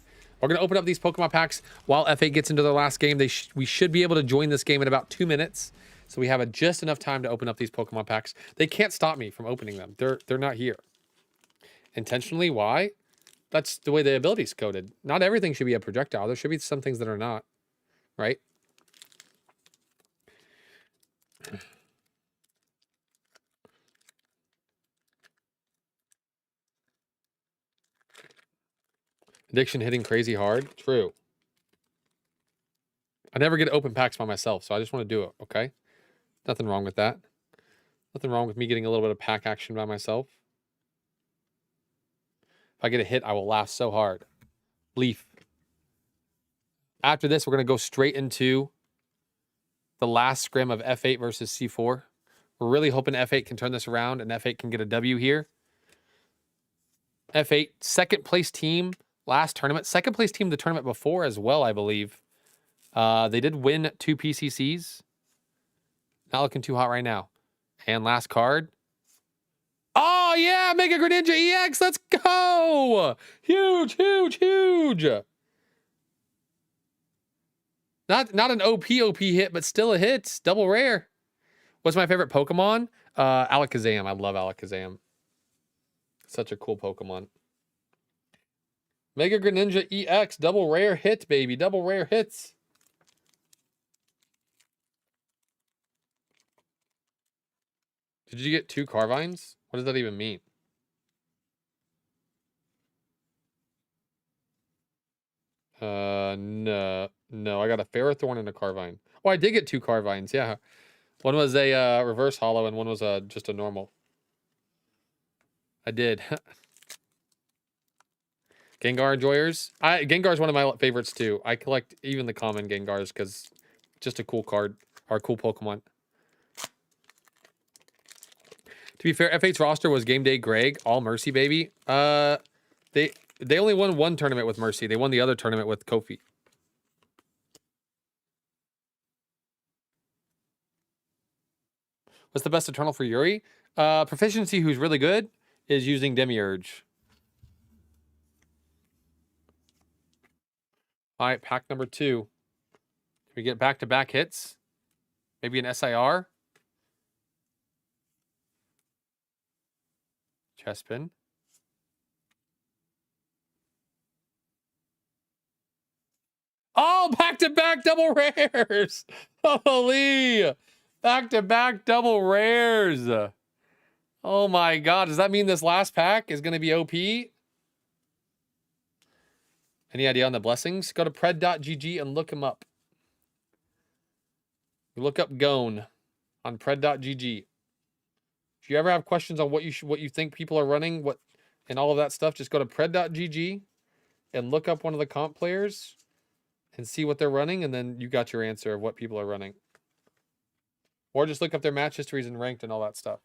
We're going to open up these Pokemon packs while F8 gets into their last game. We should be able to join this game in about 2 minutes. So we have just enough time to open up these Pokemon packs. They can't stop me from opening them. They're not here. Intentionally, why? That's the way the ability's coded. Not everything should be a projectile. There should be some things that are not, right? Addiction hitting crazy hard. True. I never get open packs by myself, so I just want to do it, okay? Nothing wrong with that. Nothing wrong with me getting a little bit of pack action by myself. If I get a hit, I will laugh so hard. Leaf. After this, we're going to go straight into the last scrim of F8 versus C4. We're really hoping F8 can turn this around and F8 can get a W here. F8, second place team last tournament. Second place team the tournament before as well, I believe. They did win 2 PCCs. Not looking too hot right now. And last card. Oh, yeah! Mega Greninja EX! Let's go! Huge! Not an OP hit, but still a hit. Double rare. What's my favorite Pokemon? Alakazam. I love Alakazam. Such a cool Pokemon. Mega Greninja EX. Double rare hit, baby. Double rare hits. Did you get 2 Carvines? What does that even mean? No. I got a Ferrothorn and a Carvine. Oh, I did get 2 Carvines, yeah. One was a reverse holo and one was just a normal. I did. Gengar Enjoyers. Gengar's one of my favorites too. I collect even the common Gengars because just a cool card or a cool Pokemon. To be fair, F8's roster was Game Day Greg, all Mercy baby. They only won 1 tournament with Mercy. They won the other tournament with Kofi. What's the best Eternal for Yuri? Proficiency, who's really good, is using Demiurge. All right, pack number 2. Can we get back-to-back hits? Maybe an SIR? Chespin. Oh, back-to-back double rares! Holy! Back-to-back double rares! Oh my god, does that mean this last pack is going to be OP? Any idea on the blessings? Go to pred.gg and look him up. Look up Gone on pred.gg. If you ever have questions on what you think people are running, and all of that stuff, just go to pred.gg and look up one of the comp players and see what they're running, and then you got your answer of what people are running. Or just look up their match histories and ranked and all that stuff.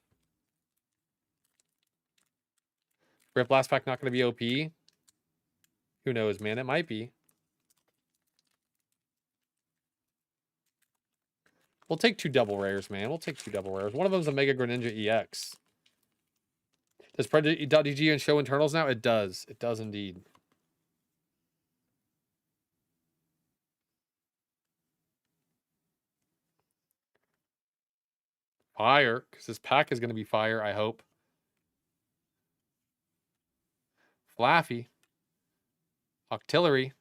Rip last pack not going to be OP? Who knows, man? It might be. We'll take 2 double rares, man. We'll take 2 double rares. One of them's a Mega Greninja EX. Does Predator.dg and show internals now? It does. It does indeed. Fire, because this pack is going to be fire, I hope. Flaffy. Octillery.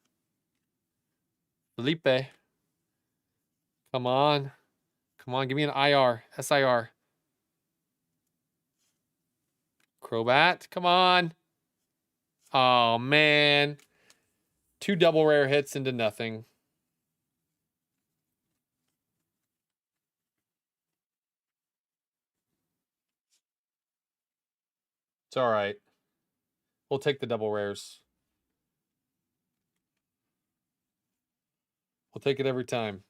Felipe. Come on. Come on, give me an IR. SIR. Crobat. Come on. Oh, man. 2 double rare hits into nothing. It's all right. We'll take the double rares. We'll take it every time.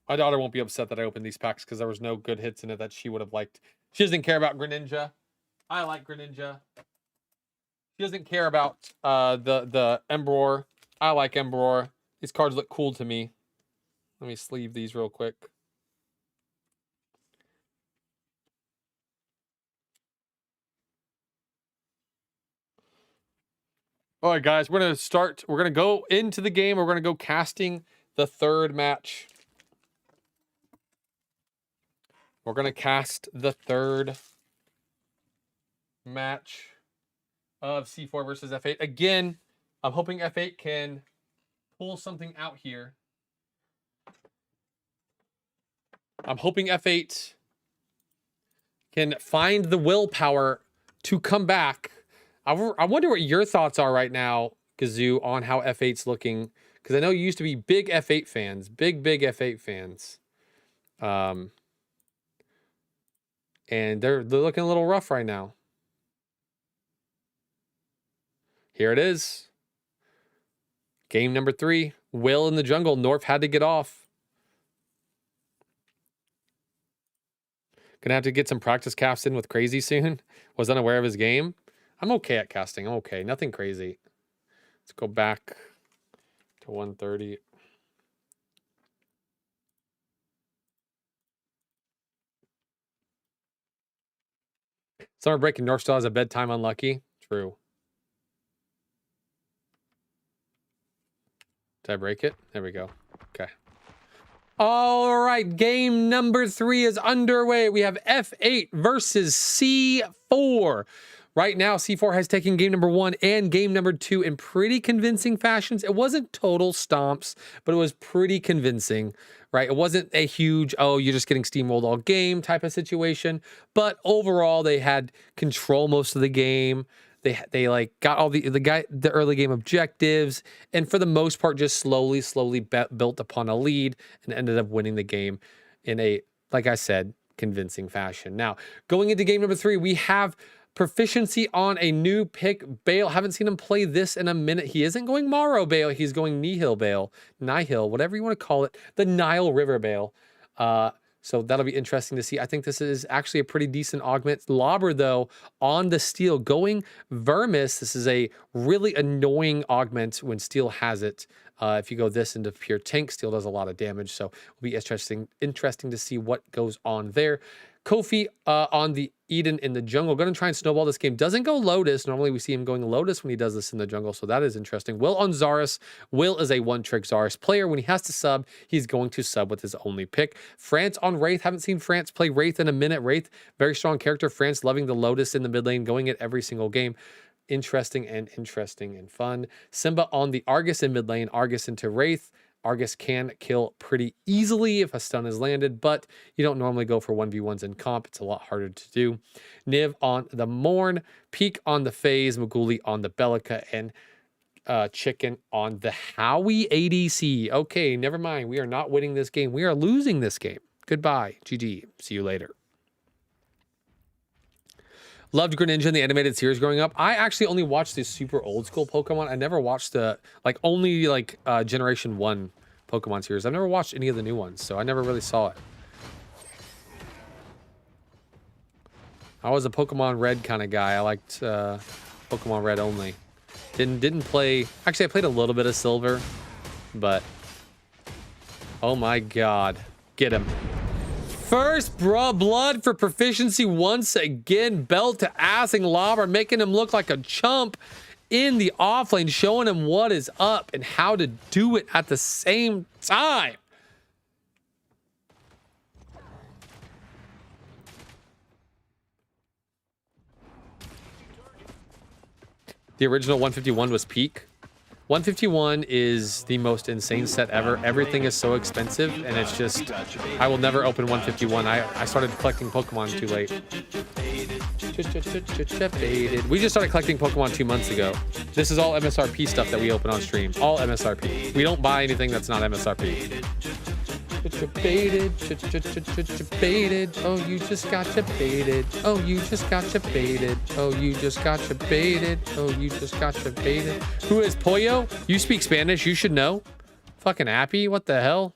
My daughter won't be upset that I opened these packs because there was no good hits in it that she would have liked. She doesn't care about Greninja. I like Greninja. She doesn't care about the Emperor. I like Emperor. These cards look cool to me. Let me sleeve these real quick. All right, guys, we're going to start. We're going to go into the game. We're going to go casting the 3rd match. We're going to cast the 3rd match of C4 versus F8. Again, I'm hoping F8 can pull something out here. I'm hoping F8 can find the willpower to come back. I wonder what your thoughts are right now, Gazoo, on how F8's looking. Because I know you used to be big F8 fans. Big F8 fans. And they're looking a little rough right now. Here it is. Game number 3. Will in the jungle. North had to get off. Gonna have to get some practice casts in with Crazy soon. Was unaware of his game. I'm okay at casting. I'm okay. Nothing crazy. Let's go back to 130. Summer break in North still has a bedtime unlucky. True. Did I break it? There we go. Okay. All right. Game number 3 is underway. We have F8 versus C4. Right now, C4 has taken game number 1 and game number 2 in pretty convincing fashions. It wasn't total stomps, but it was pretty convincing, right? It wasn't a huge, oh, you're just getting steamrolled all game type of situation. But overall, they had control most of the game. They like got all the early game objectives, and for the most part, just slowly built upon a lead and ended up winning the game in a, like I said, convincing fashion. Now, going into game number 3, we have proficiency on a new pick, Bale. Haven't seen him play this in a minute. He isn't going Morrow Bale. He's going Nihil Bale. Nihil, whatever you want to call it. The Nile River Bale. So that'll be interesting to see. I think this is actually a pretty decent augment. Lobber, though, on the steel. Going Vermis, this is a really annoying augment when steel has it. If you go this into pure tank, steel does a lot of damage. So it'll be interesting to see what goes on there. Kofi on the Eden in the jungle. Going to try and snowball this game. Doesn't go Lotus. Normally we see him going Lotus when he does this in the jungle, so that is interesting. Will on Zaris. Will is a one-trick Zaris player. When he has to sub, he's going to sub with his only pick. France on Wraith. Haven't seen France play Wraith in a minute. Wraith, very strong character. France loving the Lotus in the mid lane, going it every single game. Interesting and fun. Simba on the Argus in mid lane. Argus into Wraith. Argus can kill pretty easily if a stun is landed, but you don't normally go for 1v1s in comp. It's a lot harder to do. Niv on the Morn, Peak on the FaZe, Maguli on the Bellica, and Chicken on the Howie ADC. Okay, never mind. We are not winning this game. We are losing this game. Goodbye. GG. See you later. Loved Greninja in the animated series growing up. I actually only watched the super old school Pokemon. I never watched the only Generation 1 Pokemon series. I've never watched any of the new ones, so I never really saw it. I was a Pokemon Red kind of guy. I liked Pokemon Red only. Didn't play. Actually, I played a little bit of Silver. but oh my god. Get him. First blood for proficiency once again. Belt to assing Lobber, making him look like a chump in the offlane, showing him what is up and how to do it at the same time. The original 151 was peak. 151 is the most insane set ever. Everything is so expensive, and it's just, I will never open 151. I started collecting Pokemon too late. We just started collecting Pokemon 2 months ago. This is all MSRP stuff that we open on stream. All MSRP. We don't buy anything that's not MSRP. Baited. Oh, you just got baited. Oh, you just got baited. Oh, you just got baited. Oh, you just got baited. Who is Pollo? You speak Spanish. You should know. Fucking happy. What the hell?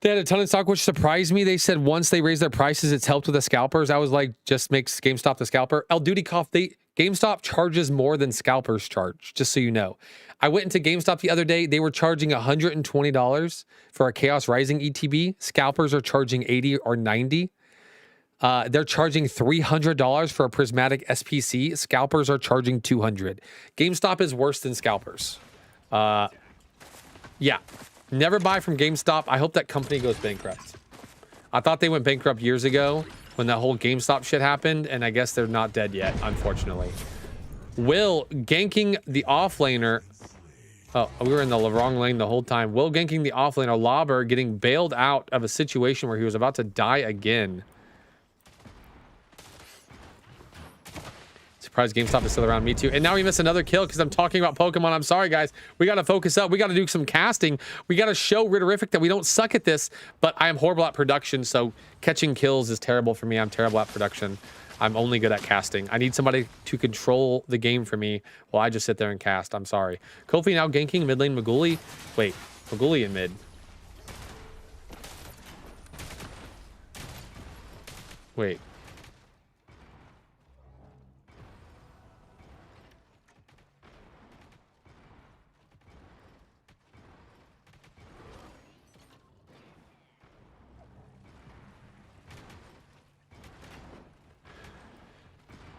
They had a ton of stock, which surprised me. They said once they raised their prices, it's helped with the scalpers. I was like, just makes GameStop the scalper. El Duty Cough, GameStop charges more than scalpers charge, just so you know. I went into GameStop the other day. They were charging $120 for a Chaos Rising ETB. Scalpers are charging $80 or $90. They're charging $300 for a Prismatic SPC. Scalpers are charging $200. GameStop is worse than scalpers. Yeah. Never buy from GameStop. I hope that company goes bankrupt. I thought they went bankrupt years ago when that whole GameStop shit happened, and I guess they're not dead yet, unfortunately. Will ganking the offlaner. Oh, we were in the wrong lane the whole time. Will ganking the offlaner. Lobber getting bailed out of a situation where he was about to die again. Surprised GameStop is still around. Me too. And now we miss another kill because I'm talking about Pokemon. I'm sorry, guys. We got to focus up. We got to do some casting. We got to show Ritterific that we don't suck at this, but I am horrible at production, so catching kills is terrible for me. I'm terrible at production. I'm only good at casting. I need somebody to control the game for me while I just sit there and cast. I'm sorry. Kofi now ganking mid lane Maguli. Wait, Maguli in mid. Wait.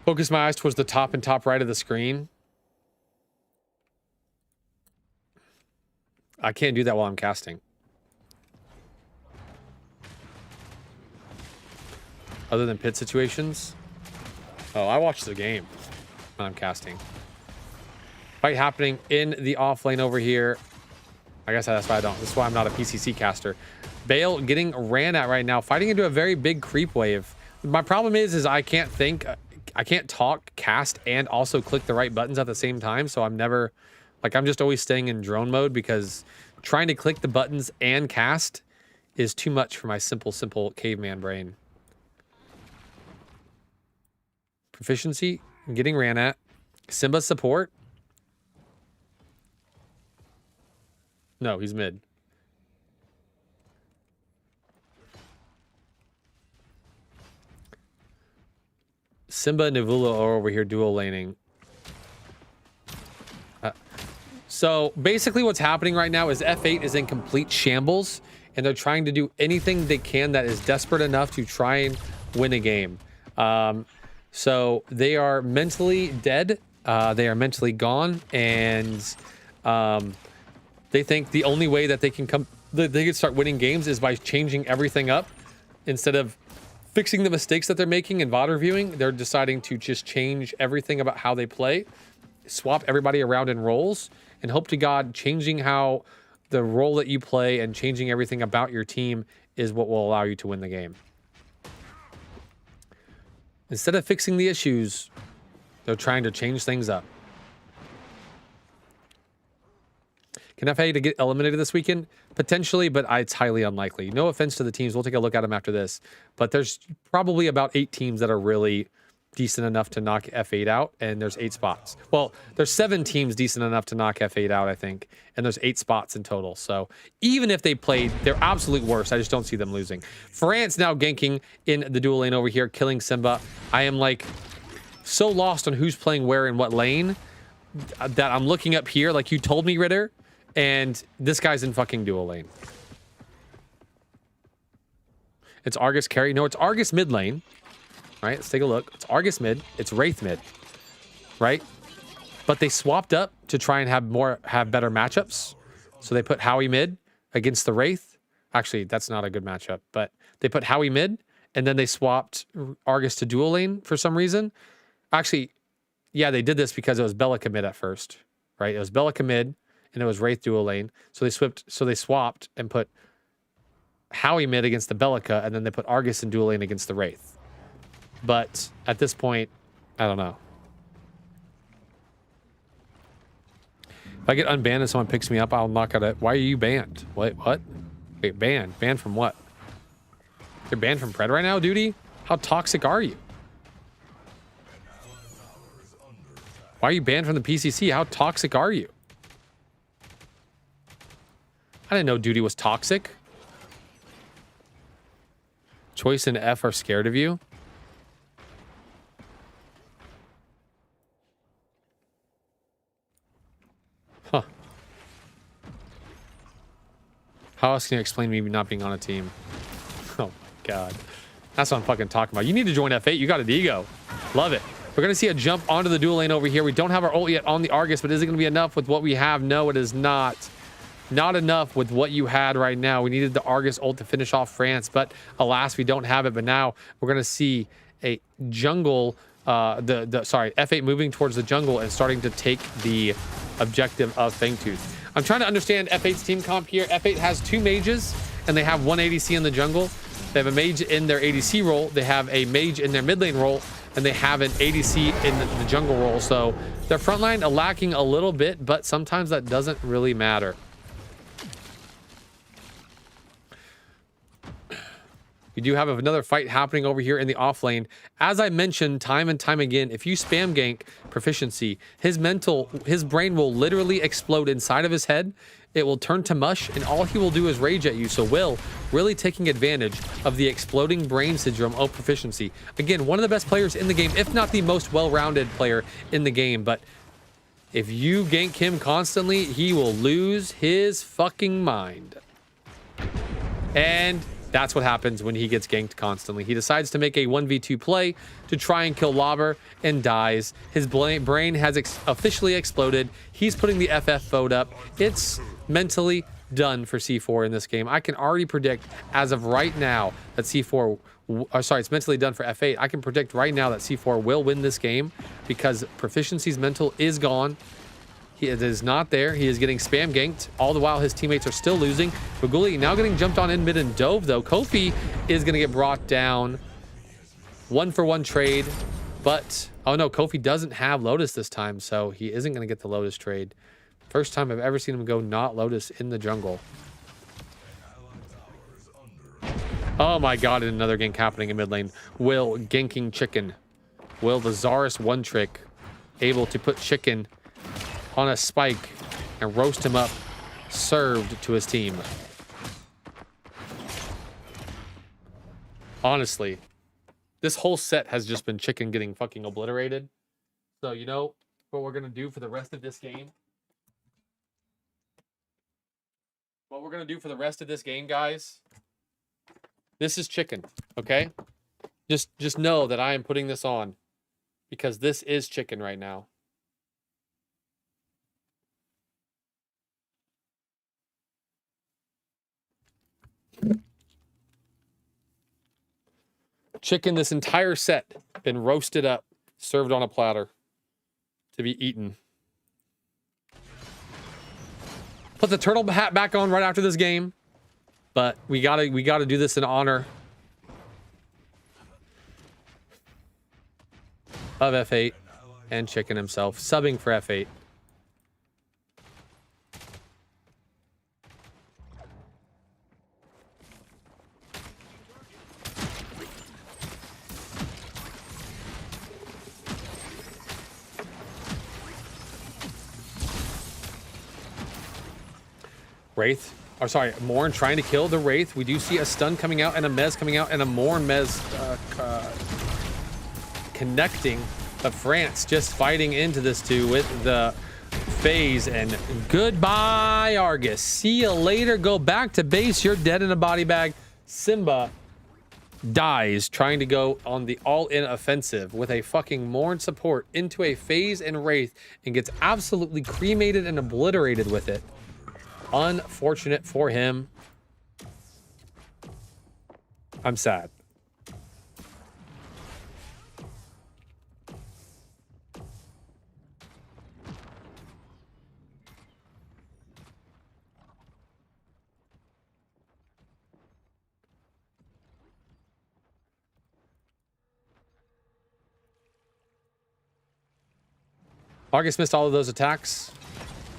Focus my eyes towards the top and top right of the screen. I can't do that while I'm casting. Other than pit situations. Oh, I watch the game when I'm casting. Fight happening in the off lane over here. I guess that's why I don't. That's why I'm not a PCC caster. Bale getting ran at right now, fighting into a very big creep wave. My problem is I can't think. I can't talk, cast, and also click the right buttons at the same time. So I'm never, like, I'm just always staying in drone mode because trying to click the buttons and cast is too much for my simple caveman brain. Proficiency, getting ran at. Simba support. No, he's mid. Simba and Navula are over here dual laning. So basically what's happening right now is F8 is in complete shambles, and they're trying to do anything they can that is desperate enough to try and win a game. So they are mentally dead. They are mentally gone, and they think the only way that they can start winning games is by changing everything up. Instead of fixing the mistakes that they're making in VOD reviewing, they're deciding to just change everything about how they play, swap everybody around in roles, and hope to God changing how the role that you play and changing everything about your team is what will allow you to win the game. Instead of fixing the issues, they're trying to change things up. Can FA to get eliminated this weekend? Potentially, but it's highly unlikely. No offense to the teams. We'll take a look at them after this. But there's probably about 8 teams that are really decent enough to knock F8 out, and there's 8 spots. Well, there's 7 teams decent enough to knock F8 out, I think, and there's 8 spots in total. So even if they played their absolute worst, I just don't see them losing. France now ganking in the dual lane over here, killing Simba. I am like so lost on who's playing where in what lane that I'm looking up here like you told me, Ritter, and this guy's in fucking dual lane. It's Argus carry. No, it's Argus mid lane. Right, let's take a look. It's Argus mid. It's Wraith mid. Right? But they swapped up to try and have better matchups. So they put Heyyyy mid against the Wraith. Actually, that's not a good matchup. But they put Heyyyy mid, and then they swapped Argus to dual lane for some reason. Actually, yeah, they did this because it was Bellica mid at first. Right? It was Bellica mid, and it was Wraith dual lane. So they swapped and put Heyyyy mid against the Bellica, and then they put Argus in dual lane against the Wraith. But at this point, I don't know. If I get unbanned and someone picks me up, I'll knock out it. Why are you banned? Wait, what? Wait, banned? Banned from what? You're banned from Pred right now, duty? How toxic are you? Why are you banned from the PCC? How toxic are you? I didn't know duty was toxic. Choice and F are scared of you. Huh. How else can you explain me not being on a team? Oh my god. That's what I'm fucking talking about. You need to join F8. You got a Digo. Love it. We're going to see a jump onto the dual lane over here. We don't have our ult yet on the Argus, but is it going to be enough with what we have? No, it is not. Not enough with what you had right now. We needed the Argus ult to finish off France, but alas, we don't have it. But now we're going to see a jungle, F8 moving towards the jungle and starting to take the objective of Fangtooth. I'm trying to understand F8's team comp here. F8 has 2 mages, and they have 1 ADC in the jungle. They have a mage in their ADC role. They have a mage in their mid lane role, and they have an ADC in the jungle role. So their front line are lacking a little bit, but sometimes that doesn't really matter. We do have another fight happening over here in the off lane. As I mentioned time and time again, if you spam gank proficiency, his brain will literally explode inside of his head. It will turn to mush, and all he will do is rage at you. So Will really taking advantage of the exploding brain syndrome of proficiency. Again, one of the best players in the game, if not the most well-rounded player in the game. But if you gank him constantly, he will lose his fucking mind. And that's what happens when he gets ganked constantly. He decides to make a 1v2 play to try and kill Lobber and dies. His brain has officially exploded. He's putting the FF vote up. It's mentally done for C4 in this game. I can already predict as of right now that C4, it's mentally done for F8. I can predict right now that C4 will win this game because Proficiency's mental is gone. He is not there. He is getting spam ganked. All the while, his teammates are still losing. Baguli now getting jumped on in mid and dove, though. Kofi is going to get brought down. 1-for-1 trade. But, oh no, Kofi doesn't have Lotus this time, so he isn't going to get the Lotus trade. First time I've ever seen him go not Lotus in the jungle. Oh my god, and another gank happening in mid lane. Will ganking Chicken. Will the Zarus one trick able to put Chicken on a spike and roast him up, served to his team. Honestly, this whole set has just been Chicken getting fucking obliterated. So you know what we're gonna do for the rest of this game? What we're gonna do for the rest of this game, guys? This is Chicken, okay? Just know that I am putting this on because this is Chicken right now. Chicken, this entire set, been roasted up, served on a platter to be eaten. Put the turtle hat back on right after this game, but we gotta do this in honor of F8 and Chicken himself, subbing for F8. Wraith, or sorry, Morn trying to kill the Wraith. We do see a stun coming out and a Mez coming out and a Morn Mez connecting. But France just fighting into this too with the phase, and goodbye Argus. See you later. Go back to base. You're dead in a body bag. Simba dies trying to go on the all-in offensive with a fucking Morn support into a phase and Wraith and gets absolutely cremated and obliterated with it. Unfortunate for him. I'm sad. August missed all of those attacks.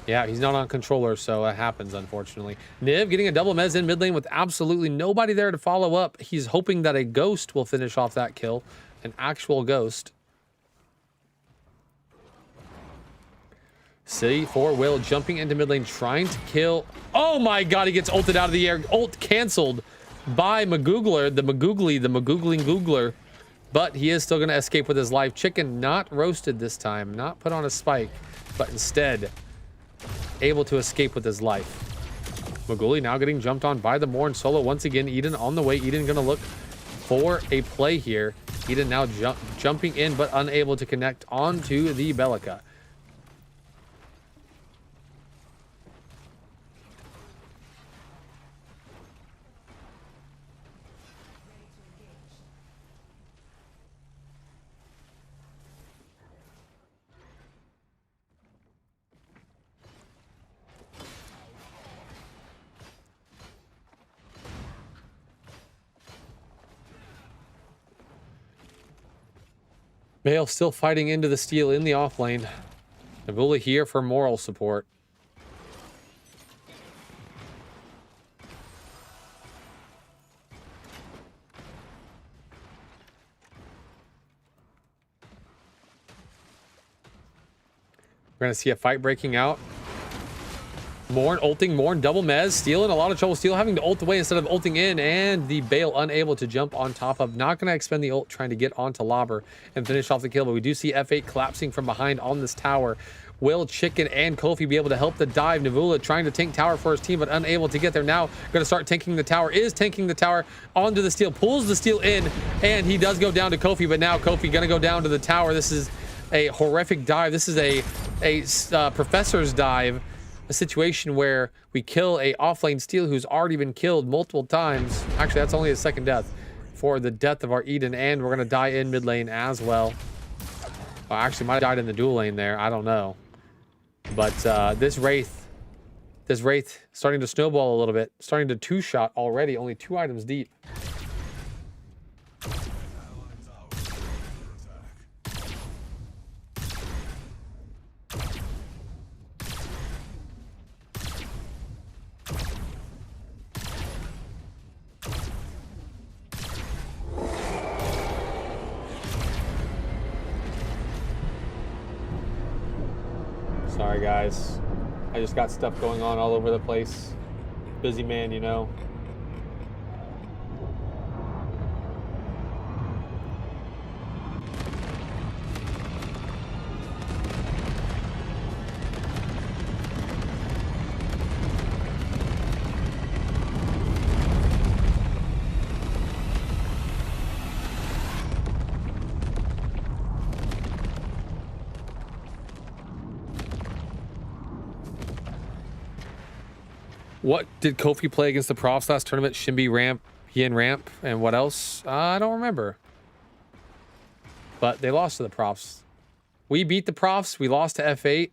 Yeah, he's not on controller, so it happens, unfortunately. Niv getting a double mez in mid lane with absolutely nobody there to follow up. He's hoping that a ghost will finish off that kill. An actual ghost. City for Will jumping into mid lane, trying to kill. Oh my god, he gets ulted out of the air. Ult canceled by Magoogler, the Magoogling Googler. But he is still going to escape with his life. Chicken not roasted this time, not put on a spike, but instead able to escape with his life. Maguli now getting jumped on by the Morn solo once again. Eden on the way. Eden going to look for a play here. Eden now jumping in, but unable to connect onto the Bellica. Bale still fighting into the steal in the off lane. Navula here for moral support. We're going to see a fight breaking out. Morn ulting, Morn double mez, stealing a lot of trouble, still having to ult away instead of ulting in, and the Bale unable to jump on top of, not going to expend the ult, trying to get onto Lobber and finish off the kill, but we do see F8 collapsing from behind on this tower. Will Chicken and Kofi be able to help the dive? Navula trying to tank tower for his team, but unable to get there. Now going to start tanking the tower, is tanking the tower onto the steal, pulls the steal in, and he does go down to Kofi, but now Kofi going to go down to the tower. This is a horrific dive. This is a Professor's dive. A situation where we kill a offlane steal who's already been killed multiple times. Actually, that's only his second death for the death of our Eden, and we're going to die in mid lane as well. Well, actually, might have died in the dual lane there. I don't know. But this Wraith starting to snowball a little bit. Starting to two-shot already, only 2 items deep. Sorry guys, I just got stuff going on all over the place. Busy man, you know. What did Kofi play against the Profs last tournament? Shimby, Ramp, Yin Ramp, and what else? I don't remember. But they lost to the Profs. We beat the Profs. We lost to F8.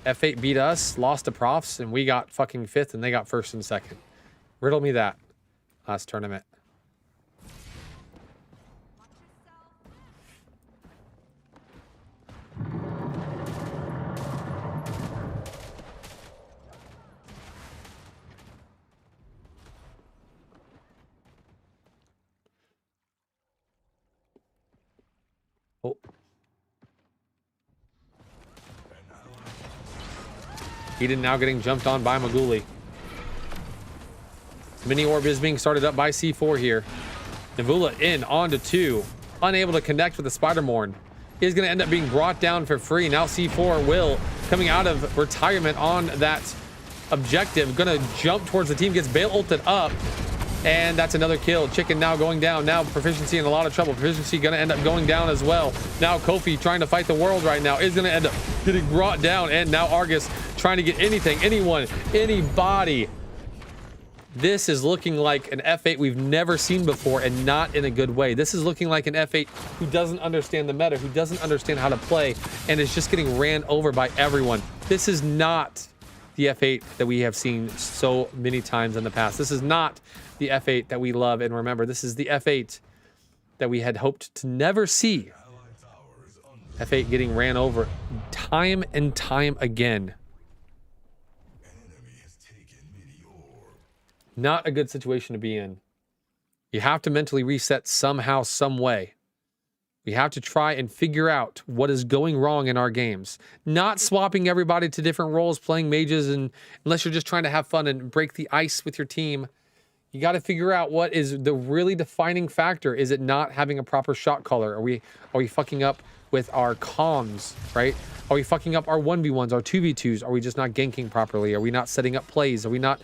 F8 beat us, lost to Profs, and we got fucking 5th, and they got 1st and 2nd. Riddle me that last tournament. Oh. Eden now getting jumped on by Maguli. Mini orb is being started up by C4 here. Navula in onto 2. Unable to connect with the Spider-Morn. Is going to end up being brought down for free. Now C4 will, coming out of retirement on that objective, going to jump towards the team. Gets Bale ulted up. And that's another kill. Chicken now going down. Now Proficiency in a lot of trouble. Proficiency going to end up going down as well. Now Kofi trying to fight the world right now is going to end up getting brought down. And now Argus trying to get anything, anyone, anybody. This is looking like an F8 we've never seen before, and not in a good way. This is looking like an F8 who doesn't understand the meta, who doesn't understand how to play, and is just getting ran over by everyone. This is not the F8 that we have seen so many times in the past. This is not the F8 that we love and remember. This is the F8 that we had hoped to never see. F8 getting ran over time and time again. Not a good situation to be in. You have to mentally reset somehow, some way. We have to try and figure out what is going wrong in our games. Not swapping everybody to different roles, playing mages, and unless you're just trying to have fun and break the ice with your team. You got to figure out what is the really defining factor. Is it not having a proper shot caller? Are we fucking up with our comms, right? Are we fucking up our 1v1s, our 2v2s? Are we just not ganking properly? Are we not setting up plays? Are we not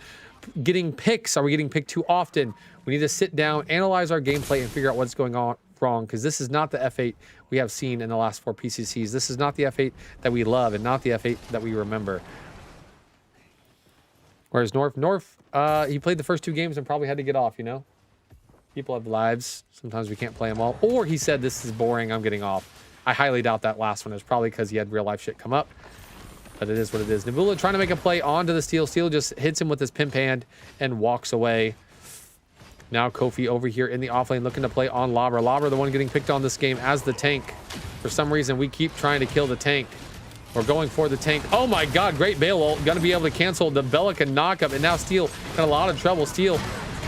getting picks? Are we getting picked too often? We need to sit down, analyze our gameplay, and figure out what's going on wrong, because this is not the F8 we have seen in the last 4 PCCs. This is not the F8 that we love and not the F8 that we remember. Whereas North, he played the first 2 games and probably had to get off, you know? People have lives. Sometimes we can't play them all. Or he said, this is boring, I'm getting off. I highly doubt that last one. It was probably because he had real life shit come up. But it is what it is. Nabula trying to make a play onto the Steel. Steel just hits him with his pimp hand and walks away. Now Kofi over here in the offlane looking to play on Labra. Labra the one getting picked on this game as the tank. For some reason, we keep trying to kill the tank. We're going for the tank. Oh my god, great Bale ult. Gonna be able to cancel the Bellica knockup. And now Steel in a lot of trouble. Steel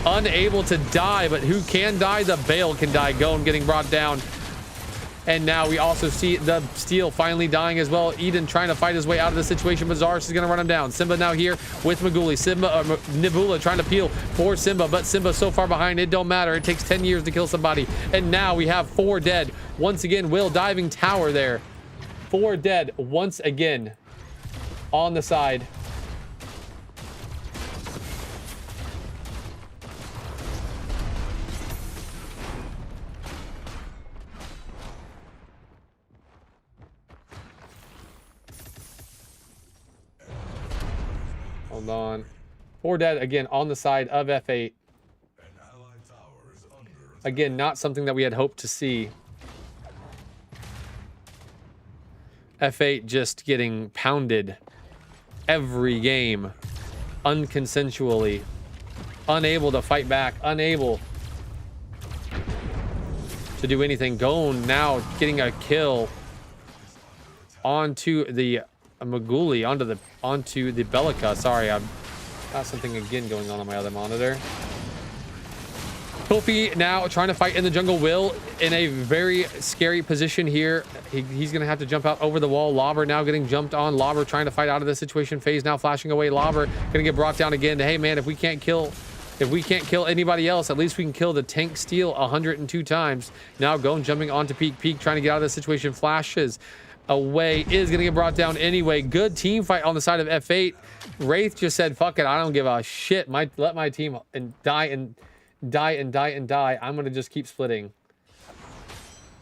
unable to die, but who can die? The Bale can die. Gone getting brought down. And now we also see the Steel finally dying as well. Eden trying to fight his way out of the situation, but Zarus is going to run him down. Simba now here with Maguli. Nibula trying to peel for Simba, but Simba so far behind, it don't matter. It takes 10 years to kill somebody. And now we have 4 dead. Once again, Will diving tower there. 4 dead once again on the side. Hold on. 4 dead again on the side of F8. Again, not something that we had hoped to see. F8 just getting pounded every game, unconsensually, unable to fight back, unable to do anything. Gone now getting a kill onto the Maguli, onto the Bellica. Sorry, I've got something again going on my other monitor. Kofi now trying to fight in the jungle. Will in a very scary position here. He's going to have to jump out over the wall. Lobber now getting jumped on. Lobber trying to fight out of the situation. FaZe now flashing away. Lobber going to get brought down again. Hey, man, if we can't kill anybody else, at least we can kill the tank Steel 102 times. Now Gone jumping onto Peak. Peak trying to get out of the situation. Flashes away. Is going to get brought down anyway. Good team fight on the side of F8. Wraith just said, fuck it, I don't give a shit. Let my team die. I'm going to just keep splitting.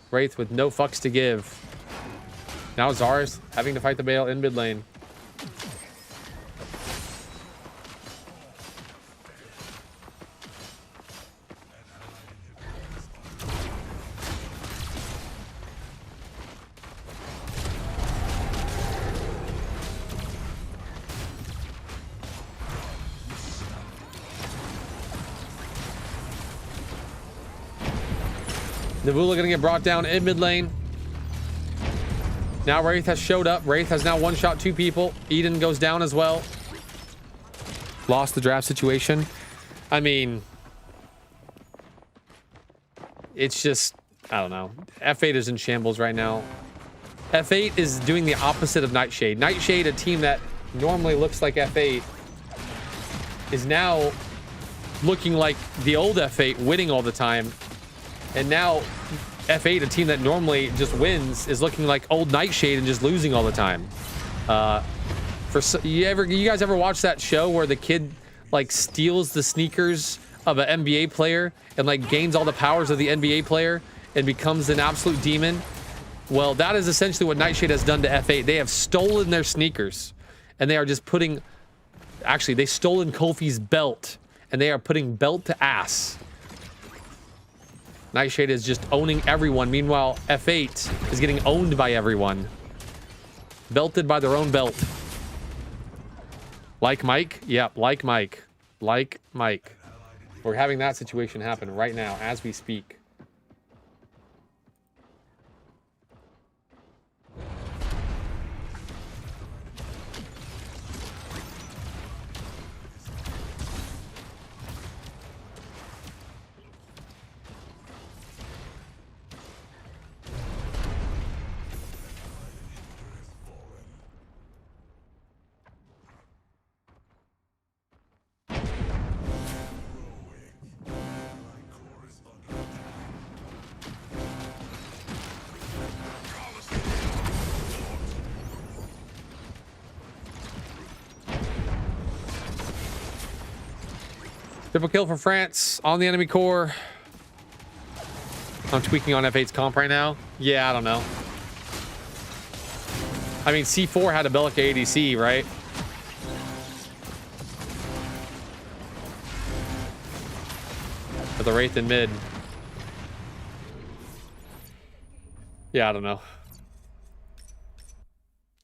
Wraith with no fucks to give. Now Zarus having to fight the Bale in mid lane. Navula gonna get brought down in mid lane. Now Wraith has showed up. Wraith has now one-shot 2 people. Eden goes down as well. Lost the draft situation. I mean, it's just I don't know. F8 is in shambles right now. F8 is doing the opposite of Nightshade. Nightshade, a team that normally looks like F8, is now looking like the old F8, winning all the time. And now F8, a team that normally just wins, is looking like old Nightshade and just losing all the time. You guys ever watch that show where the kid like steals the sneakers of an NBA player and like gains all the powers of the NBA player and becomes an absolute demon? Well, that is essentially what Nightshade has done to F8. They have stolen their sneakers and they are just putting, actually they stolen Kofi's belt and they are putting belt to ass. Nightshade is just owning everyone. Meanwhile, F8 is getting owned by everyone. Belted by their own belt. Like Mike? Yep, like Mike. Like Mike. We're having that situation happen right now as we speak. Triple kill for France on the enemy core. I'm tweaking on F8's comp right now. Yeah, I don't know. I mean, C4 had a Bellica ADC, right? With the Wraith in mid. Yeah, I don't know.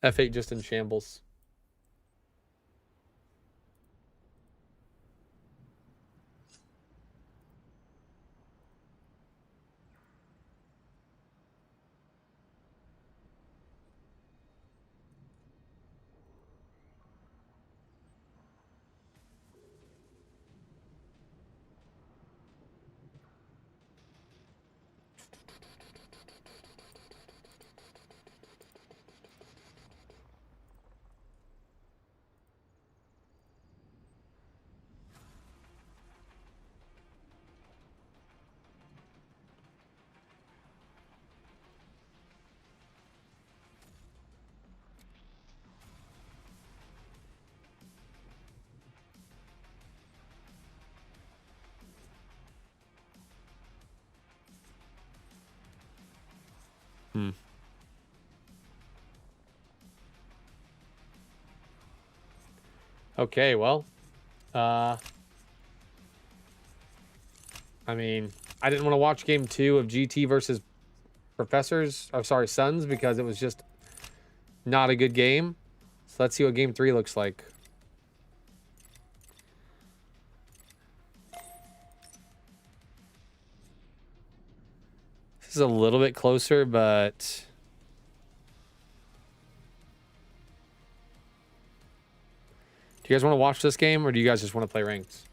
F8 just in shambles. Okay, well, I mean, I didn't want to watch game 2 of GT versus Suns because it was just not a good game. So let's see what game 3 looks like. This is a little bit closer, but do you guys want to watch this game, or do you guys just want to play ranked?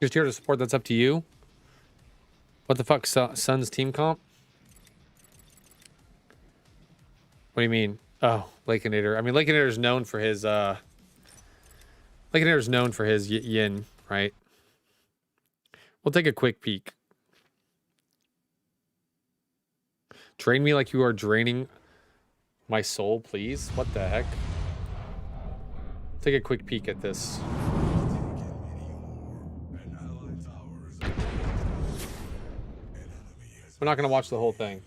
Just here to support, that's up to you. What the fuck, Sun's team comp? What do you mean? Oh, Lakeinator. I mean, Lakeinator's known for his, Lakeinator's known for his yin, right? We'll take a quick peek. Drain me like you are draining my soul, please. What the heck? Take a quick peek at this. We're not going to watch the whole thing.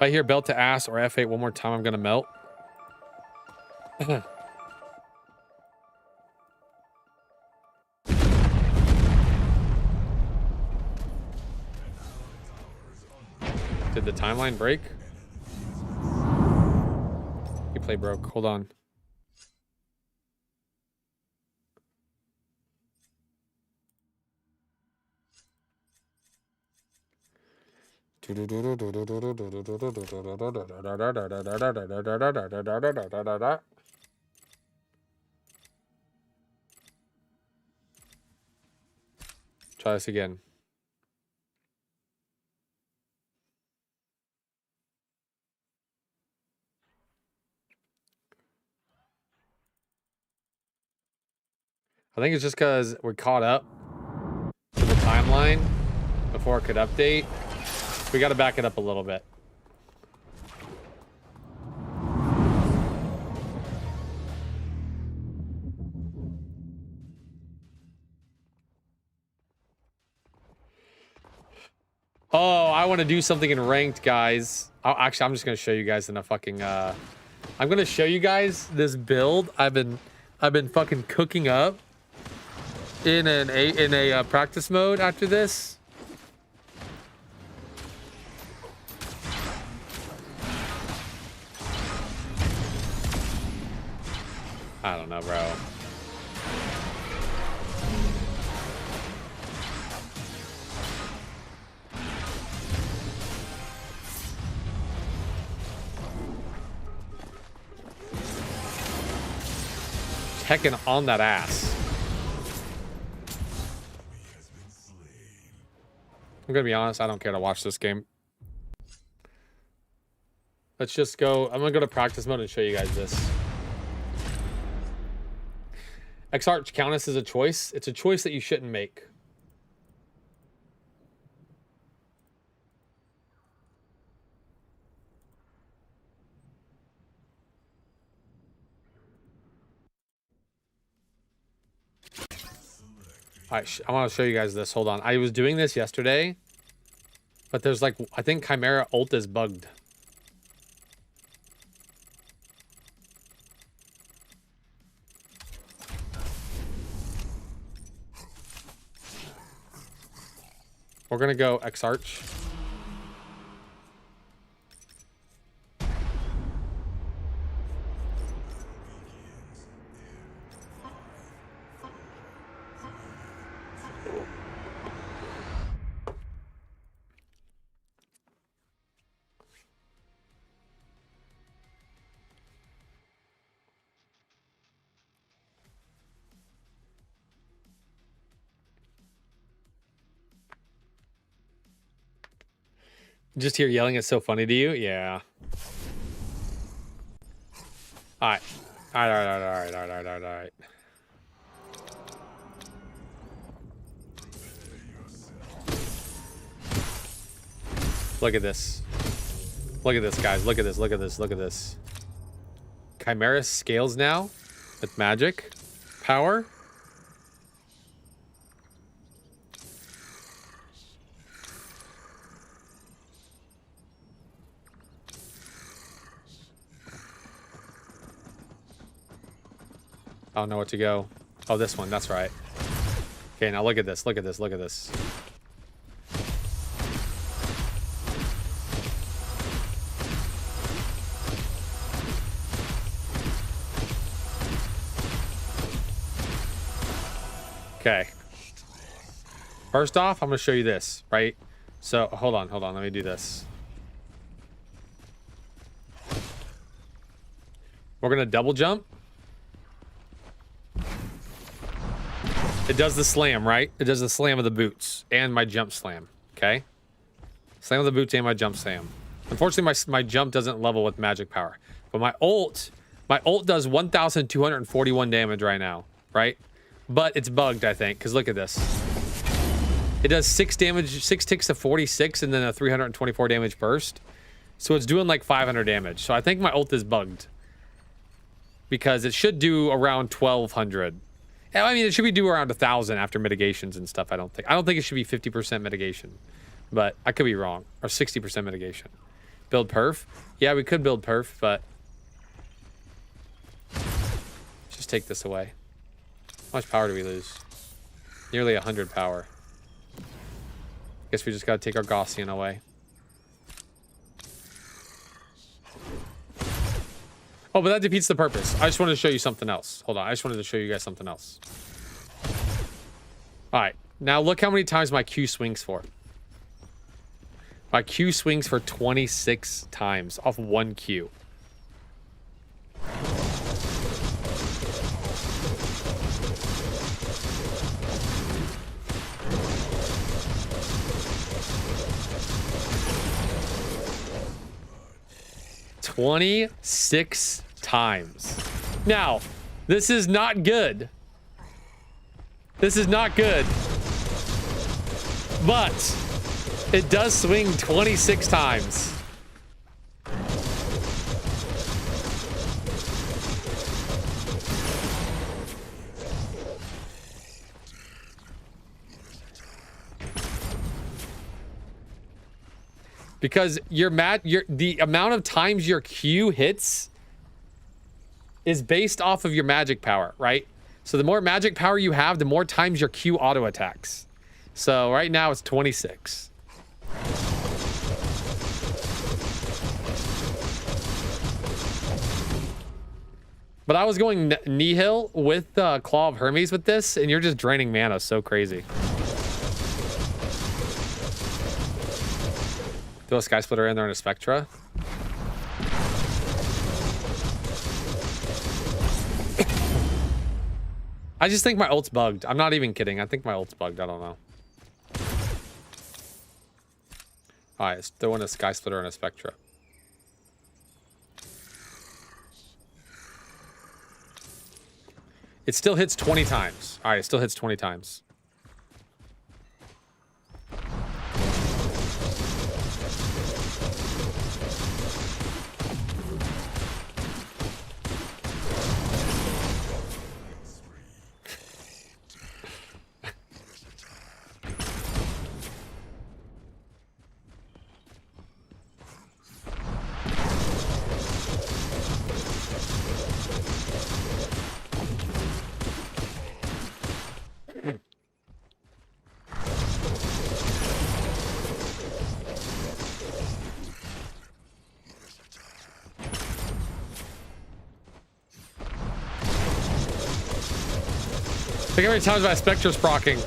I hear belt to ass or F8 one more time, I'm gonna melt. Did the timeline break? Replay broke. Hold on. Try this again. I think it's just because we're caught up to the timeline before it could update. We got to back it up a little bit. Oh, I want to do something in ranked, guys. Actually, I'm just going to show you guys in a fucking... I'm going to show you guys this build I've been fucking cooking up in a practice mode after this. I don't know, bro. Heckin' on that ass. I'm gonna be honest, I don't care to watch this game. Let's just go. I'm gonna go to practice mode and show you guys this. X-Arch Countess is a choice. It's a choice that you shouldn't make. All right, I want to show you guys this. Hold on. I was doing this yesterday, but there's like, I think Chimera ult is bugged. We're gonna go X-Arch. Just hear yelling is so funny to you? Yeah. Alright. Alright. Look at this. Look at this, guys. Look at this. Look at this. Look at this. Chimera scales now with magic power. I don't know what to go. Oh, this one. That's right. Okay, now look at this. Look at this. Look at this. Okay. First off, I'm going to show you this, right? So, hold on. Let me do this. We're going to double jump. It does the slam, right? It does the slam of the boots and my jump slam, okay? Slam of the boots and my jump slam. Unfortunately, my jump doesn't level with magic power. But my ult does 1,241 damage right now, right? But it's bugged, I think, because look at this. It does 6 damage, 6 ticks to 46, and then a 324 damage burst. So it's doing like 500 damage. So I think my ult is bugged. Because it should do around 1,200. I mean, it should be due around 1,000 after mitigations and stuff. I don't think it should be 50% mitigation, but I could be wrong, or 60% mitigation. Build perf? Yeah, we could build perf, but just take this away. How much power do we lose? Nearly 100 power. Guess we just gotta take our Gaussian away. Oh, but that defeats the purpose. I just wanted to show you something else. Hold on, I just wanted to show you guys something else. Alright, now look how many times my Q swings for. My Q swings for 26 times off one Q. $26 times. Now, this is not good. This is not good. But it does swing 26 times. Because the amount of times your Q hits is based off of your magic power, right? So the more magic power you have, the more times your Q auto attacks. So right now it's 26. But I was going Nihil with Claw of Hermes with this, and you're just draining mana so crazy. Throw a Sky Splitter in there and a Spectra. I just think my ult's bugged. I'm not even kidding. I think my ult's bugged. I don't know. Alright, let's throw in a Sky Splitter and a Spectra. It still hits 20 times. Alright, it still hits 20 times. Look how many times my Spectra's proccing.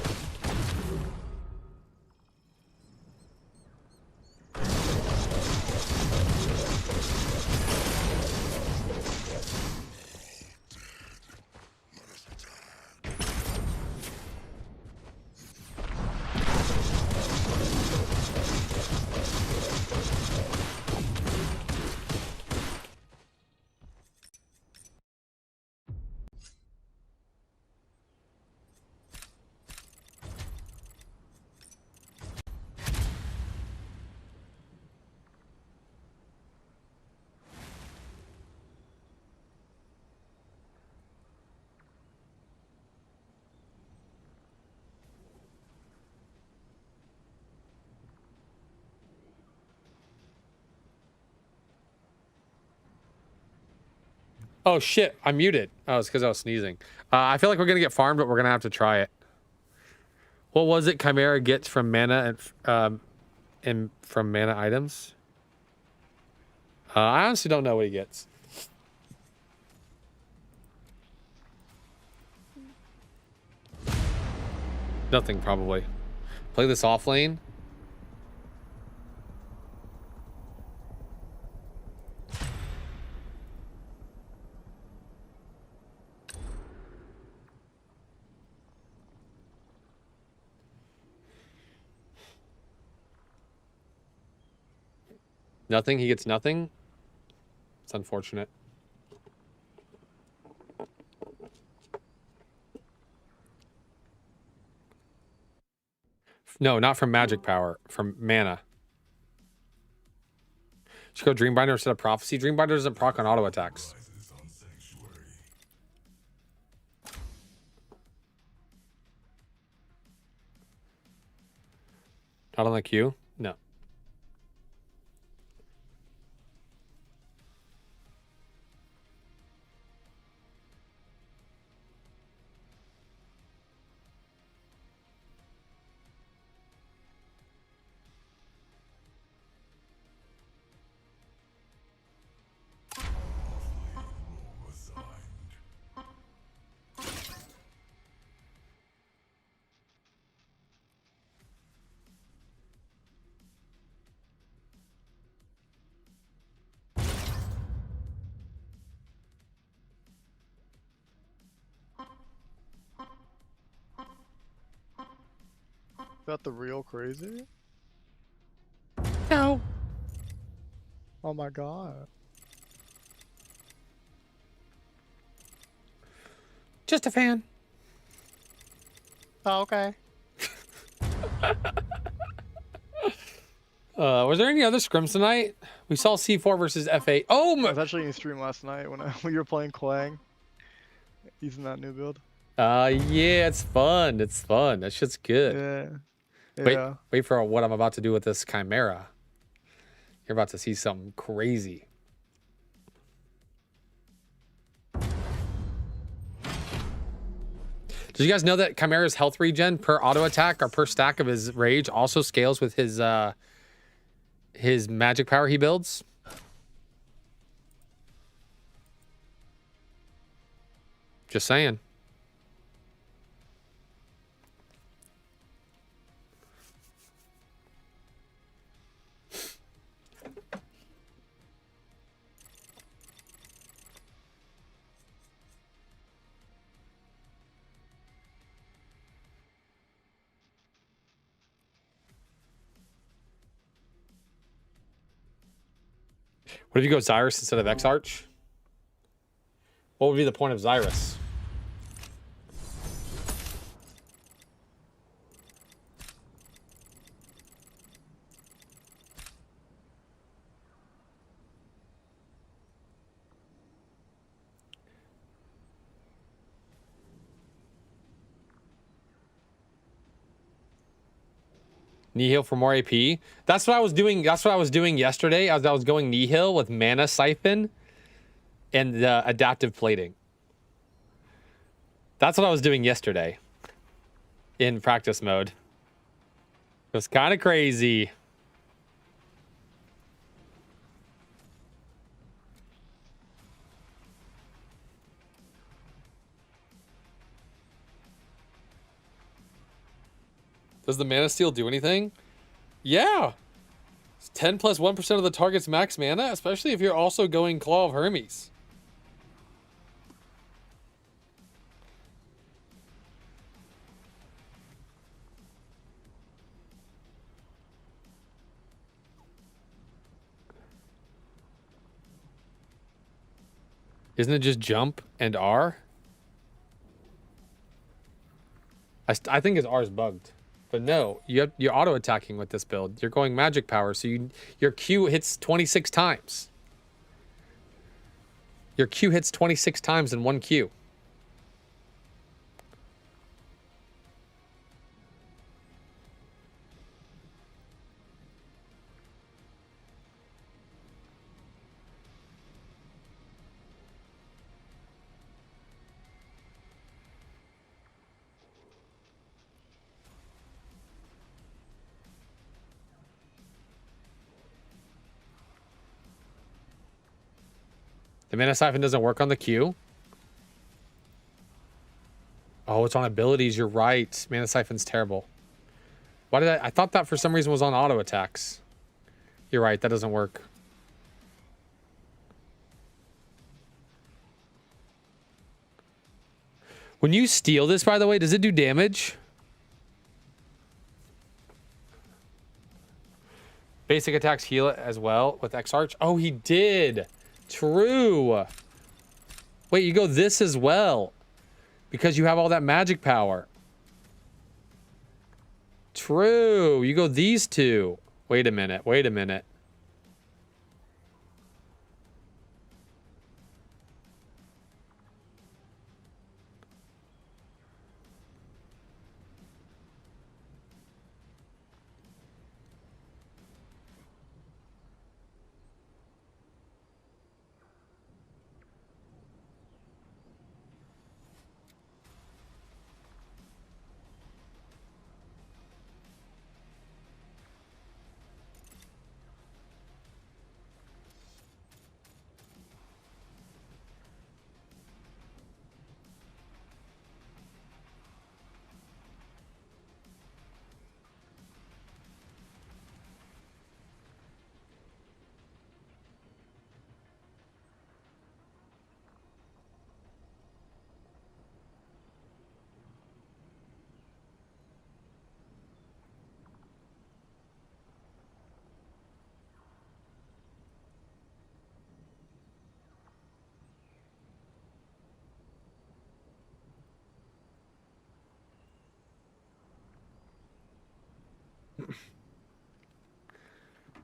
Oh shit, I'm muted. Oh, it's because I was sneezing. I feel like we're gonna get farmed, but we're gonna have to try it. What was it Chimera gets from mana and from mana items? I honestly don't know what he gets. Nothing, probably. Play this off lane. Nothing? He gets nothing? It's unfortunate. No, not from magic power. From mana. Should go Dreambinder instead of Prophecy. Dreambinder doesn't proc on auto attacks. Not on the queue? No. that the real crazy? No. Oh my god. Just a fan. Oh, okay. Was there any other scrims tonight? We saw C4 versus F8. Oh I my. was actually in stream last night when when you were playing Quang. Using that new build. Yeah, it's fun. It's fun. That shit's good. Yeah. Wait, Yeah. wait for what I'm about to do with this Chimera. You're about to see something crazy. Did you guys know that Chimera's health regen per auto attack or per stack of his rage also scales with his magic power he builds? Just saying. What if you go Xyrus instead of X-Arch? What would be the point of Xyrus? Nihil for more AP. That's what I was doing. That's what I was doing yesterday. I was going Nihil with Mana Siphon and the adaptive plating. That's what I was doing yesterday in practice mode. It was kind of crazy. Does the Mana Steal do anything? Yeah. It's 10 plus 1% of the target's max mana, especially if you're also going Claw of Hermes. Isn't it just jump and R? I think his R is bugged. But no, you're auto attacking with this build. You're going magic power, so your Q hits 26 times. Your Q hits 26 times in one Q. The Mana Siphon doesn't work on the Q. Oh, it's on abilities. You're right. Mana Siphon's terrible. Why did I thought that for some reason was on auto attacks. You're right. That doesn't work. When you steal this, by the way, does it do damage? Basic attacks heal it as well with X-Arch. Oh, he did. True. Wait, you go this as well because you have all that magic power. True. You go these two. Wait a minute. Wait a minute.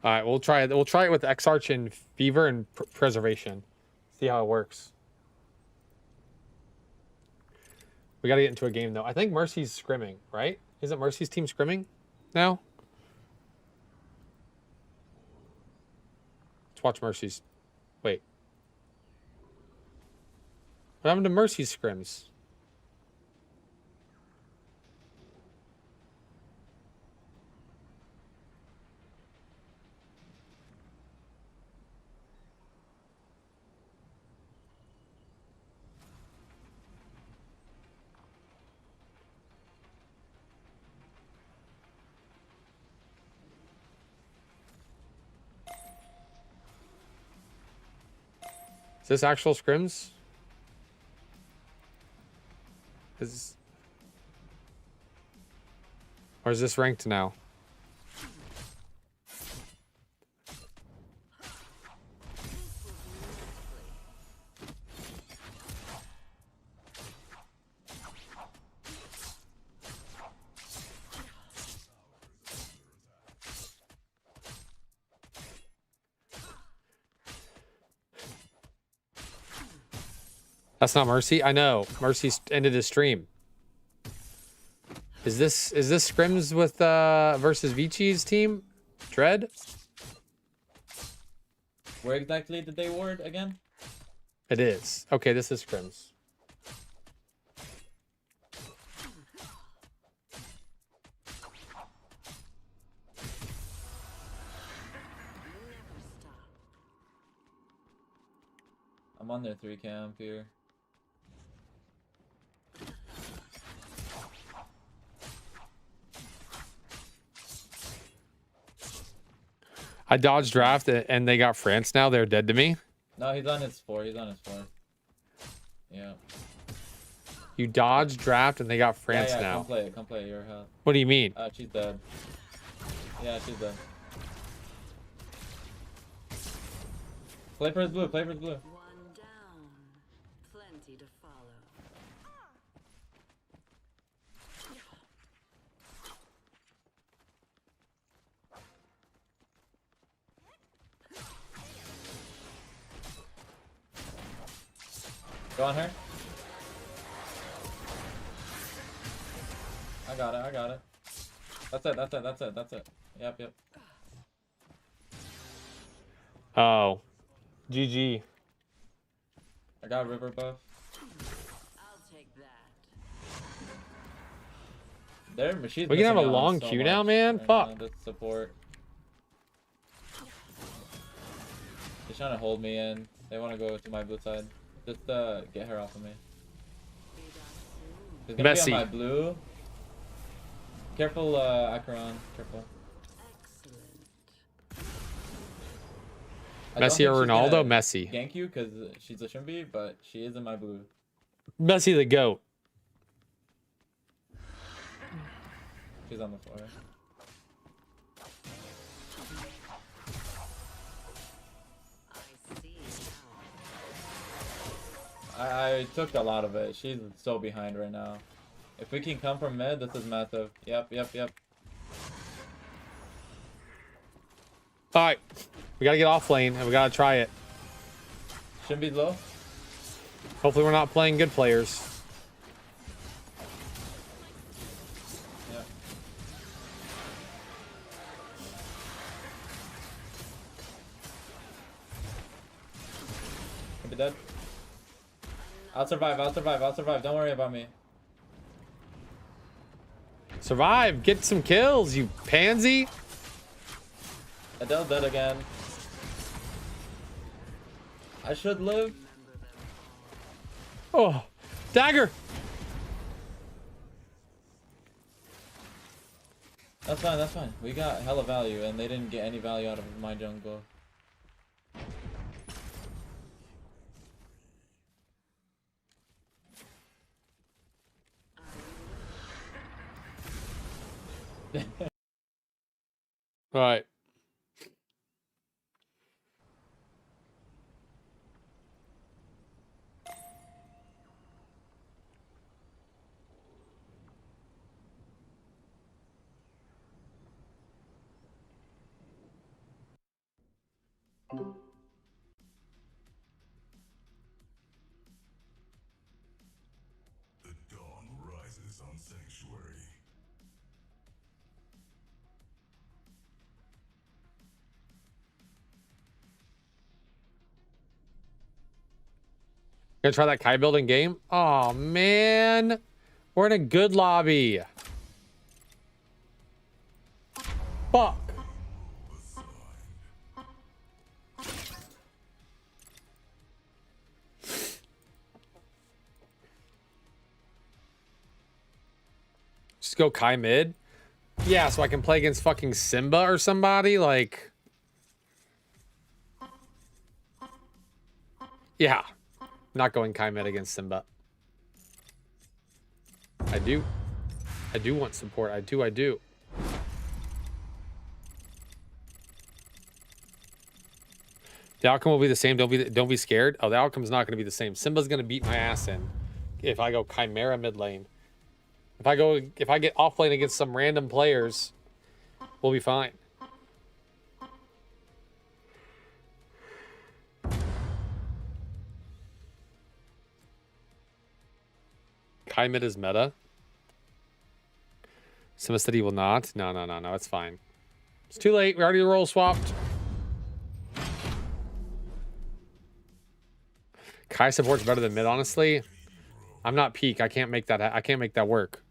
All right, we'll try it. We'll try it with X-Arch and Fever and Preservation. See how it works. We got to get into a game, though. I think Mercy's scrimming, right? Isn't Mercy's team scrimming now? Let's watch Mercy's. Wait. What happened to Mercy's scrims? Is this actual scrims? Or is this ranked now? That's not Mercy. I know. Mercy's ended his stream. Is this scrims with versus Vici's team? Dread? Where exactly did they ward again? It is. Okay, this is scrims. I'm on their 3 camp here. I dodged draft and they got France now. They're dead to me. No, he's on his 4. He's on his 4. Yeah. You dodged draft and they got France yeah, now. Come play it. Come play it. Your help. What do you mean? She's dead. Yeah, she's dead. Play for his blue. Play for his blue. One down. Plenty to follow. Go on her. I got it. I got it. That's it. That's it. That's it. That's it. Yep. Yep. Oh. GG. I got river buff. I'll take that. Their machine's We can have a missing out on long so queue now, much man? right Fuck. now, the support. They're trying to hold me in. They want to go to my blue side. Just get her off of me. She's gonna Messi. be on my blue. Careful, Acheron. Careful. I don't Messi think or she's Ronaldo? gonna Messi. Gank you because she's a shouldn't be, but she is in my blue. Messi the GOAT. She's on the floor. I see now. I took a lot of it. She's so behind right now. If we can come from mid, this is massive. Yep. Alright. We gotta get off lane and we gotta try it. Shouldn't be low. Hopefully we're not playing good players. Yeah. Could be dead. I'll survive. Don't worry about me. Survive! Get some kills, you pansy! Adele's dead again. I should live. Oh! Dagger! That's fine. We got hella value and they didn't get any value out of my jungle. Alright. The dawn rises on Sanctuary. Gonna try that Kai building game? Oh man. We're in a good lobby. Fuck. Just go Kai mid? Yeah, so I can play against fucking Simba or somebody? Like... Yeah. Not going Kai mid against Simba. I do want support. I do. The outcome will be the same. Don't be scared. Oh, the outcome's not going to be the same. Simba's going to beat my ass in if I go Chimera mid lane. If I get off lane against some random players, we'll be fine. Kai mid is meta. Simba said he will not. No, it's fine. It's too late. We already role swapped. Kai support's better than mid, honestly. I'm not peak. I can't make that. I can't make that work.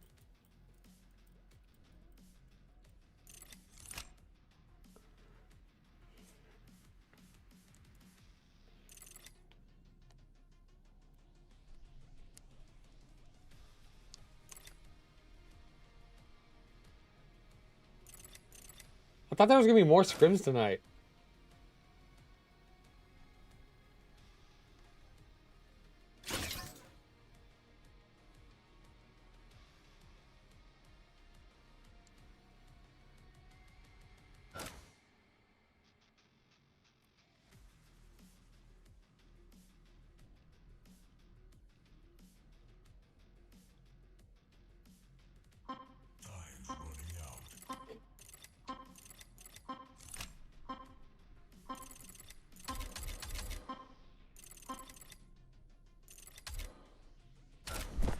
I thought there was gonna be more scrims tonight. Time's running out.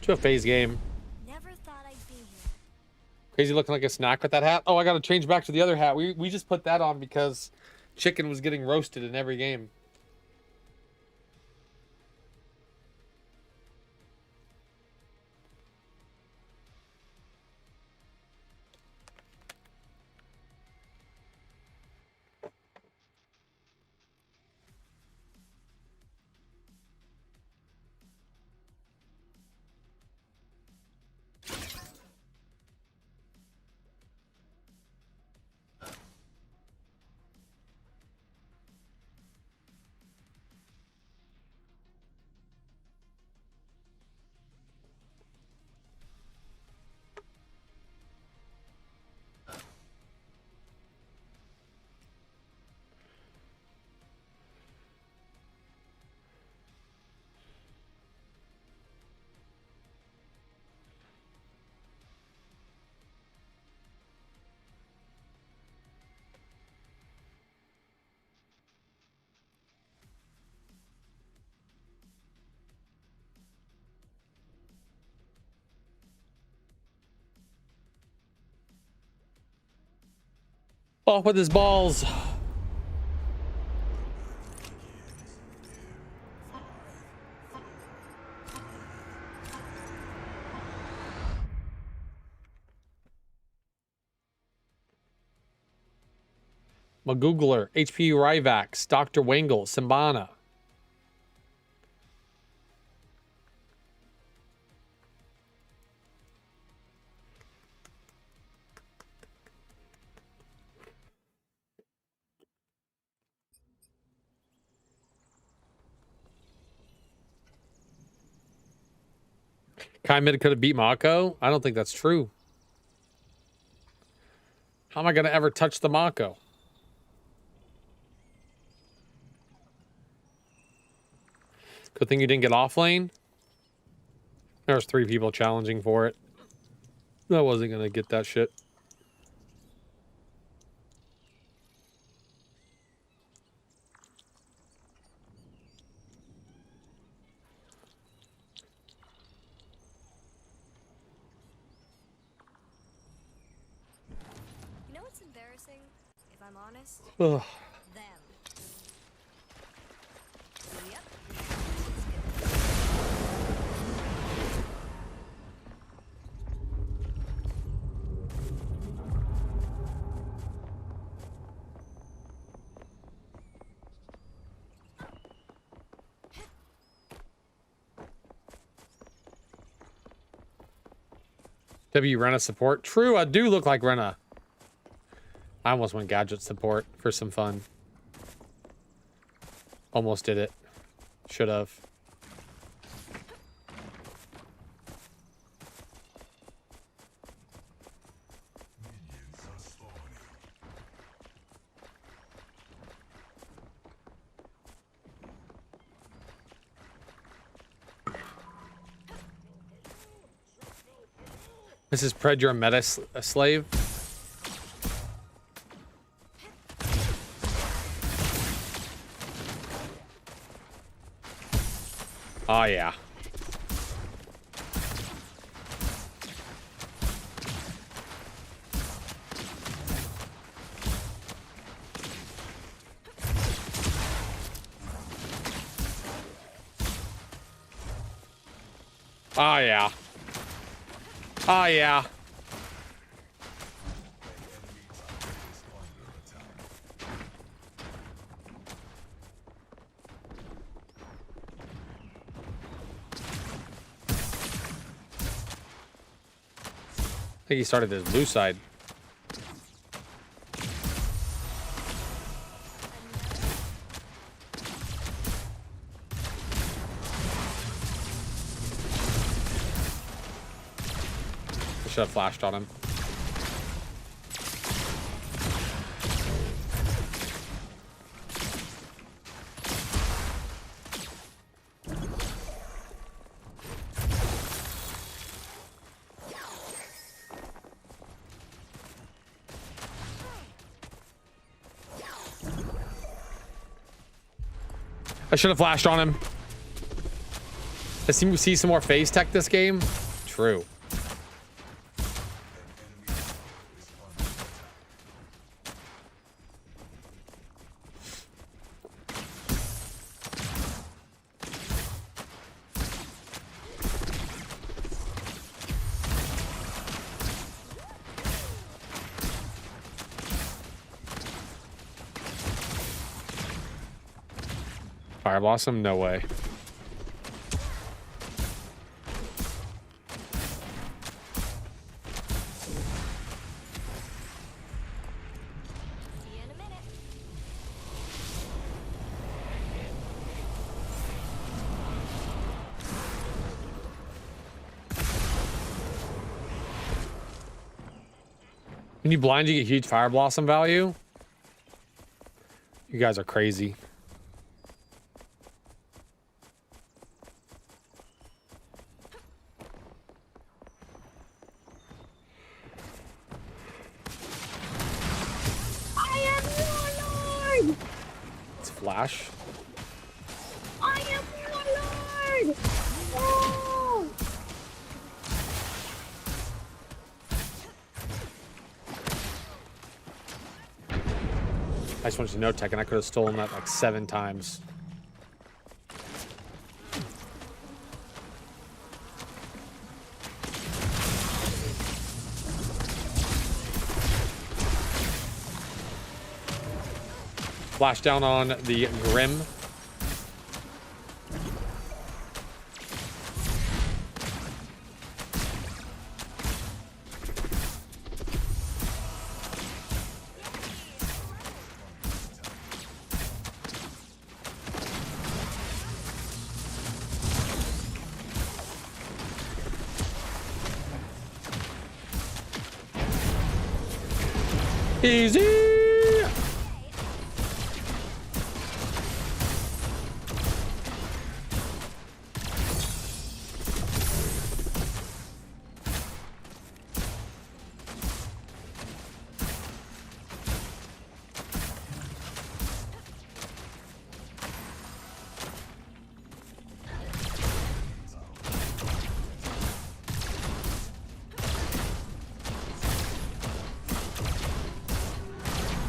To a phase game. Never thought I'd be here. Crazy looking like a snack with that hat. Oh, I gotta change back to the other hat. We just put that on because chicken was getting roasted in every game. Off with his balls. Magoogler, HP Ryvax, Dr. Wangle, Simbana. Kai Mid could have beat Mako? I don't think that's true. How am I going to ever touch the Mako? Good thing you didn't get off lane. There's 3 people challenging for it. I wasn't going to get that shit. embarrassing, if I'm honest, Ugh. them. Yep. W Rena support. True, I do look like Rena. I almost went gadget support for some fun. Almost did it. Should have. Minions are spawning. Mrs. Pred, you're a meta slave. Oh, yeah. Oh, yeah. Oh, yeah. I think he started his blue side. I should have flashed on him. I should have flashed on him. I seem to see some more phase tech this game. True. Fire Blossom? No way. See you in a minute. When you blind, you get huge Fire Blossom value. You guys are crazy. It's Flash. I am Warlord! No! I just wanted to know tech, and I could have stolen that like 7 times. Flash down on the Grim. Easy!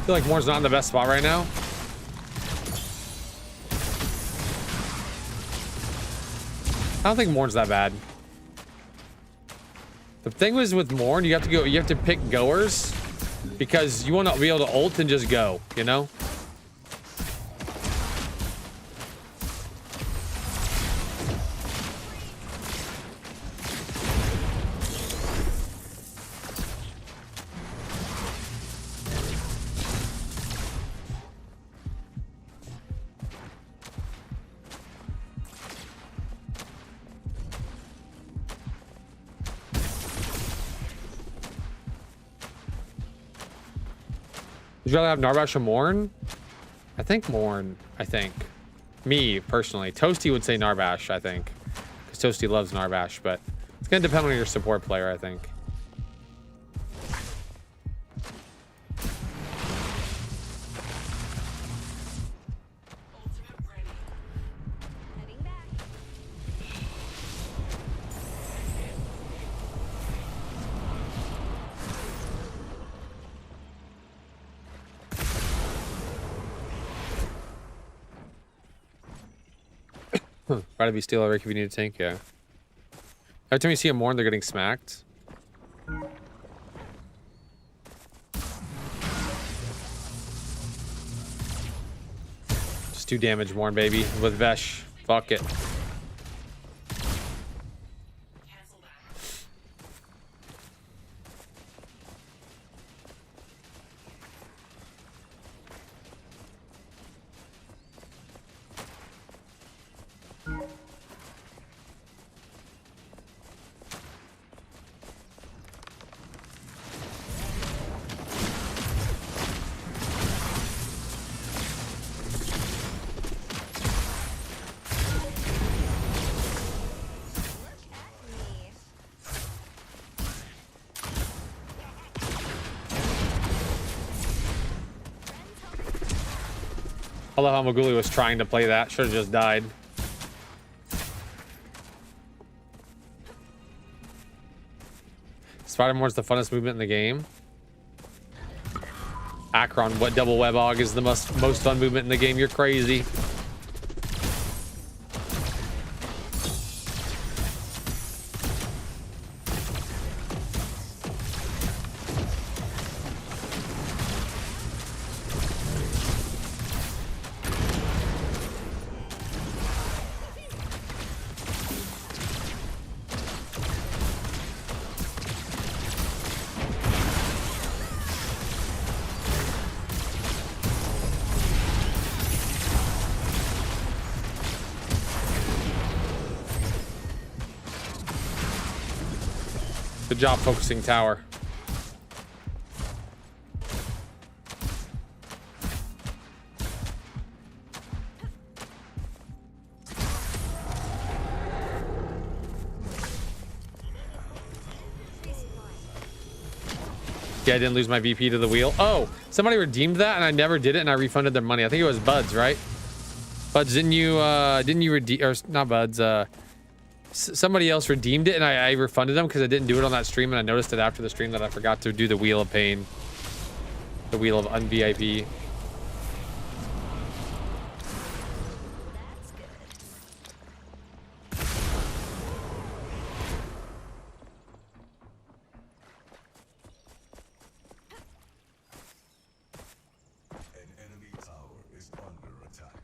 feel like Morn's not in the best spot right now. I don't think Morn's that bad. The thing was with Morn, you have to pick goers because you want to be able to ult and just go, you know? Would you rather have Narbash or Morn? I think Morn. I think. Me, personally. Toasty would say Narbash, I think. Because Toasty loves Narbash, but it's going to depend on your support player, I think. Try to be steal Rick if you need a tank, yeah. Every time you see a Morn, they're getting smacked. Just do damage, Morn, baby. With Vesh. Fuck it. I love how Maguli was trying to play that. Should have just died. Spider-More's the funnest movement in the game. Akron, what double web hog is the most fun movement in the game? You're crazy. Good job focusing tower. Yeah, I didn't lose my VP to the wheel. Oh, somebody redeemed that and I never did it and I refunded their money. I think it was Buds, right? Buds, didn't you redeem, or not Buds, somebody else redeemed it and I refunded them because I didn't do it on that stream and I noticed it after the stream that I forgot to do the Wheel of Pain. The Wheel of Un-VIP. An enemy tower is under attack.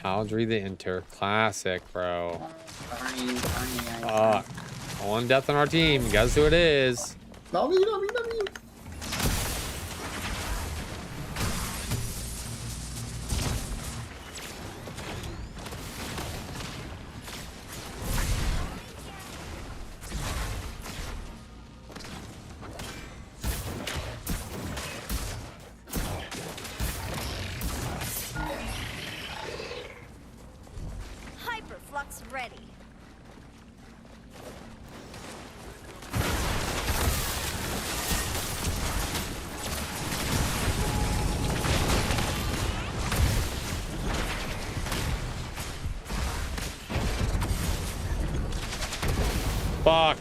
Caldry the Inter. Classic, bro. Fuck. One death on our team. Guess who it is? Not me, not me, not me. Hyperflux ready. Fuck.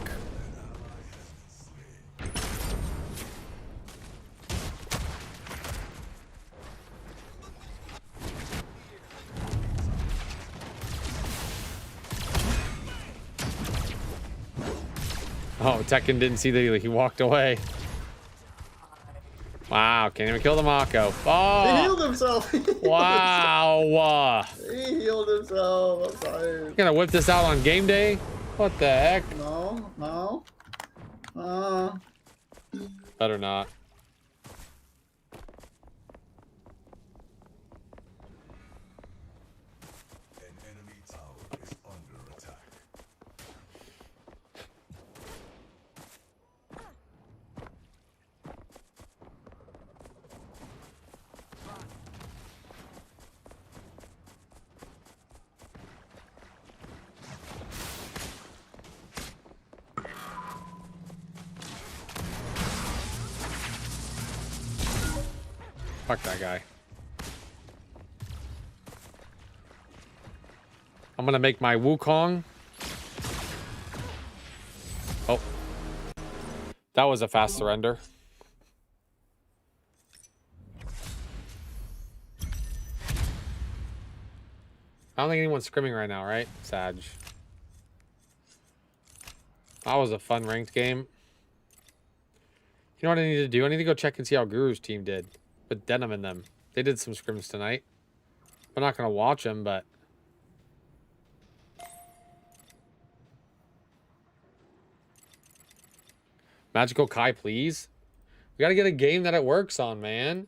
Oh, Tekken didn't see that he walked away. Wow, can't even kill the Mako. Oh, He healed himself. wow. He healed himself. I'm sorry. You gonna whip this out on game day? What the heck? No. Better not. An enemy tower is under attack. Fuck that guy. I'm gonna make my Wukong. Oh. That was a fast surrender. I don't think anyone's scrimming right now, right? Sag. That was a fun ranked game. You know what I need to do? I need to go check and see how Guru's team did with Denim in them. They did some scrims tonight. I'm not going to watch them, but... Magical Kai, please. We got to get a game that it works on, man.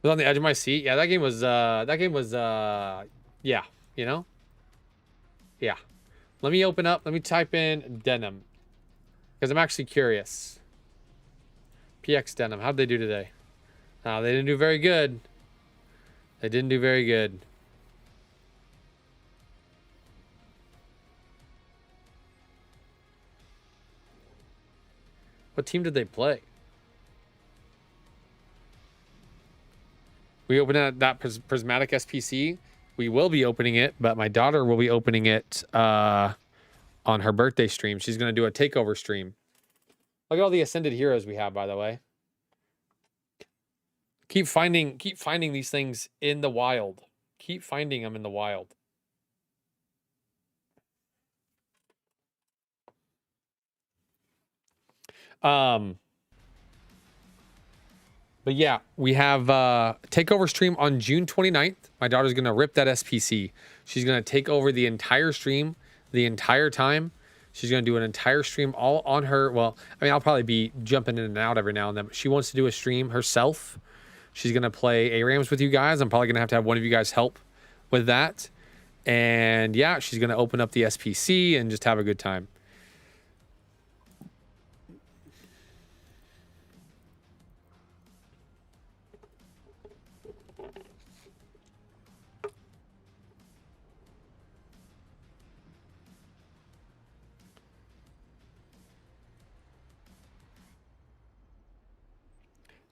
Was on the edge of my seat. Yeah, that game was yeah, you know? Yeah. Let me open up, let me type in Denim. Because I'm actually curious. PX Denim, how'd they do today? They didn't do very good. They didn't do very good. What team did they play? We opened that Prismatic SPC. We will be opening it, but my daughter will be opening it on her birthday stream. She's going to do a takeover stream. Look at all the Ascended Heroes we have, by the way. Keep finding these things in the wild. Keep finding them in the wild. But yeah, we have takeover stream on June 29th. My daughter's going to rip that SPC. She's going to take over the entire stream the entire time. She's going to do an entire stream all on her. Well, I mean, I'll probably be jumping in and out every now and then. But she wants to do a stream herself. She's going to play ARAMs with you guys. I'm probably going to have one of you guys help with that. And yeah, she's going to open up the SPC and just have a good time.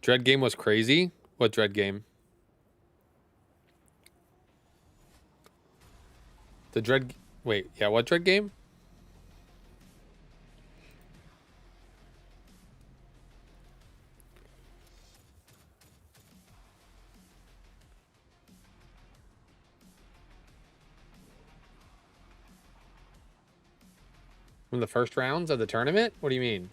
Dread game was crazy. What Dread game? The Dread... Wait, yeah, what Dread game? From the first rounds of the tournament? What do you mean?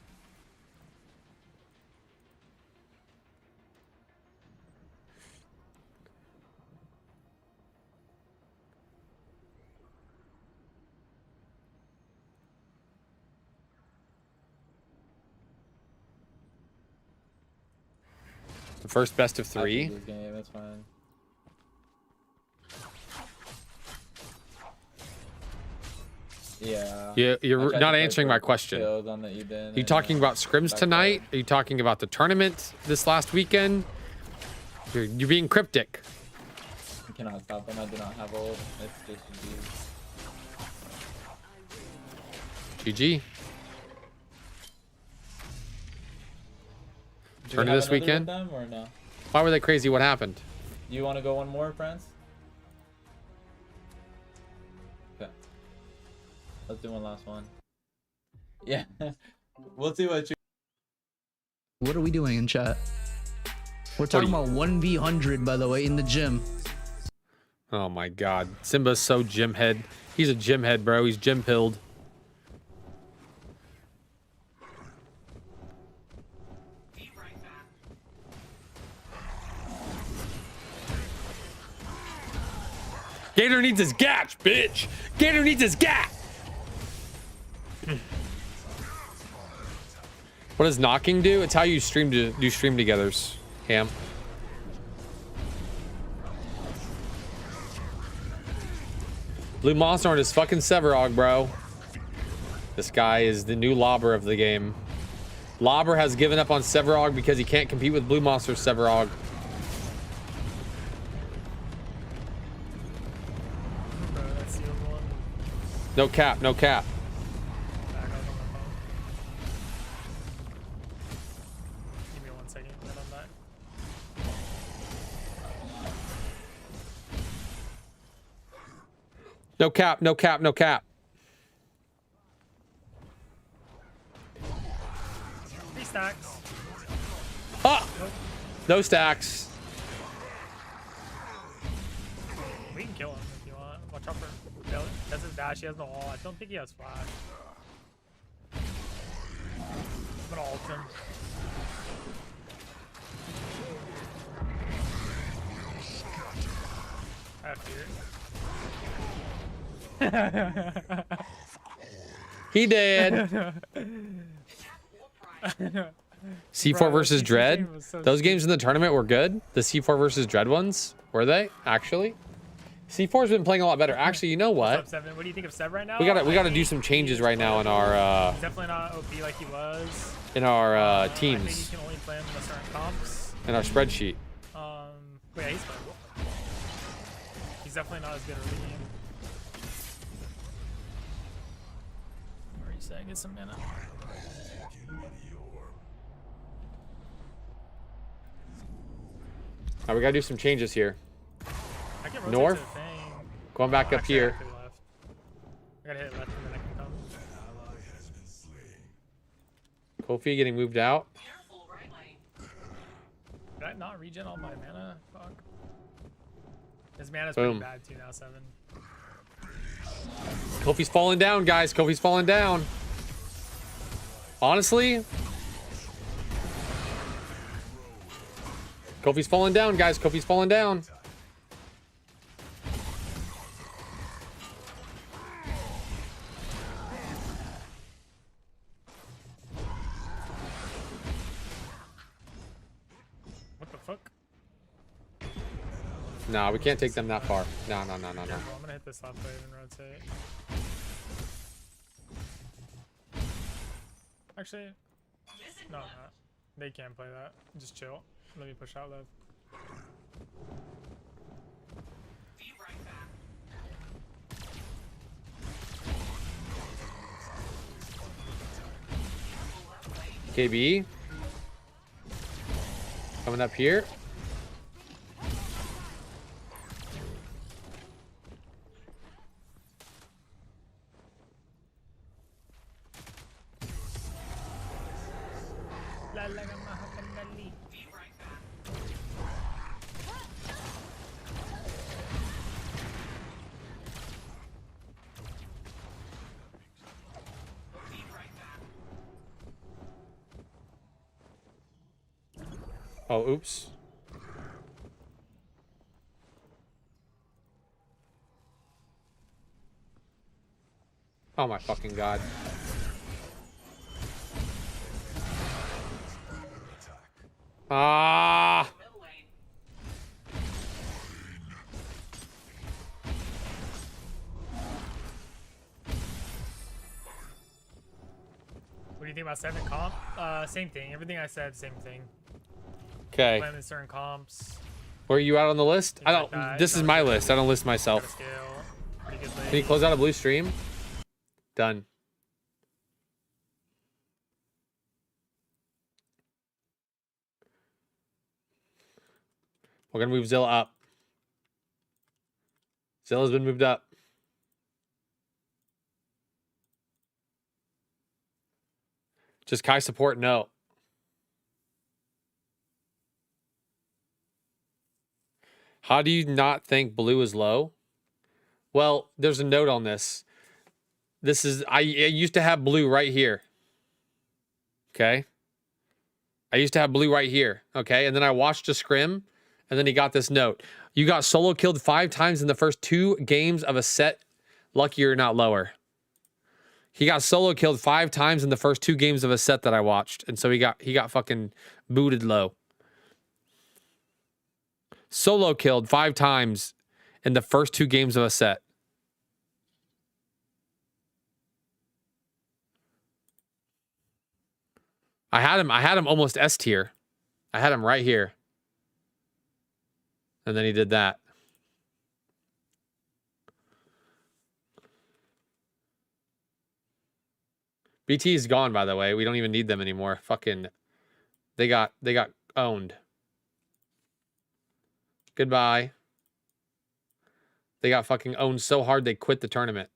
The first best of I'll take 3. this game, it's fine. Yeah. You're I tried not to play answering for my question. kills on the Eden Are you and, talking about scrims backfired. tonight? Are you talking about the tournament this last weekend? You're being cryptic. You cannot stop them. I do not have ult. It's just GG. GG. Do we Turn have this another with weekend? them or no? Why were they crazy? What happened? Do you want to go one more, friends? Okay. Let's do one last one. Yeah. We'll see what you. What are we doing in chat? We're talking about 1v100, by the way, in the gym. Oh my god. Simba's so gym head. He's a gym head, bro. He's gym pilled. Gator needs his gatch, bitch. Gator needs his gat. What does knocking do? It's how you stream to do stream togethers. Cam. Blue Monster on his fucking Severog, bro. This guy is the new lobber of the game. Lobber has given up on Severog because he can't compete with Blue Monster's Severog. No cap, no cap. Give me 1 second, then I'm back. No cap, no cap, no cap. 3 stacks. Ah! No stacks. We can kill him if you want. Watch out for. That's his dash. He has no wall. I don't think he has flash. I'm gonna ult him. I have fear. He did. C4 Bro, versus this Dread. game was so Those games in the tournament were good. The C4 versus Dread ones, were they? Actually, C4's been playing a lot better. Actually, you know What's what? up, Seven? What do you think of Seb right now? We gotta I do think some changes right now in our He's definitely not OP like he was. in our I think teams, he can only play him in certain comps. in our spreadsheet. But yeah, he's playable. He's definitely not as good early game. Where are you saying? Get some mana. Now we gotta do some changes here. I can rotate North. to the thing. Going back up Actually, I here. have to left. I gotta hit left and then I can come. Kofi getting moved out. Did I not regen all my mana? Fuck. His mana's pretty Boom. bad too now, 7. Kofi's falling down, guys. Kofi's falling down. Honestly, Kofi's falling down, guys. Kofi's falling down. What the fuck? No, we can't take them that far. No, no, no, no, no. Careful, I'm gonna hit this left wave and rotate. Actually, no, I'm not. They can't play that. Just chill. Let me push out left. KB. Coming up here. Oh, oops. Oh my fucking god. Ah! Anything about 7 comp? Same thing. Everything I said, same thing. Okay. Plan in certain comps. Where are you out on the list? I don't. that. This is my list. I don't list myself. Scale. Pretty good Can you close out a blue stream? Done. We're gonna move Zilla up. Zilla's been moved up. Just Kai support? No. How do you not think blue is low? Well, there's a note on this. This is, I used to have blue right here. Okay. I used to have blue right here. Okay. And then I watched a scrim and then he got this note. You got solo killed 5 times in the first 2 games of a set. Lucky you're not lower. He got solo killed 5 times in the first 2 games of a set that I watched. And so he got fucking booted low. Solo killed 5 times in the first 2 games of a set. I had him almost S tier. I had him right here. And then he did that. BT is gone, by the way. We don't even need them anymore. Fucking they got owned. Goodbye. They got fucking owned so hard they quit the tournament.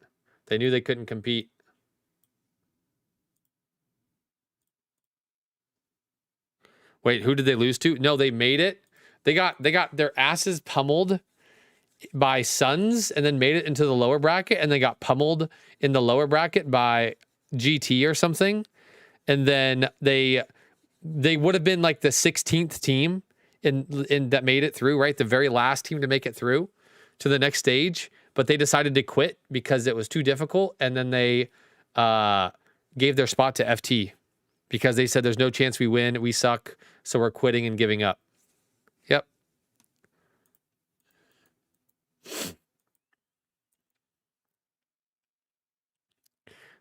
They knew they couldn't compete. Wait, who did they lose to? No, they made it. They got their asses pummeled by Suns and then made it into the lower bracket, and they got pummeled in the lower bracket by GT or something. And then they would have been like the 16th team in that made it through, right? The very last team to make it through to the next stage, but they decided to quit because it was too difficult, and then they gave their spot to FT because they said there's no chance we win, we suck, so we're quitting and giving up. Yep.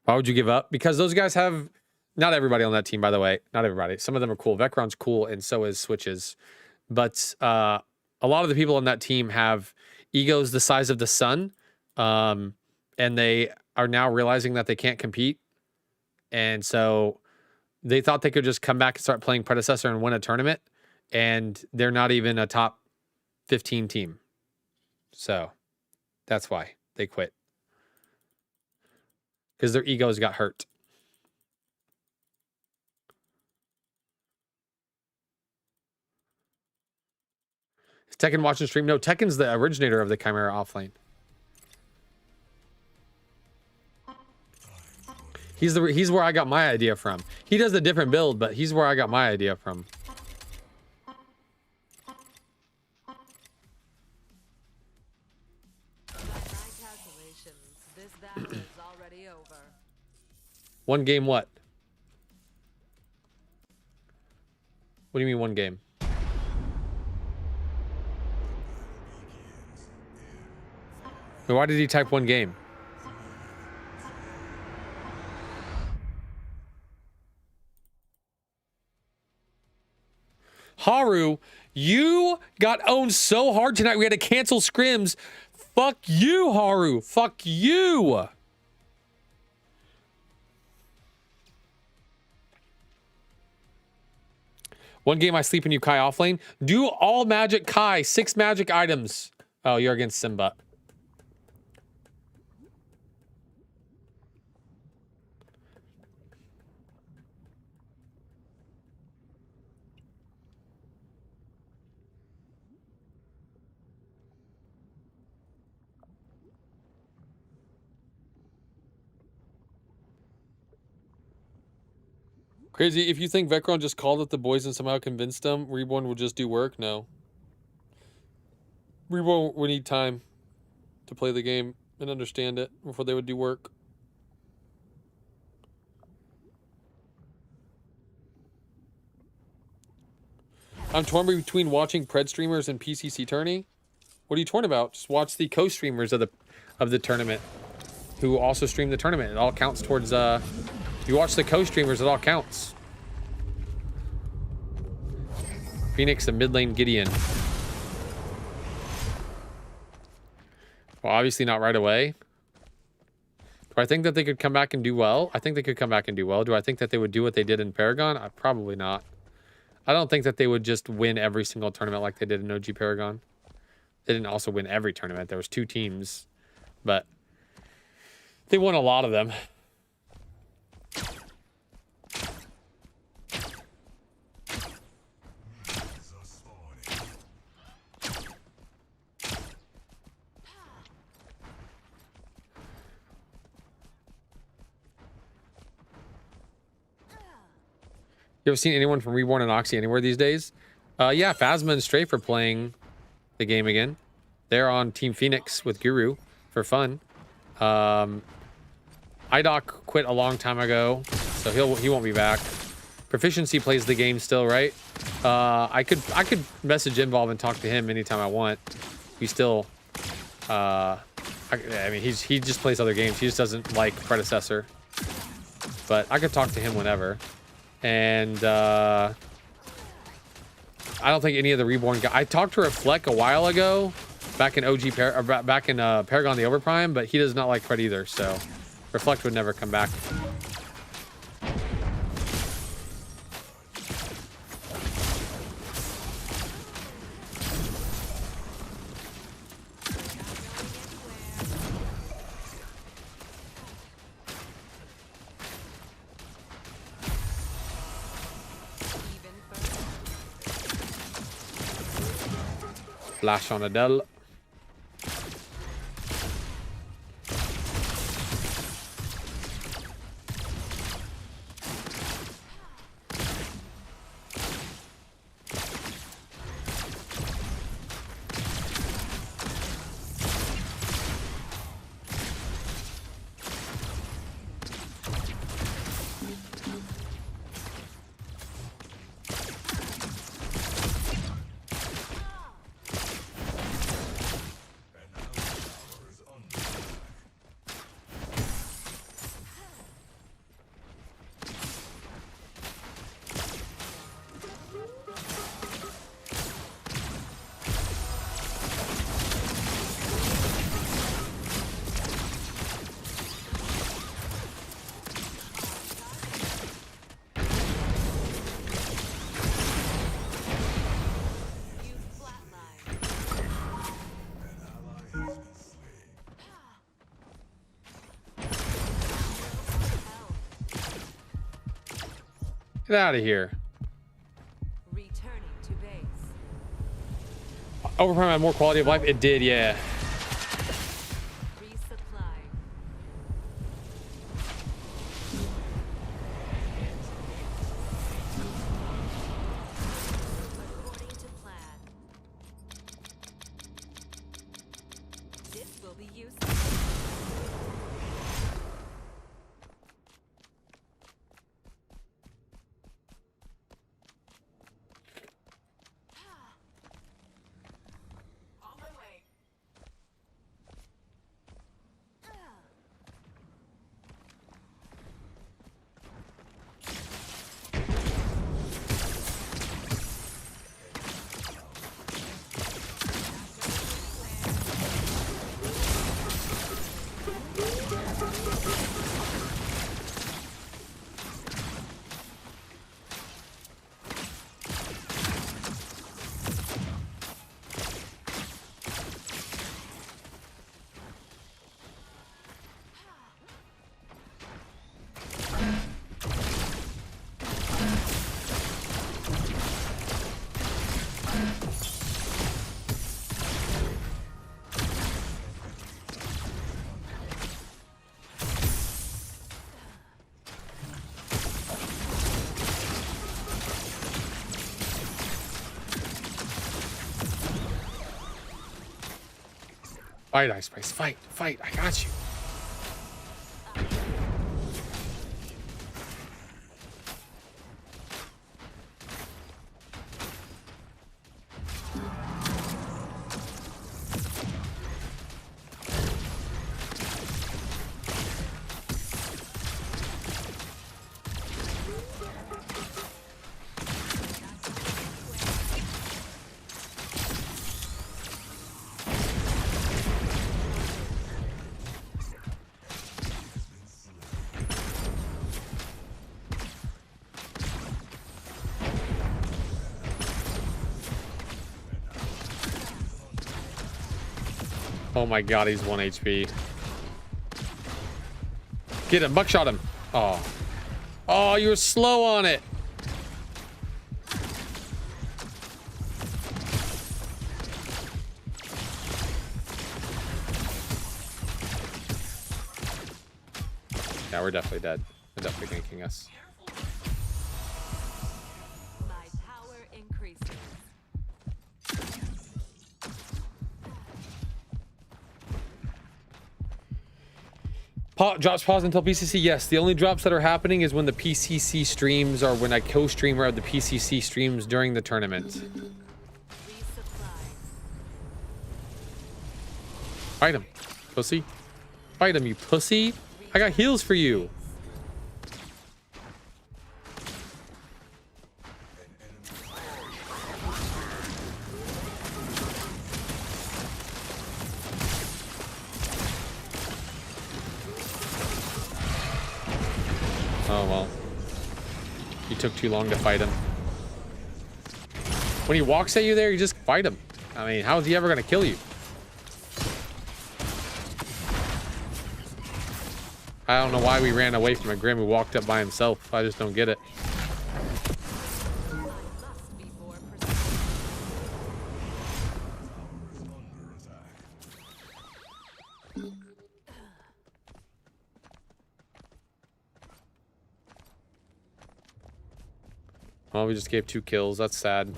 Why would you give up? Because those guys have, not everybody on that team, by the way, not everybody. Some of them are cool. Vecron's cool, and so is Switches. But a lot of the people on that team have egos the size of the sun, and they are now realizing that they can't compete. And so they thought they could just come back and start playing Predecessor and win a tournament, and they're not even a top 15 team. So that's why they quit. Because their egos got hurt. Is Tekken watching stream? No, Tekken's the originator of the Chimera offlane. He's where I got my idea from. He does a different build, but he's where I got my idea from. One game what? What do you mean one game? Why did he type one game? Haru, you got owned so hard tonight we had to cancel scrims. Fuck you, Haru. Fuck you. One game I sleep in you, Kai offlane. Do all magic Kai. 6 magic items. Oh, you're against Simba. Crazy, if you think Vecron just called up the boys and somehow convinced them, Reborn will just do work? No. Reborn would need time to play the game and understand it before they would do work. I'm torn between watching Pred streamers and PCC tourney. What are you torn about? Just watch the co-streamers of the tournament who also stream the tournament. It all counts towards You watch the co-streamers, it all counts. Phoenix and mid lane Gideon. Well, obviously not right away. Do I think that they could come back and do well? I think they could come back and do well. Do I think that they would do what they did in Paragon? Probably not. I don't think that they would just win every single tournament like they did in OG Paragon. They didn't also win every tournament. There was 2 teams, but they won a lot of them. You ever seen anyone from Reborn and Oxy anywhere these days? Yeah, Phasma and Strafe are playing the game again. They're on Team Phoenix with Guru for fun. IDOC quit a long time ago, so he won't be back. Proficiency plays the game still, right? I could message Involve and talk to him anytime I want. He still, I mean, he just plays other games. He just doesn't like Predecessor. But I could talk to him whenever. And I don't think any of the Reborn guys. I talked to Reflect a while ago, back in Paragon the Overprime, but he does not like Pred either. So Reflect would never come back. Flash on Adele. Get out of here. Returning to base. Overprime had more quality of life? It did, yeah. Resupply. According to plan. This will be useful. Fight, Ice Spice. Fight, fight. I got you. Oh my god, he's 1 HP. Get him, buckshot him. Oh. Oh, you were slow on it. Yeah, we're definitely dead. They're definitely ganking us. My power increases. Drops pause until PCC. Yes, the only drops that are happening is when the PCC streams or when I co-streamer of the PCC streams during the tournament. Fight him, pussy. Fight him, you pussy. I got heals for you. Oh well. You took too long to fight him. When he walks at you there, you just fight him. I mean, how is he ever gonna kill you? I don't know why we ran away from a Grim who walked up by himself. I just don't get it. Well, we just gave 2 kills. That's sad.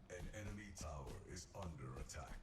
An enemy tower is under attack.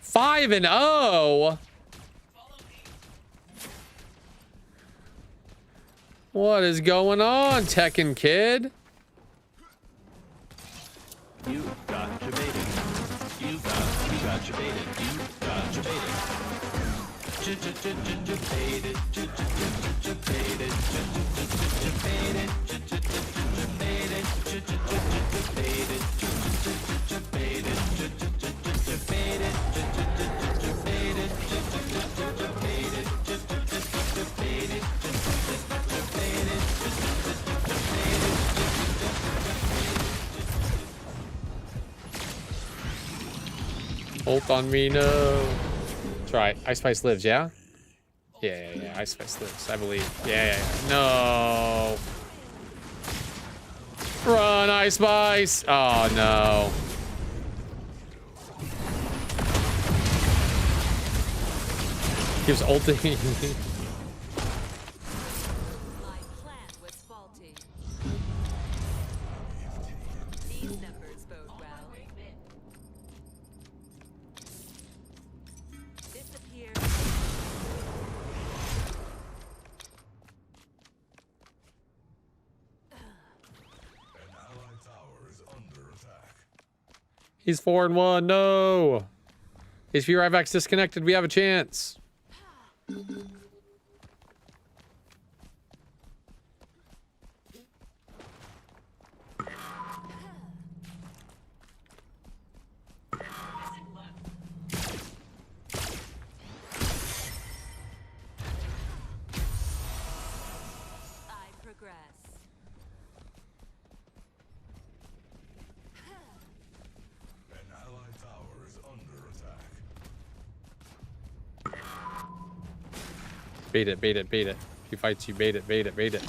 Five and 0. What is going on, Tekken kid? You got debated. You got debated. You got debated. Debated. Ult on me, no. That's right. Ice Spice lives, yeah? Yeah. Ice Spice lives, I believe. Yeah. No. Run, Ice Spice. Oh, no. Keeps ulting. My plan was faulty. These numbers bode well. Disappear. An allied tower is under attack. He's 4-1. No. HP Ryvax disconnected. We have a chance. I progress. An allied tower is under attack. Bait it, bait it, bait it. If he fights you, bait it, bait it, bait it.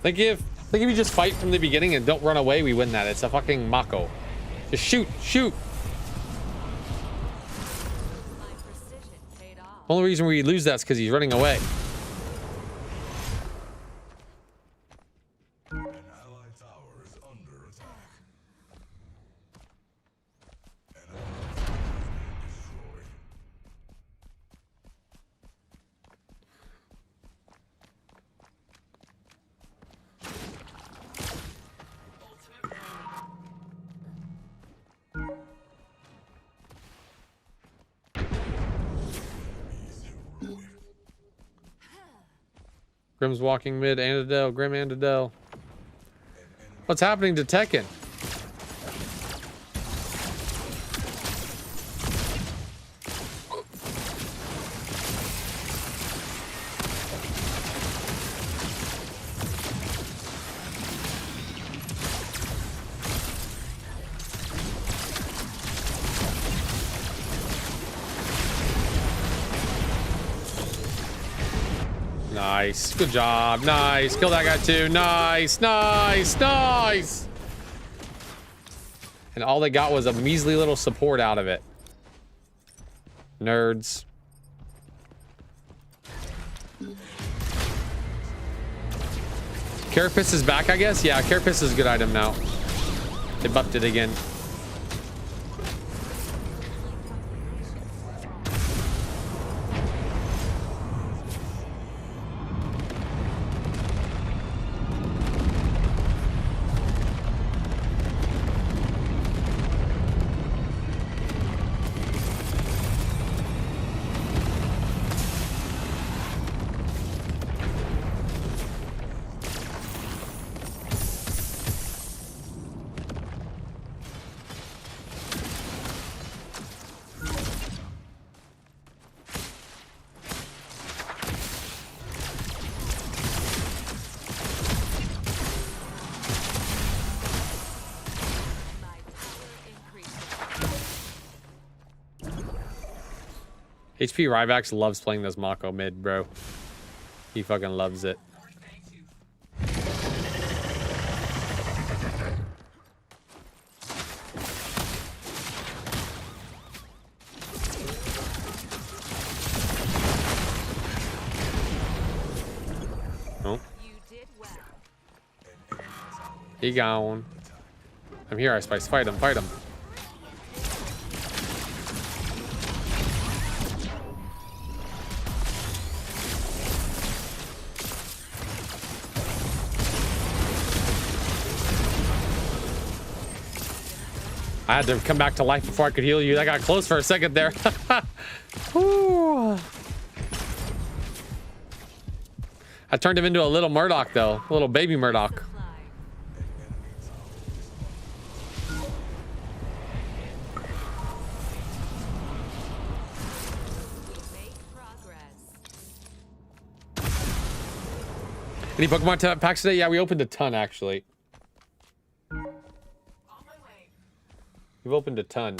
Think if you just fight from the beginning and don't run away, we win that. It's a fucking Mako. Just shoot, shoot. Only reason we lose that's because he's running away. An allied tower is under attack. An allied tower has been destroyed. Grim's walking mid, Andadel, Grim Andadel. What's happening to Tekken? Nice. Good job. Nice. Kill that guy too. Nice. Nice. Nice. And all they got was a measly little support out of it. Nerds. Carapace is back, I guess? Yeah, Carapace is a good item now. They buffed it again. HP Ryvax loves playing this Mako mid, bro. He fucking loves it. Oh. He gone. I'm here, Ice Spice. Fight him, fight him. I had to come back to life before I could heal you. That got close for a second there. Whew. I turned him into a little Murdoch, though. A little baby Murdoch. Any Pokemon packs today? Yeah, we opened a ton, actually. We've opened a ton.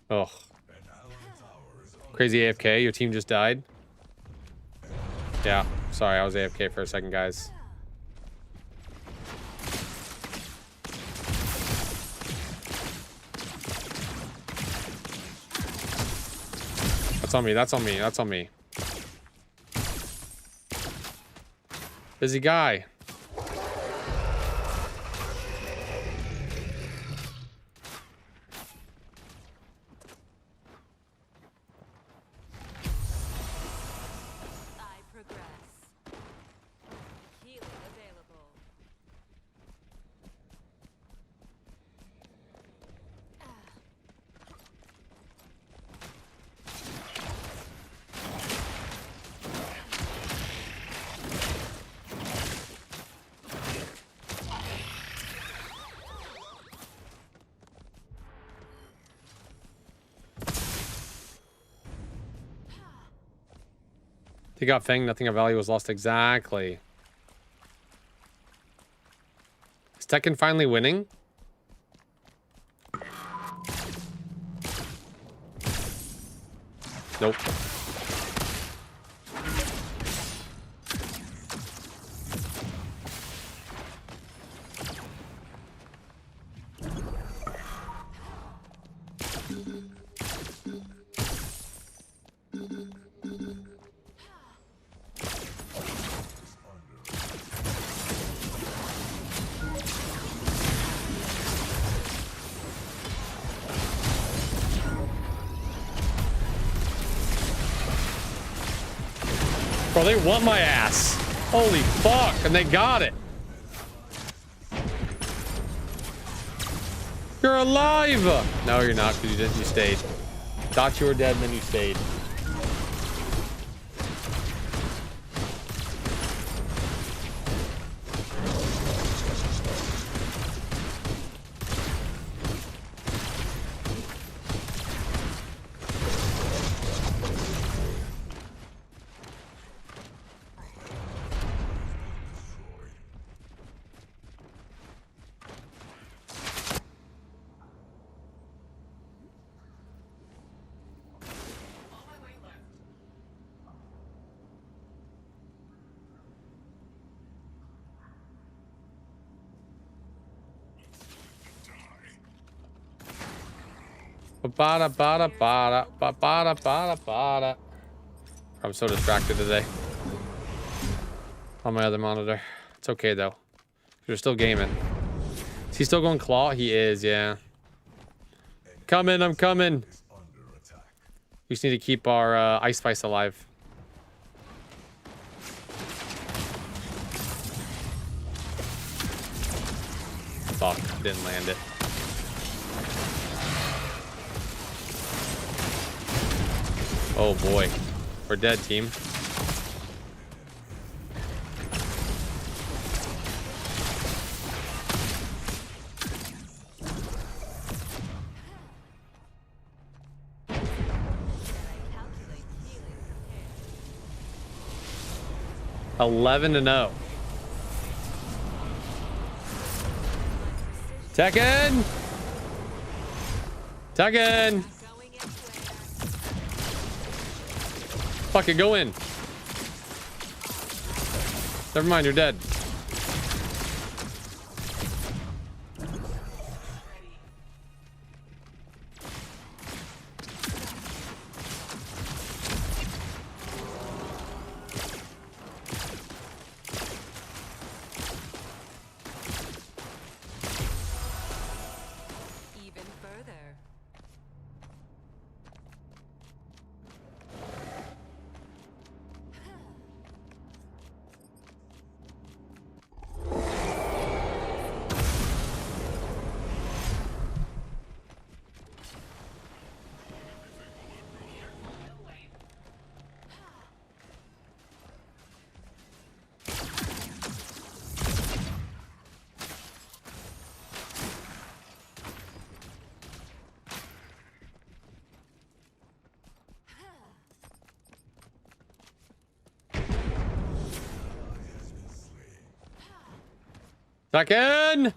Oh. Crazy AFK, your team just died? Yeah, sorry, I was AFK for a second, guys. That's on me, that's on me, that's on me. Busy guy. They got Fang, nothing of value was lost. Exactly. Is Tekken finally winning? Nope. Bro, they want my ass. Holy fuck, and they got it. You're alive. No, you're not, because you didn't. You stayed. Thought you were dead, and then you stayed. Bada bada bada bada bada bada. I'm so distracted today on my other monitor. It's okay though. You're still gaming. Is he still going claw? He is, yeah. Coming, I'm coming. We just need to keep our Ice Spice alive. Fuck, didn't land it. Oh boy, we're dead, team. (11-0). Tekken! Tekken! Fuck it, go in. Never mind, you're dead. Even further. Second!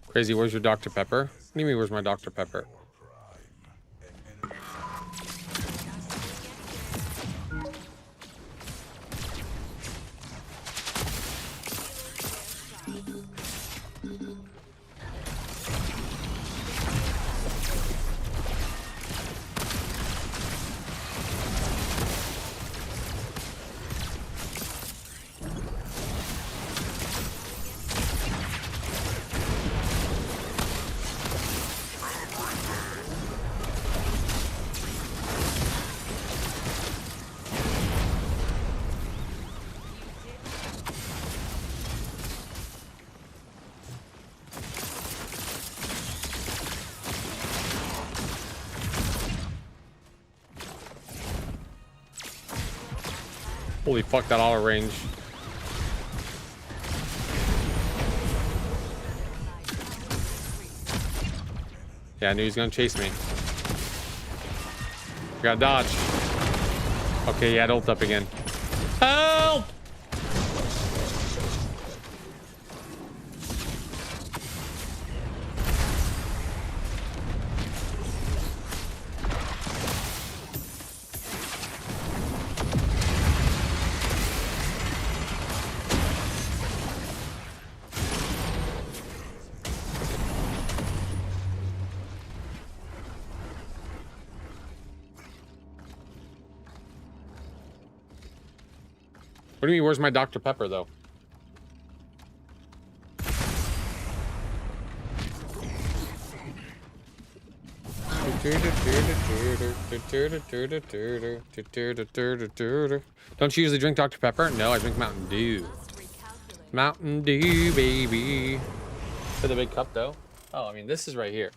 Crazy, where's your Dr. Pepper? What do you mean, where's my Dr. Pepper? Holy fuck, that auto range. Yeah, I knew he was gonna chase me. Got dodge. Okay, he had ult up again. Help! What do you mean, where's my Dr. Pepper, though? Don't you usually drink Dr. Pepper? No, I drink Mountain Dew. Mountain Dew, baby. For the big cup, though? Oh, I mean, this is right here.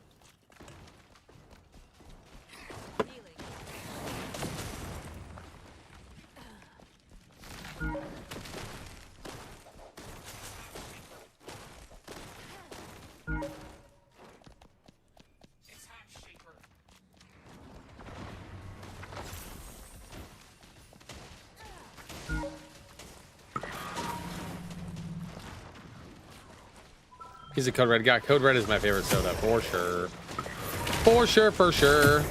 He's a Code Red guy. Code Red is my favorite soda, for sure. For sure, for sure.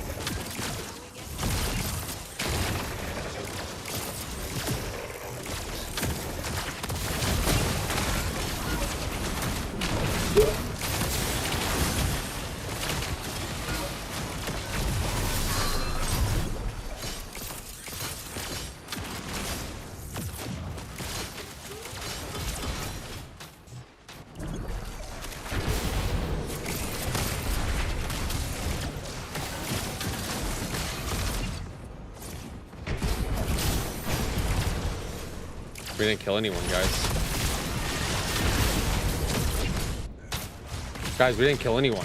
We didn't kill anyone, guys. Guys, we didn't kill anyone.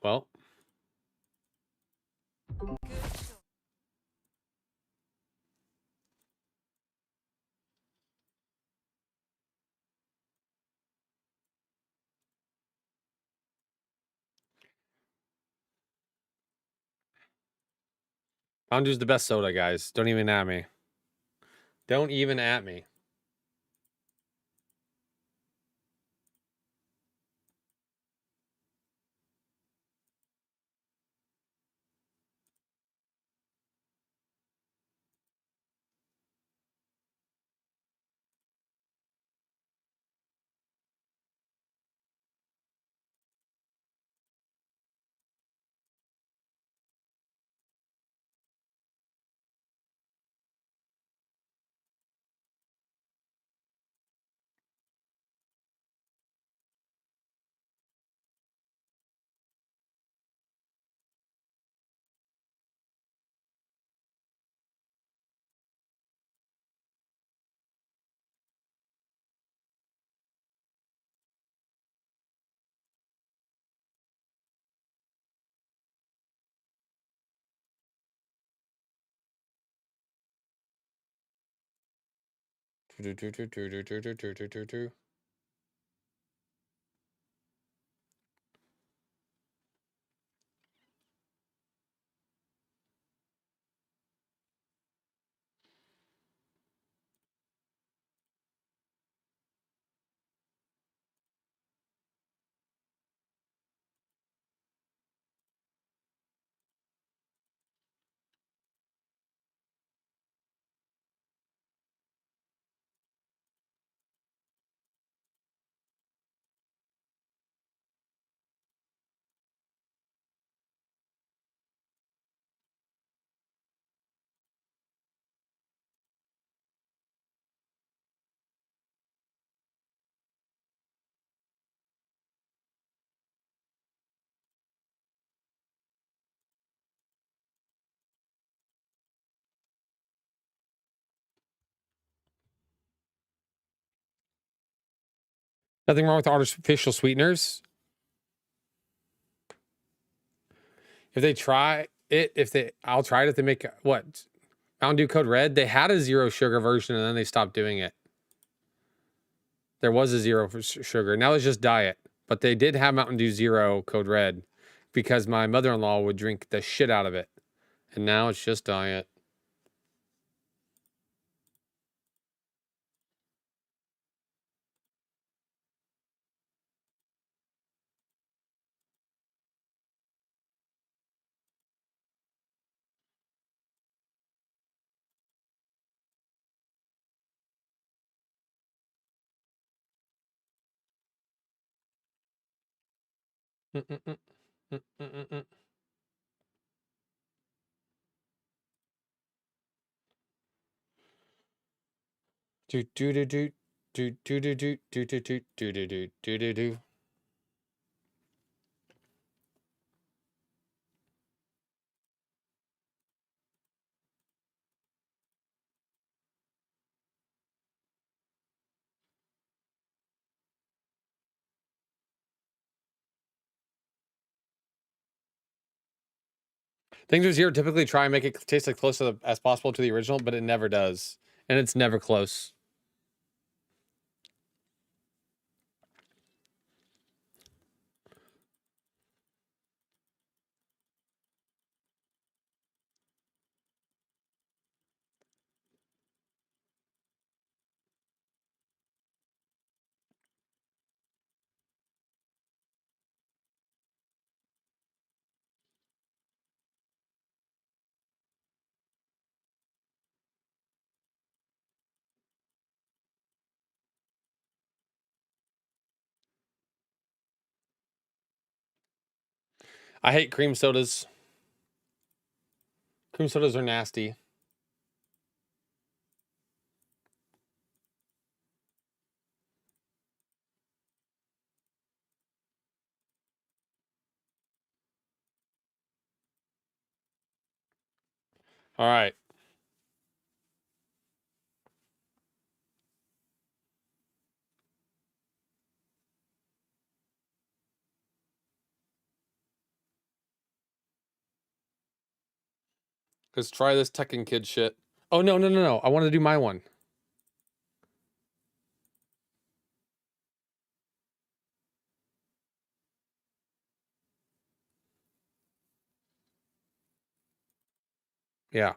Well. Mountain Dew's the best soda, guys. Don't even at me. Don't even at me. Nothing wrong with artificial sweeteners. If they try it, I'll try it if they make what? Mountain Dew Code Red. They had a 0 sugar version and then they stopped doing it. There was a 0 for sugar. Now it's just diet. But they did have Mountain Dew Zero Code Red because my mother-in-law would drink the shit out of it. And now it's just diet. Do do do do do do do do do do do do do do do do. Things with 0 typically try and make it taste as close as possible to the original, but it never does. And it's never close. I hate cream sodas. Cream sodas are nasty. All right. Let's try this Tekken Kid shit. Oh, no, no, no, no. I want to do my one. Yeah.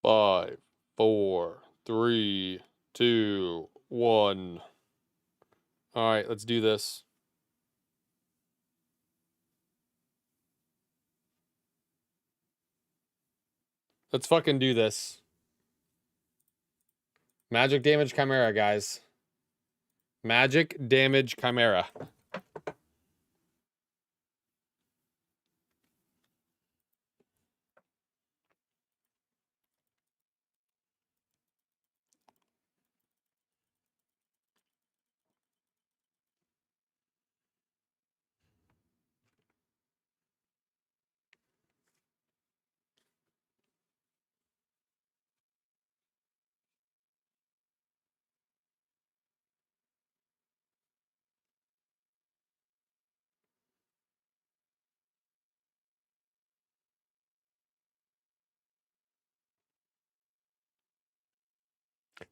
Five, four, three, two, one. All right, let's do this. Let's fucking do this. Magic damage chimera, guys. Magic damage chimera.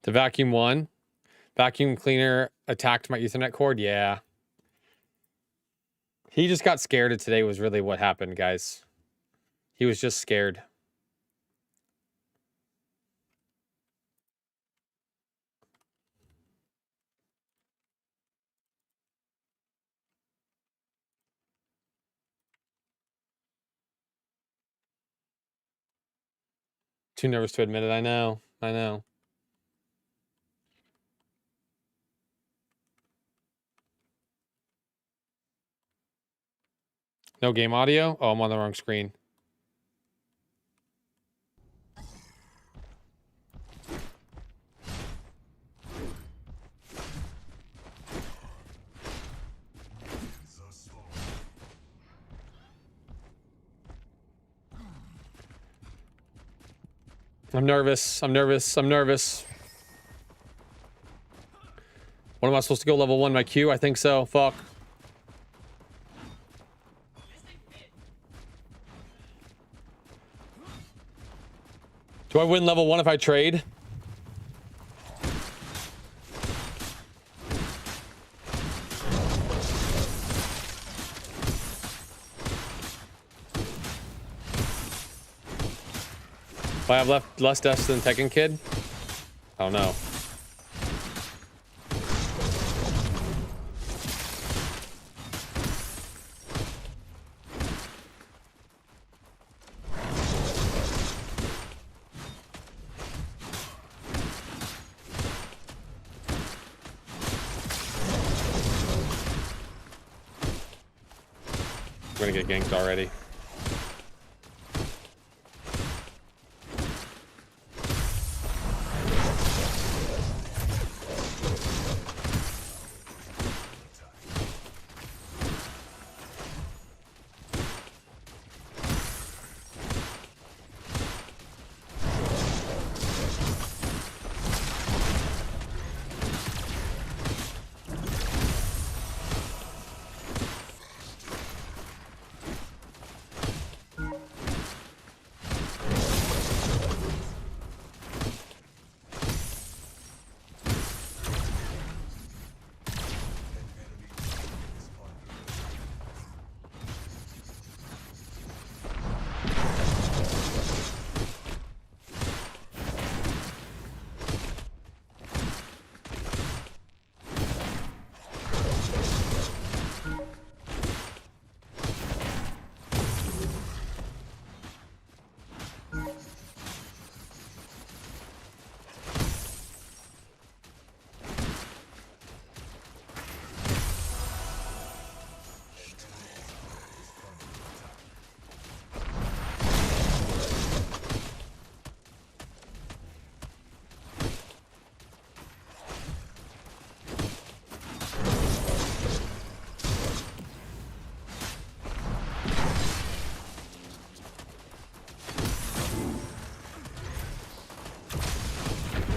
The vacuum won. Vacuum cleaner attacked my Ethernet cord. Yeah. He just got scared today was really what happened, guys. He was just scared. Too nervous to admit it. I know. I know. No game audio? Oh, I'm on the wrong screen. I'm nervous. I'm nervous. I'm nervous. What am I supposed to go level 1 my Q? I think so. Fuck. Do I win level 1 if I trade? If I have less deaths than Tekken Kid? I don't know. I'm gonna get ganked already.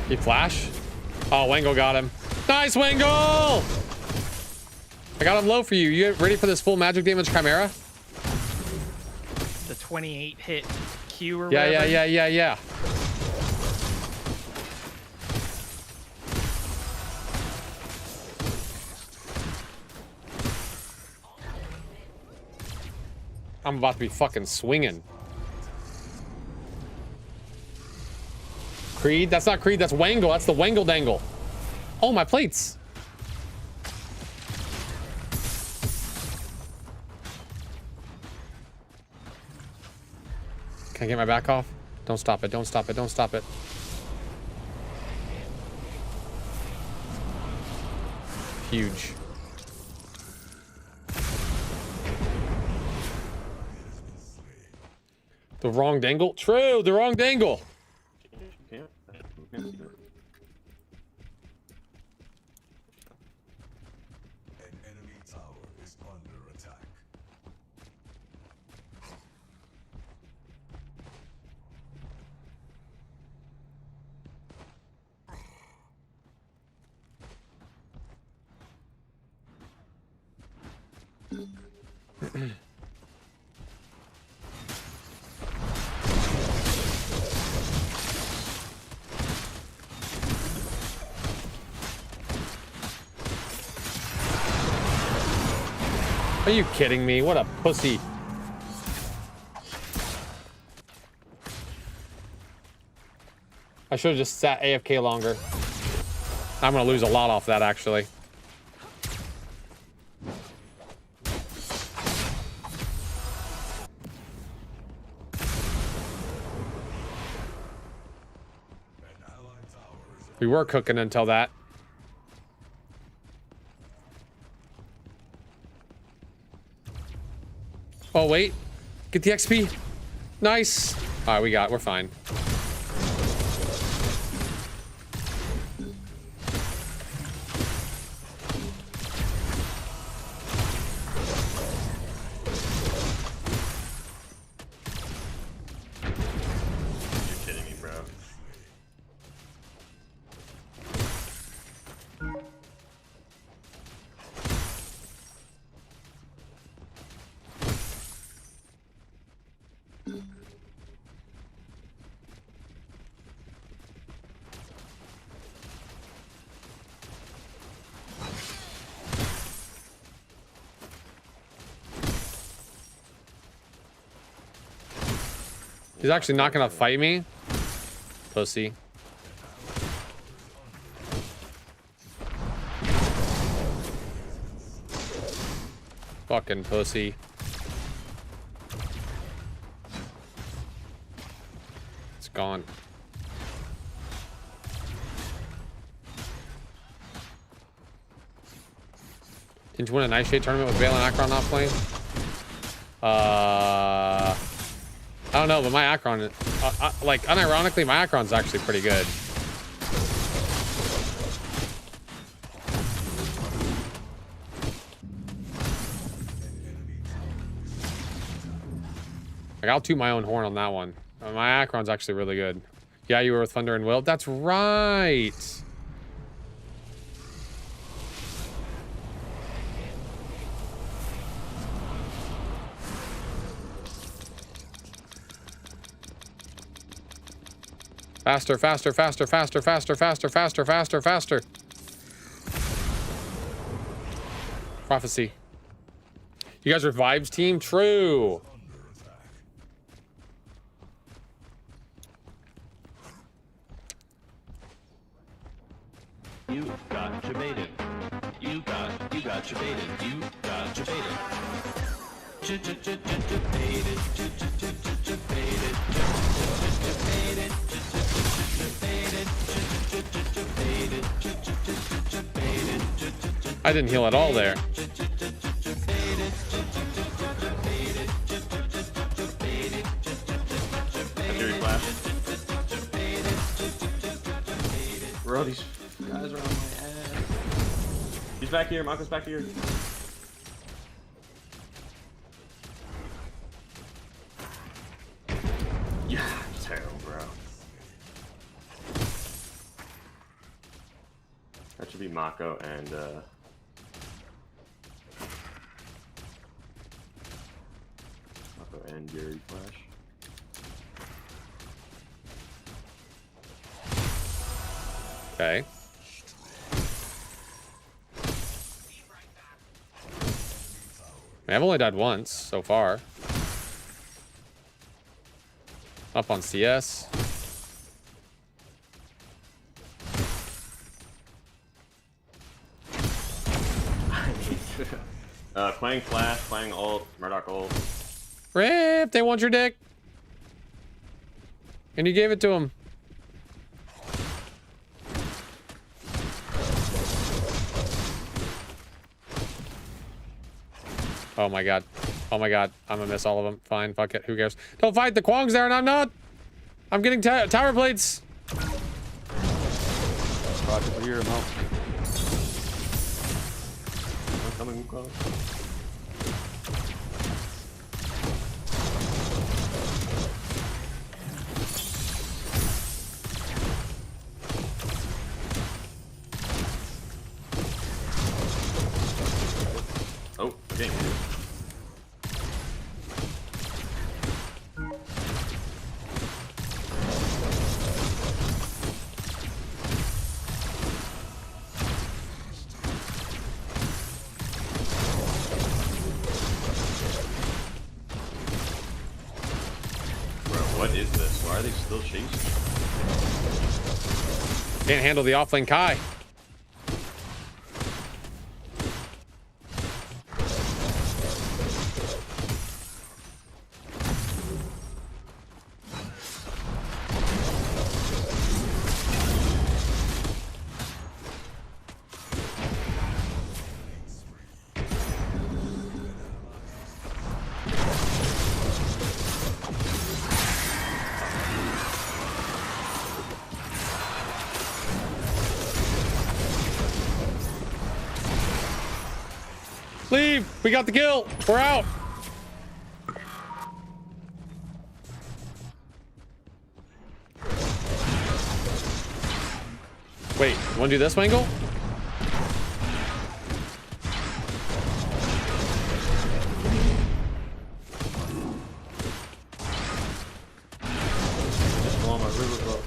He flash? Oh, Wangle got him. Nice, Wangle! I got him low for you. You ready for this full magic damage Chimera? The 28 hit Q or Yeah, whatever. yeah. I'm about to be fucking swinging. Creed? That's not Creed, that's Wangle. That's the Wangle dangle. Oh, my plates. Can I get my back off? Don't stop it, don't stop it, don't stop it. Huge. The wrong dangle? True, the wrong dangle. An enemy tower is under attack. Are you kidding me? What a pussy. I should have just sat AFK longer. I'm gonna lose a lot off that, actually. We were cooking until that. Oh, wait. Get the XP. Nice. All right, we're fine. You're kidding me, bro. He's actually not gonna fight me. Pussy. Fucking pussy. It's gone. Didn't you win a Nightshade tournament with Vale and Akron not playing? I don't know, but my Akron, like, unironically, my Akron's actually pretty good. Like, I'll toot my own horn on that one. My Akron's actually really good. Yeah, you were with Thunder and Will? That's right! Faster, faster, faster, faster, faster, faster, faster, faster, faster. Prophecy. You guys are Vibes team? True. You got debated. You got debated. You got debated. I didn't heal at all there. Fury flash. Bro, these guys are on my ass. He's back here. Mako's back here. Yeah, terrible, bro. Mako and Yuri Flash. Okay. I've only died once so far. Up on CS. Playing Flash, playing ult, Murdoch ult. Rip, they want your dick. And you gave it to him. Oh my god. Oh my god. I'm gonna miss all of them. Fine, fuck it. Who cares? Don't fight, the Kwang's there and I'm not. I'm getting tower plates. Rocket for here, I'm out. I'm coming close. Oh, okay. Bro, what is this? Why are they still chasing? Can't handle the offlane Kai. Leave! We got the kill! We're out! Wait, you wanna do this, Wangle? Just blow my river boat.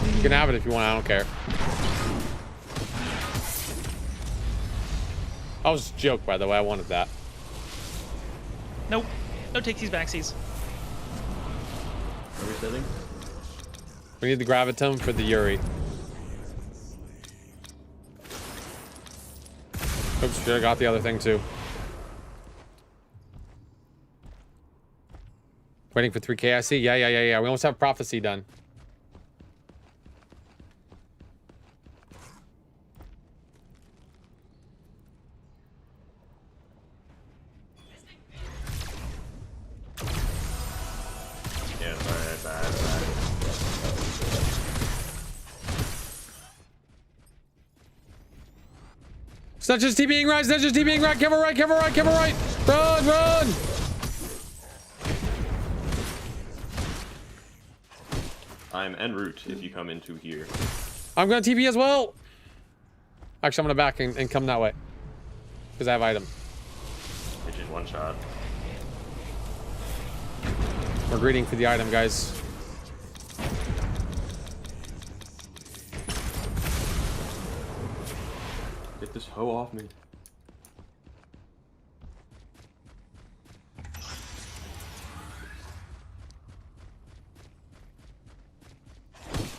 You can have it if you want, I don't care. I was a joke, by the way, I wanted that. Nope. No take these backsies. Are we sitting? We need the Gravitum for the Yuri. Oops, should have got the other thing too. Waiting for 3K, I see. Yeah. We almost have Prophecy done. Yeah, sorry. Snatches TPing right, Snatches TPing right, cover right, cover right, cover right. Run, run! I'm en route if you come into here. I'm gonna TP as well. Actually, I'm gonna back and come that way. Because I have item. It's just one shot. We're greeting for the item, guys. Get this hoe off me.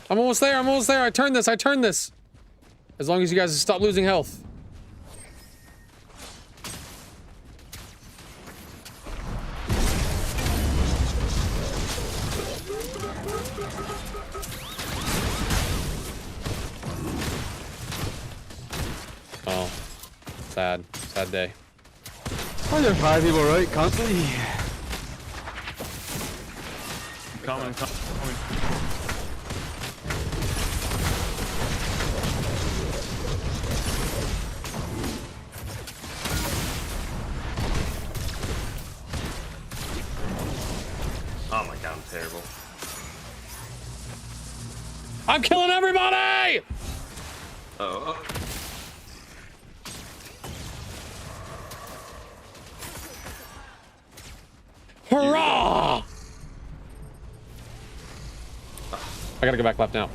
I'm almost there, I'm almost there. I turned this. As long as you guys stop losing health. Oh, sad day. Why are there 5 people right constantly? Coming. terrible. I'm killing everybody! Oh. Hurrah! I gotta go back left now.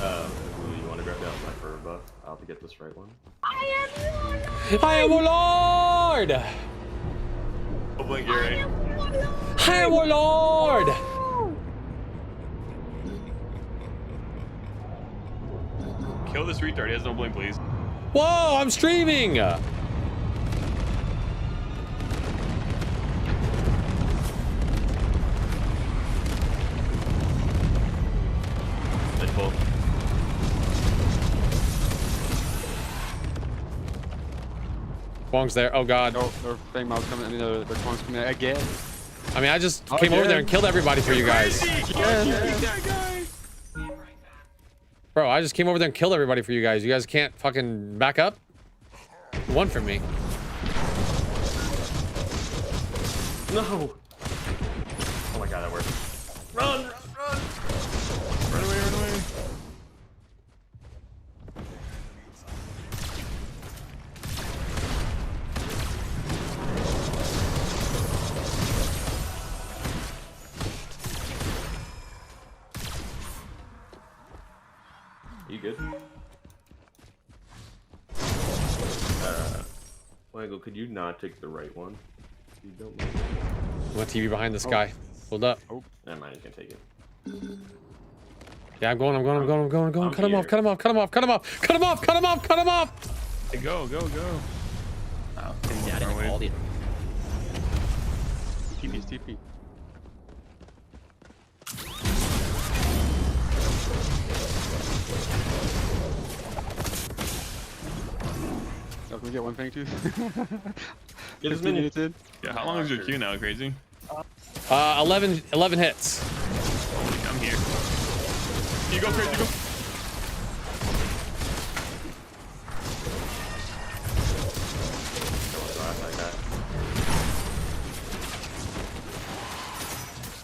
You want to grab down my fur buff? I'll have to get this right one. I am a lord! Oh, blink, Gary. I am a lord! Kill this retard. He has no blink, please. Whoa, I'm streaming! Deadpool. Kwong's there. Oh god. Oh, their Fang Mouse coming. I mean, their Kwong's coming again. I mean, I just came over there and killed everybody for you guys. Bro, I just came over there and killed everybody for you guys. You guys can't fucking back up? One for me. No. Oh my god, that worked. Run! Run away, run away. You good? Michael, could you not take the right one? You don't mind. What TV behind this guy? Hold up. Oh, never mind, you can take it. Yeah, I'm going. Cut him off, cut him off, cut him off, cut him off, cut him off, cut him off, cut him off! Hey, go. Oh, yeah, I didn't call it. TP's TP. Oh, can we get one Fang Tooth? Get as 15 many. minutes in. Yeah, how long is your queue now, Crazy? 11 hits. I'm here. You go, Crazy, go.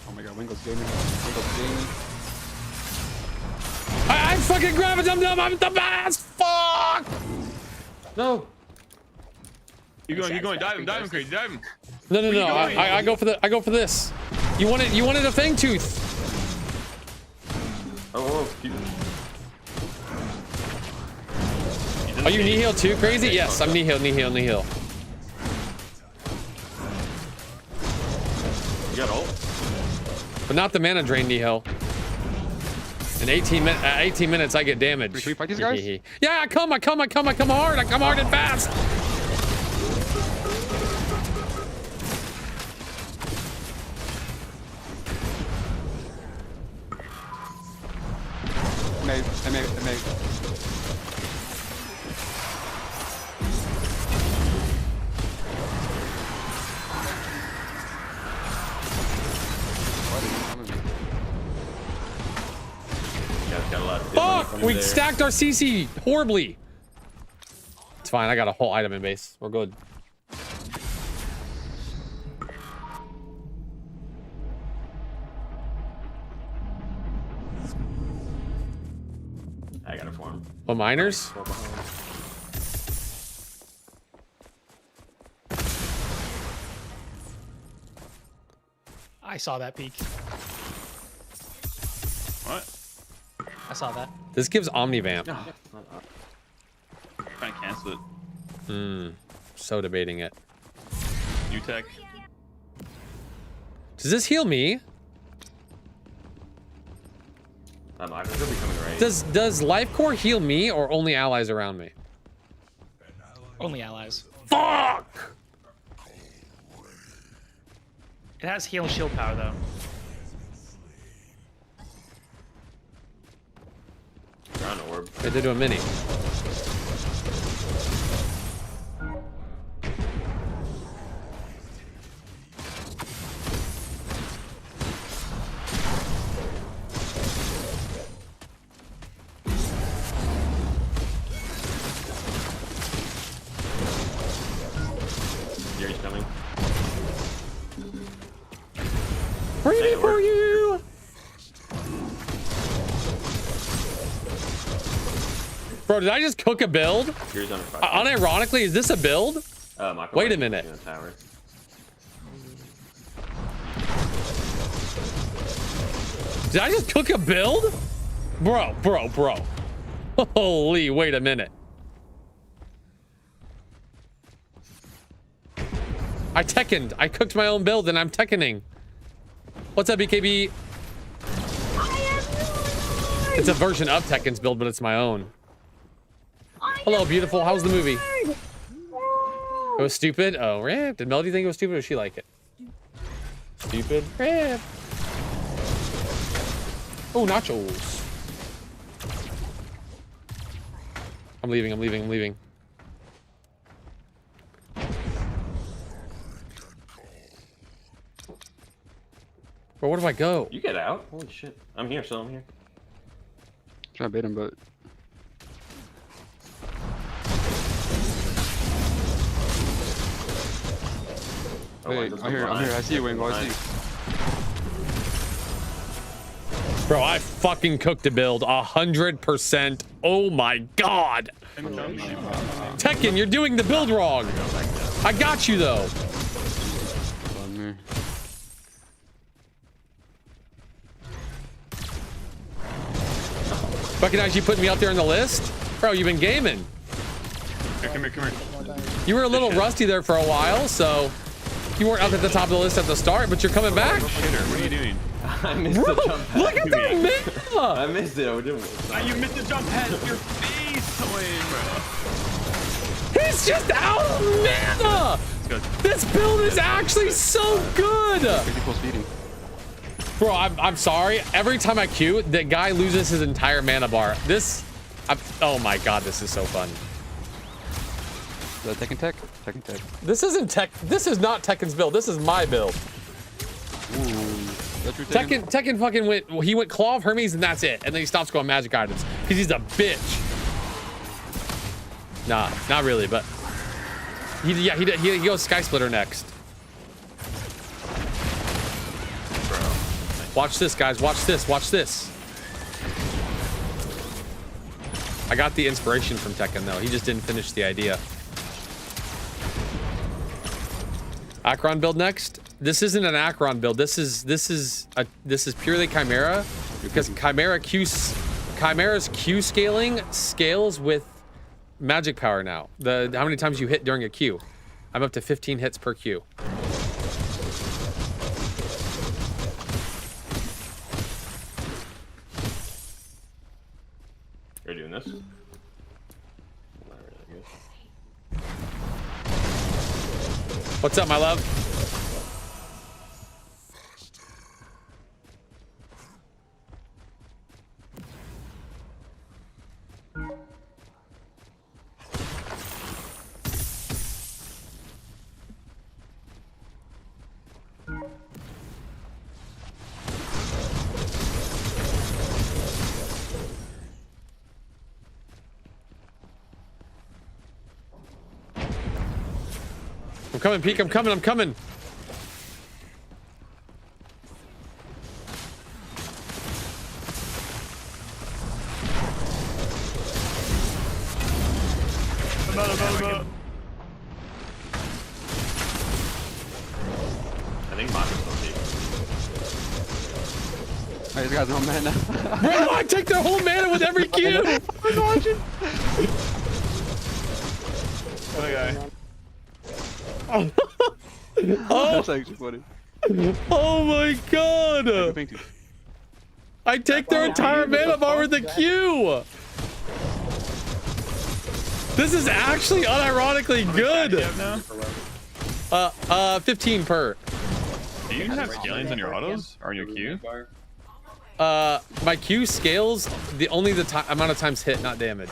Oh my god, Wingo's gaming. Wingo's gaming. I fucking grab it, I'm the best! Fuck! No. Keep going, dive him, Crazy, dive him. No, I go for this. You wanted a Fang Tooth. Oh, Are you knee heal too, Crazy? Yes, I'm knee heal. You got ult? But not the mana drain knee heal. In 18 minutes, I get damage. Can we fight these guys? Yeah, I come hard and fast. Amazing. Fuck! We stacked our CC horribly. It's fine. I got a whole item in base. We're good. I got a form. Oh, miners? I saw that peek. What? I saw that. This gives Omnivamp. Trying to cancel it. So debating it. New tech. Does this heal me? I think they'll be coming right. Does Life Core heal me or only allies around me? Only allies. Fuck! It has heal and shield power though. Ground orb. They did do a mini. Ready for you. Bro, did I just cook a build? Yours under 5. Unironically, is this a build? Wait a minute. Did I just cook a build? Bro. Holy, wait a minute. I Tekkened. I cooked my own build and I'm Tekkening. What's up, BKB? It's a version of Tekken's build, but it's my own. Hello, beautiful. How's the movie? It was stupid? Oh, rip. Did Melody think it was stupid or did she like it? Stupid? Rip. Oh, nachos. I'm leaving. Bro, where do I go? You get out? Holy shit. I'm here, so I'm here. Trying to bait him, but hey, I'm here. I see you, Wingo. I see you. Bro, I fucking cooked a build 100%. Oh my god. Tekken, you're doing the build wrong. I got you though. Recognize you putting me up there on the list? Bro, you've been gaming. Here, come here. You were a little rusty there for a while, so you weren't up at the top of the list at the start, but you're coming back. What are you doing? I missed the jump pad. Look at that mana! I missed it. I was doing it. You missed the jump pad. Your face, Wayne, bro. He's just out of mana! This build is actually so good! Bro, I'm sorry. Every time I Q, that guy loses his entire mana bar. Oh my god, this is so fun. Is that Tekken Tech? Tekken Tech. This isn't Tech. This is not Tekken's build. This is my build. Tekken fucking went. He went Claw of Hermes and that's it. And then he stops going magic items because he's a bitch. Nah, not really, but he goes Sky Splitter next. Watch this, guys. Watch this. I got the inspiration from Tekken though. He just didn't finish the idea. Acheron build next. This isn't an Acheron build. This is purely Chimera because Chimera's Q scaling scales with magic power now. How many times you hit during a Q. I'm up to 15 hits per Q. You're doing this? Not really good. What's up, my love? I'm coming, Peek. I'm coming. I think Maka's on deep. Hey, these guys no mana. Bro, I take their whole mana with every Q. I'm watching. Okay. Oh, that's actually funny. Oh my god! I take their entire mana bar with the Q. This is actually unironically good. 15 per. Do you have scalings on your autos or on your Q? My Q scales only the amount of times hit, not damage.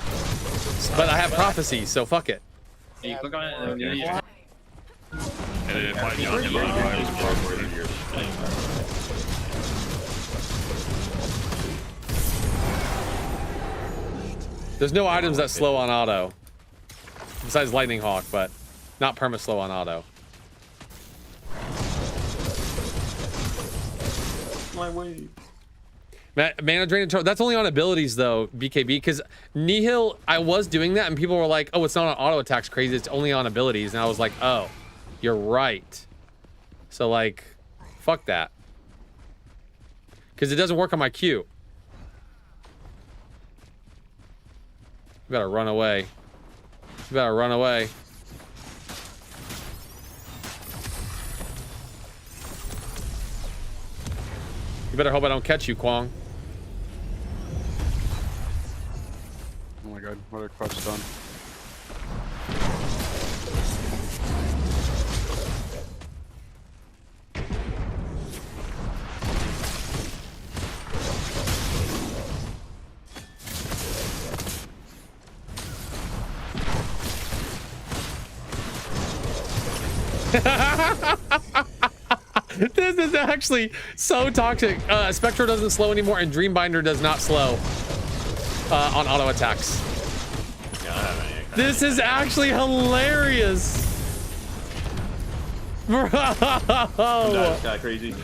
But I have prophecy, so fuck it. You click on it and then and then if I jump in the There's no items that slow on auto. Besides Lightning Hawk, but not perma slow on auto. my way. Mana drain and that's only on abilities though, BKB, because Nihil, I was doing that and people were like, oh, it's not on auto attacks, crazy, it's only on abilities. And I was like, oh, you're right. So like, fuck that. Because it doesn't work on my Q. You better run away. You better run away. You better hope I don't catch you, Kwong. Oh my god, what a crouch stun. This is actually so toxic. Spectro doesn't slow anymore, and Dreambinder does not slow on auto attacks. This is actually hilarious. Bro. That's kind of crazy.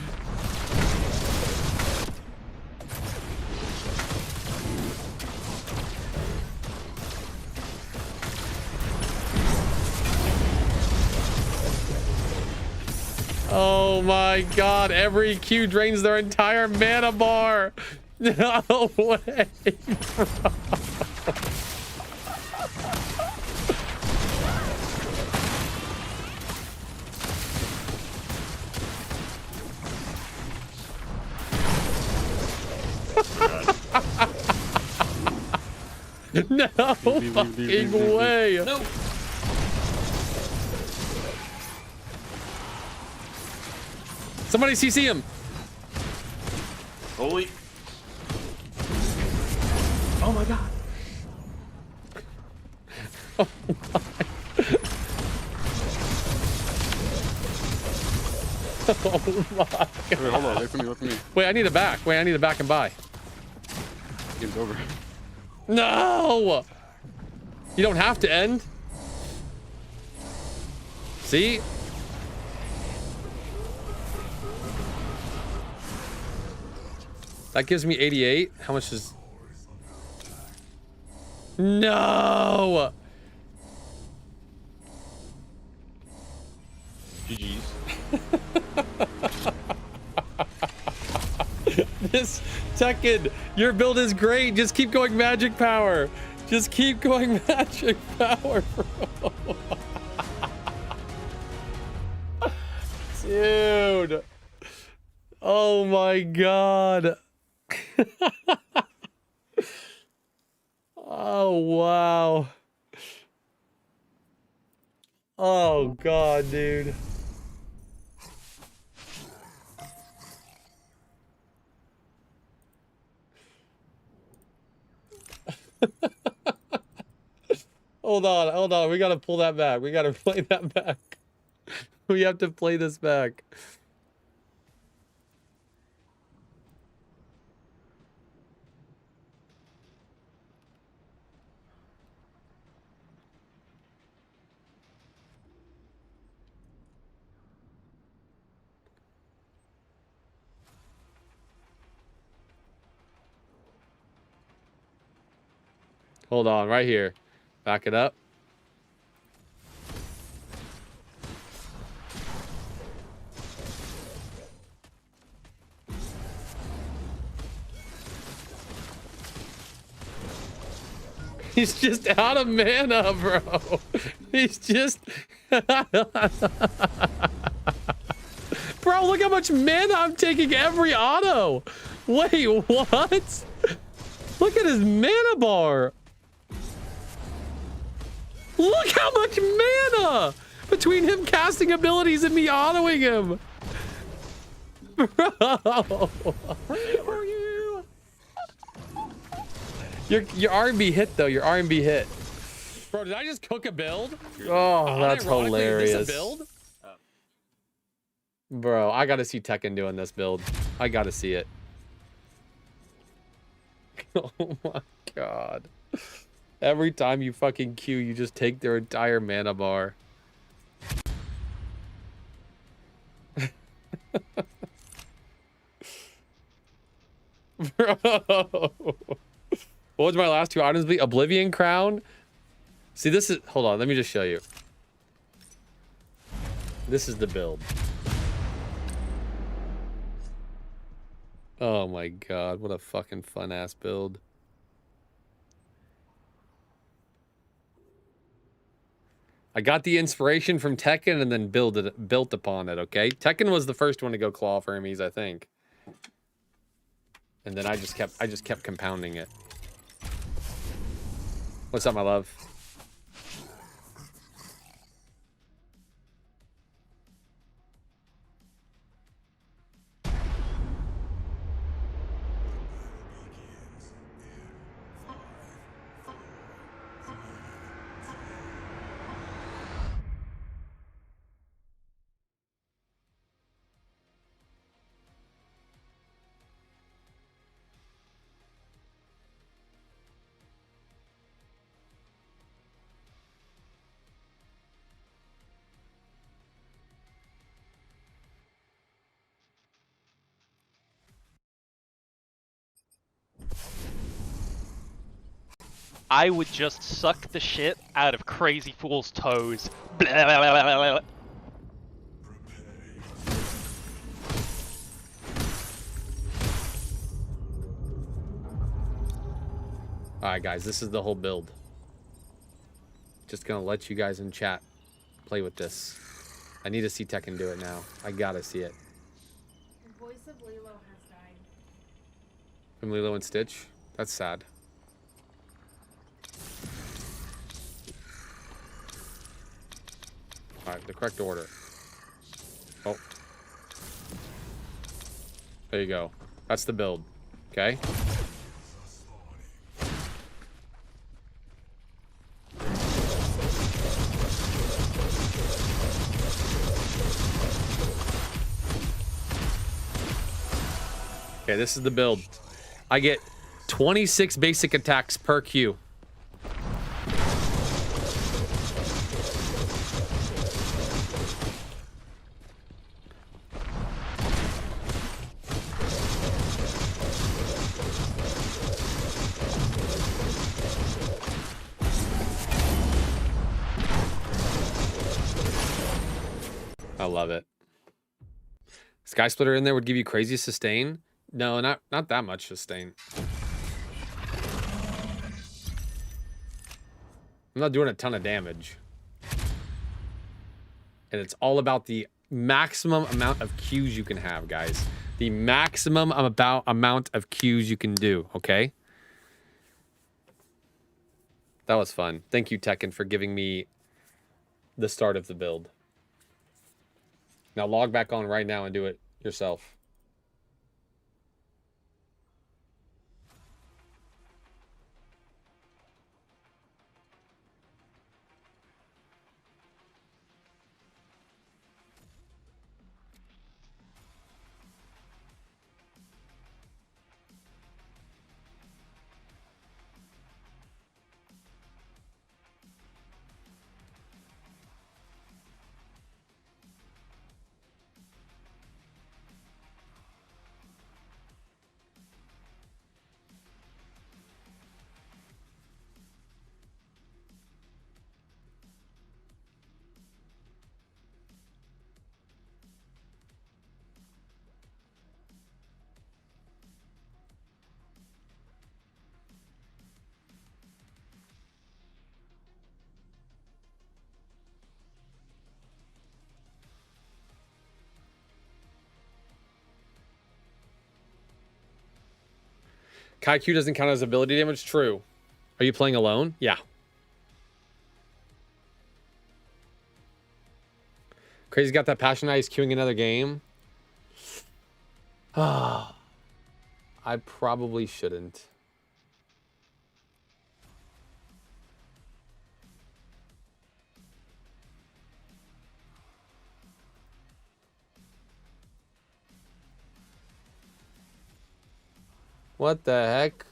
Oh my god, every Q drains their entire mana bar. No way, bro. No fucking way. No. Somebody CC him. Holy. Oh my god. Oh my. Oh my god. Wait, hold on, wait for me, wait for me. Wait, I need a back. Wait, I need a back and buy. Game's over. No! You don't have to end. See? That gives me 88. How much is... No! GG's. This Tekken, your build is great. Just keep going magic power. Just keep going magic power, bro. Dude. Oh my god. Oh wow. Oh god, dude. Hold on. We gotta pull that back. We gotta play that back. We have to play this back. Hold on, right here. Back it up. He's just out of mana, bro. He's just... Bro, look how much mana I'm taking every auto. Wait, what? Look at his mana bar. Look how much mana between him casting abilities and me autoing him. Bro. Where are you? Your R&B hit though. Your R&B hit. Bro, did I just cook a build? Oh, that's hilarious. Is this a build? Bro, I gotta see Tekken doing this build. I gotta see it. Oh my god. Every time you fucking Q, you just take their entire mana bar. What was my last two items be? Oblivion Crown? See, this is... Hold on, let me just show you. This is the build. Oh my god, what a fucking fun-ass build. I got the inspiration from Tekken and then built upon it, okay? Tekken was the first one to go claw for Hermes, I think. And then I just kept compounding it. What's up, my love? I would just suck the shit out of Crazy Fool's toes. Blah, blah, blah, blah, blah. Alright, guys, this is the whole build. Just gonna let you guys in chat play with this. I need to see Tekken do it now. I gotta see it. The voice of Lilo has died. From Lilo and Stitch? That's sad. Alright, the correct order. Oh. There you go. That's the build. Okay? Okay, this is the build. I get 26 basic attacks per Q. I love it. Sky Splitter in there would give you crazy sustain. No, not that much sustain. I'm not doing a ton of damage. And it's all about the maximum amount of Qs you can have, guys. The maximum amount of Qs you can do, okay? That was fun. Thank you, Tekken, for giving me the start of the build. Now log back on right now and do it yourself. Kaiku doesn't count as ability damage? True. Are you playing alone? Yeah. Crazy got that passion ice queuing another game. I probably shouldn't. What the heck?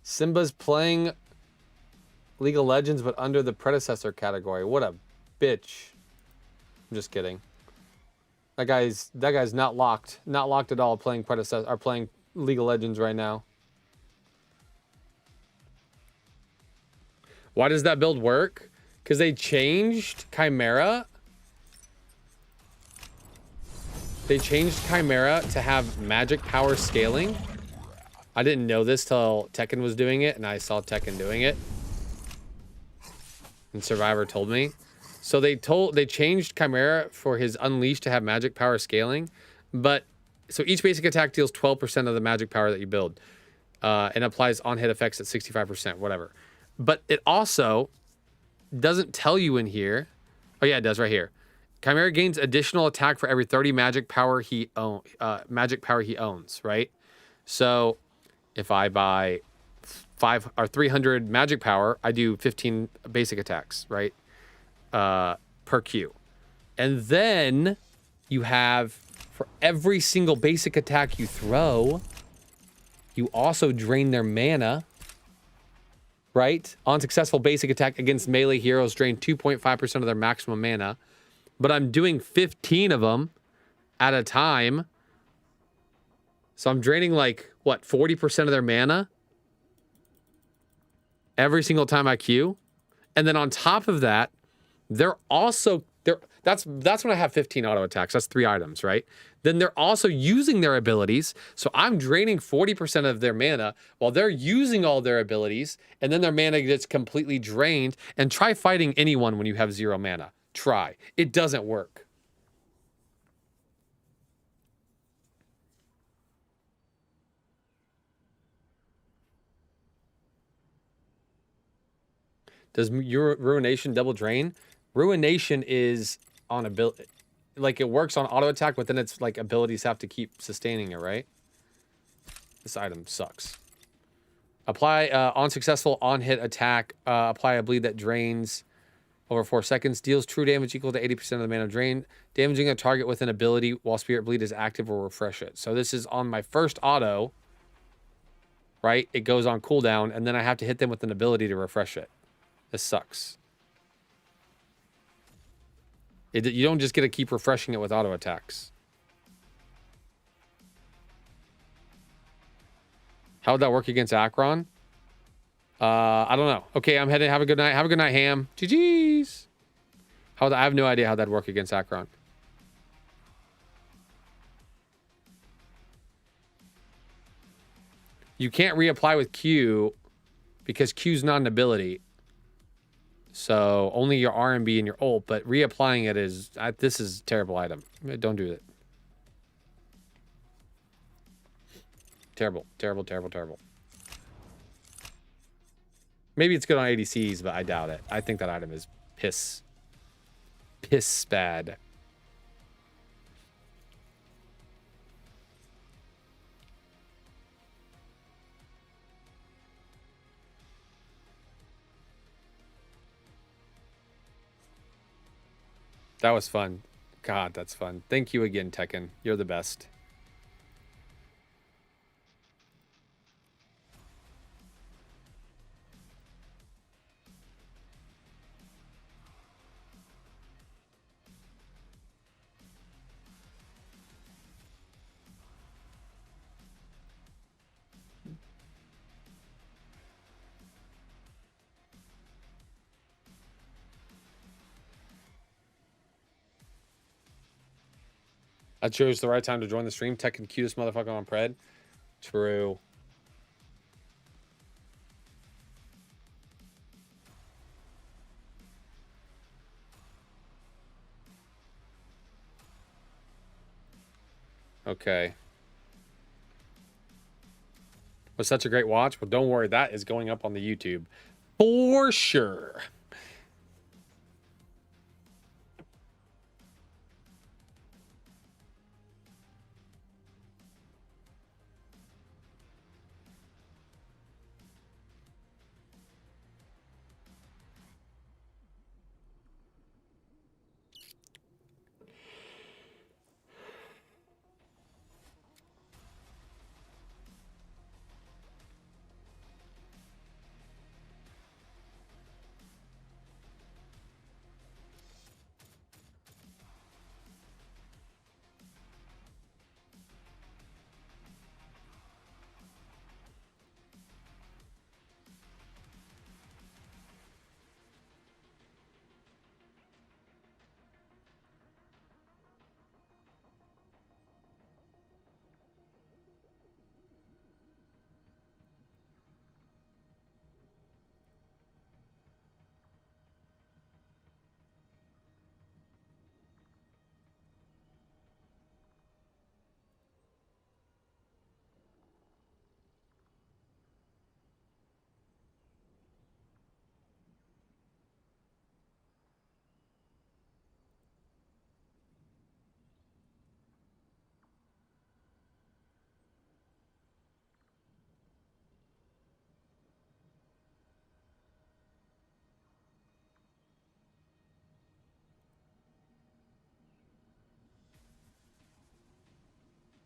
Simba's playing League of Legends, but under the predecessor category. What a bitch. I'm just kidding. That guy's not locked. Not locked at all playing predecessor or playing League of Legends right now. Why does that build work? Because they changed Chimera. They changed Chimera to have magic power scaling. I didn't know this till Tekken was doing it, and I saw Tekken doing it. And Survivor told me. So they changed Chimera for his Unleash to have magic power scaling. But, so each basic attack deals 12% of the magic power that you build. And applies on-hit effects at 65%, whatever. But it also doesn't tell you in here. Oh yeah, it does right here. Chimera gains additional attack for every 30 magic power he owns, right? So if I buy 300 magic power, I do 15 basic attacks, right? Per Q. And then you have, for every single basic attack you throw, you also drain their mana, right? On successful basic attack against melee heroes, drain 2.5% of their maximum mana. But I'm doing 15 of them at a time. So I'm draining like, what, 40% of their mana? Every single time I Q. And then on top of that, they're also, that's when I have 15 auto attacks. That's 3 items, right? Then they're also using their abilities. So I'm draining 40% of their mana while they're using all their abilities. And then their mana gets completely drained. And try fighting anyone when you have 0 mana. Try. It doesn't work. Does your Ruination double drain? Ruination is on ability. Like, it works on auto attack, but then it's like abilities have to keep sustaining it, right? This item sucks. Apply on successful on-hit attack. Apply a bleed that drains over 4 seconds. Deals true damage equal to 80% of the mana drain. Damaging a target with an ability while Spirit Bleed is active will refresh it. So this is on my first auto, right? It goes on cooldown, and then I have to hit them with an ability to refresh it. This sucks. You don't just get to keep refreshing it with auto attacks. How would that work against Akron? I don't know. Okay, I'm heading. Have a good night. Have a good night, Ham. GG's. I have no idea how that'd work against Akron. You can't reapply with Q because Q's not an ability. So only your R&B and your ult, but reapplying it is, this is a terrible item. Don't do it. Terrible, terrible, terrible, terrible. Maybe it's good on ADCs, but I doubt it. I think that item is piss bad. That was fun. God, that's fun. Thank you again, Tekken. You're the best. I chose the right time to join the stream. Tekken cutest motherfucker on Pred. True. Okay. Was such a great watch. Well, don't worry. That is going up on the YouTube. For sure.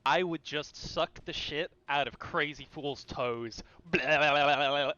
I would just suck the shit out of Crazy Fool's toes. Blah, blah, blah, blah, blah.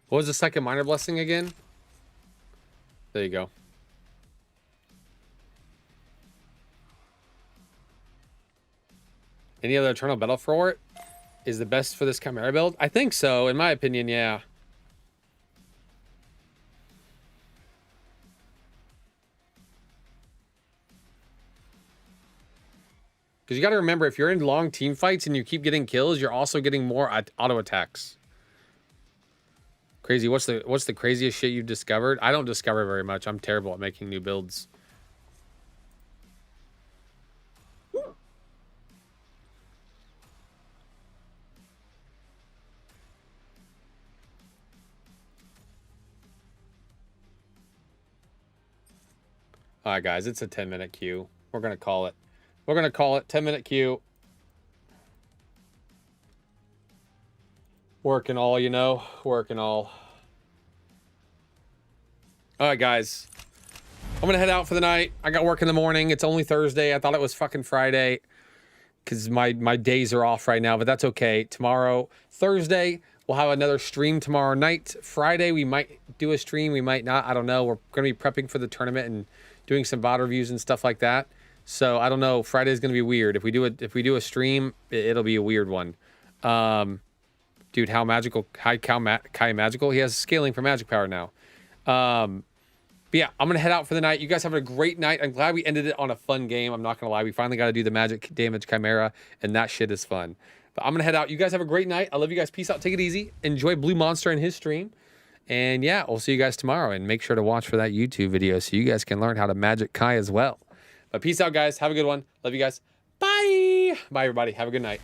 What was the second minor blessing again? There you go. Any other Eternal Battle for it is the best for this Chimera build? I think so, in my opinion, yeah. Because you got to remember, if you're in long team fights and you keep getting kills, you're also getting more auto attacks. Crazy. What's the craziest shit you've discovered? I don't discover very much. I'm terrible at making new builds. All right, guys, it's a 10-minute queue. We're going to call it. We're going to call it 10-minute queue. Working all, you know, working all. All right, guys. I'm going to head out for the night. I got work in the morning. It's only Thursday. I thought it was fucking Friday because my days are off right now, but that's okay. Tomorrow, Thursday, we'll have another stream tomorrow night. Friday, we might do a stream. We might not. I don't know. We're going to be prepping for the tournament and doing some VOD reviews and stuff like that. So I don't know. Friday is going to be weird. If we do a stream, it'll be a weird one. Dude, how magical? Kai magical? He has scaling for magic power now. But yeah, I'm going to head out for the night. You guys have a great night. I'm glad we ended it on a fun game. I'm not going to lie. We finally got to do the magic damage Chimera, and that shit is fun. But I'm going to head out. You guys have a great night. I love you guys. Peace out. Take it easy. Enjoy Blue Monster and his stream. And yeah, we'll see you guys tomorrow. And make sure to watch for that YouTube video so you guys can learn how to magic Kai as well. But peace out, guys. Have a good one. Love you guys. Bye. Bye, everybody. Have a good night.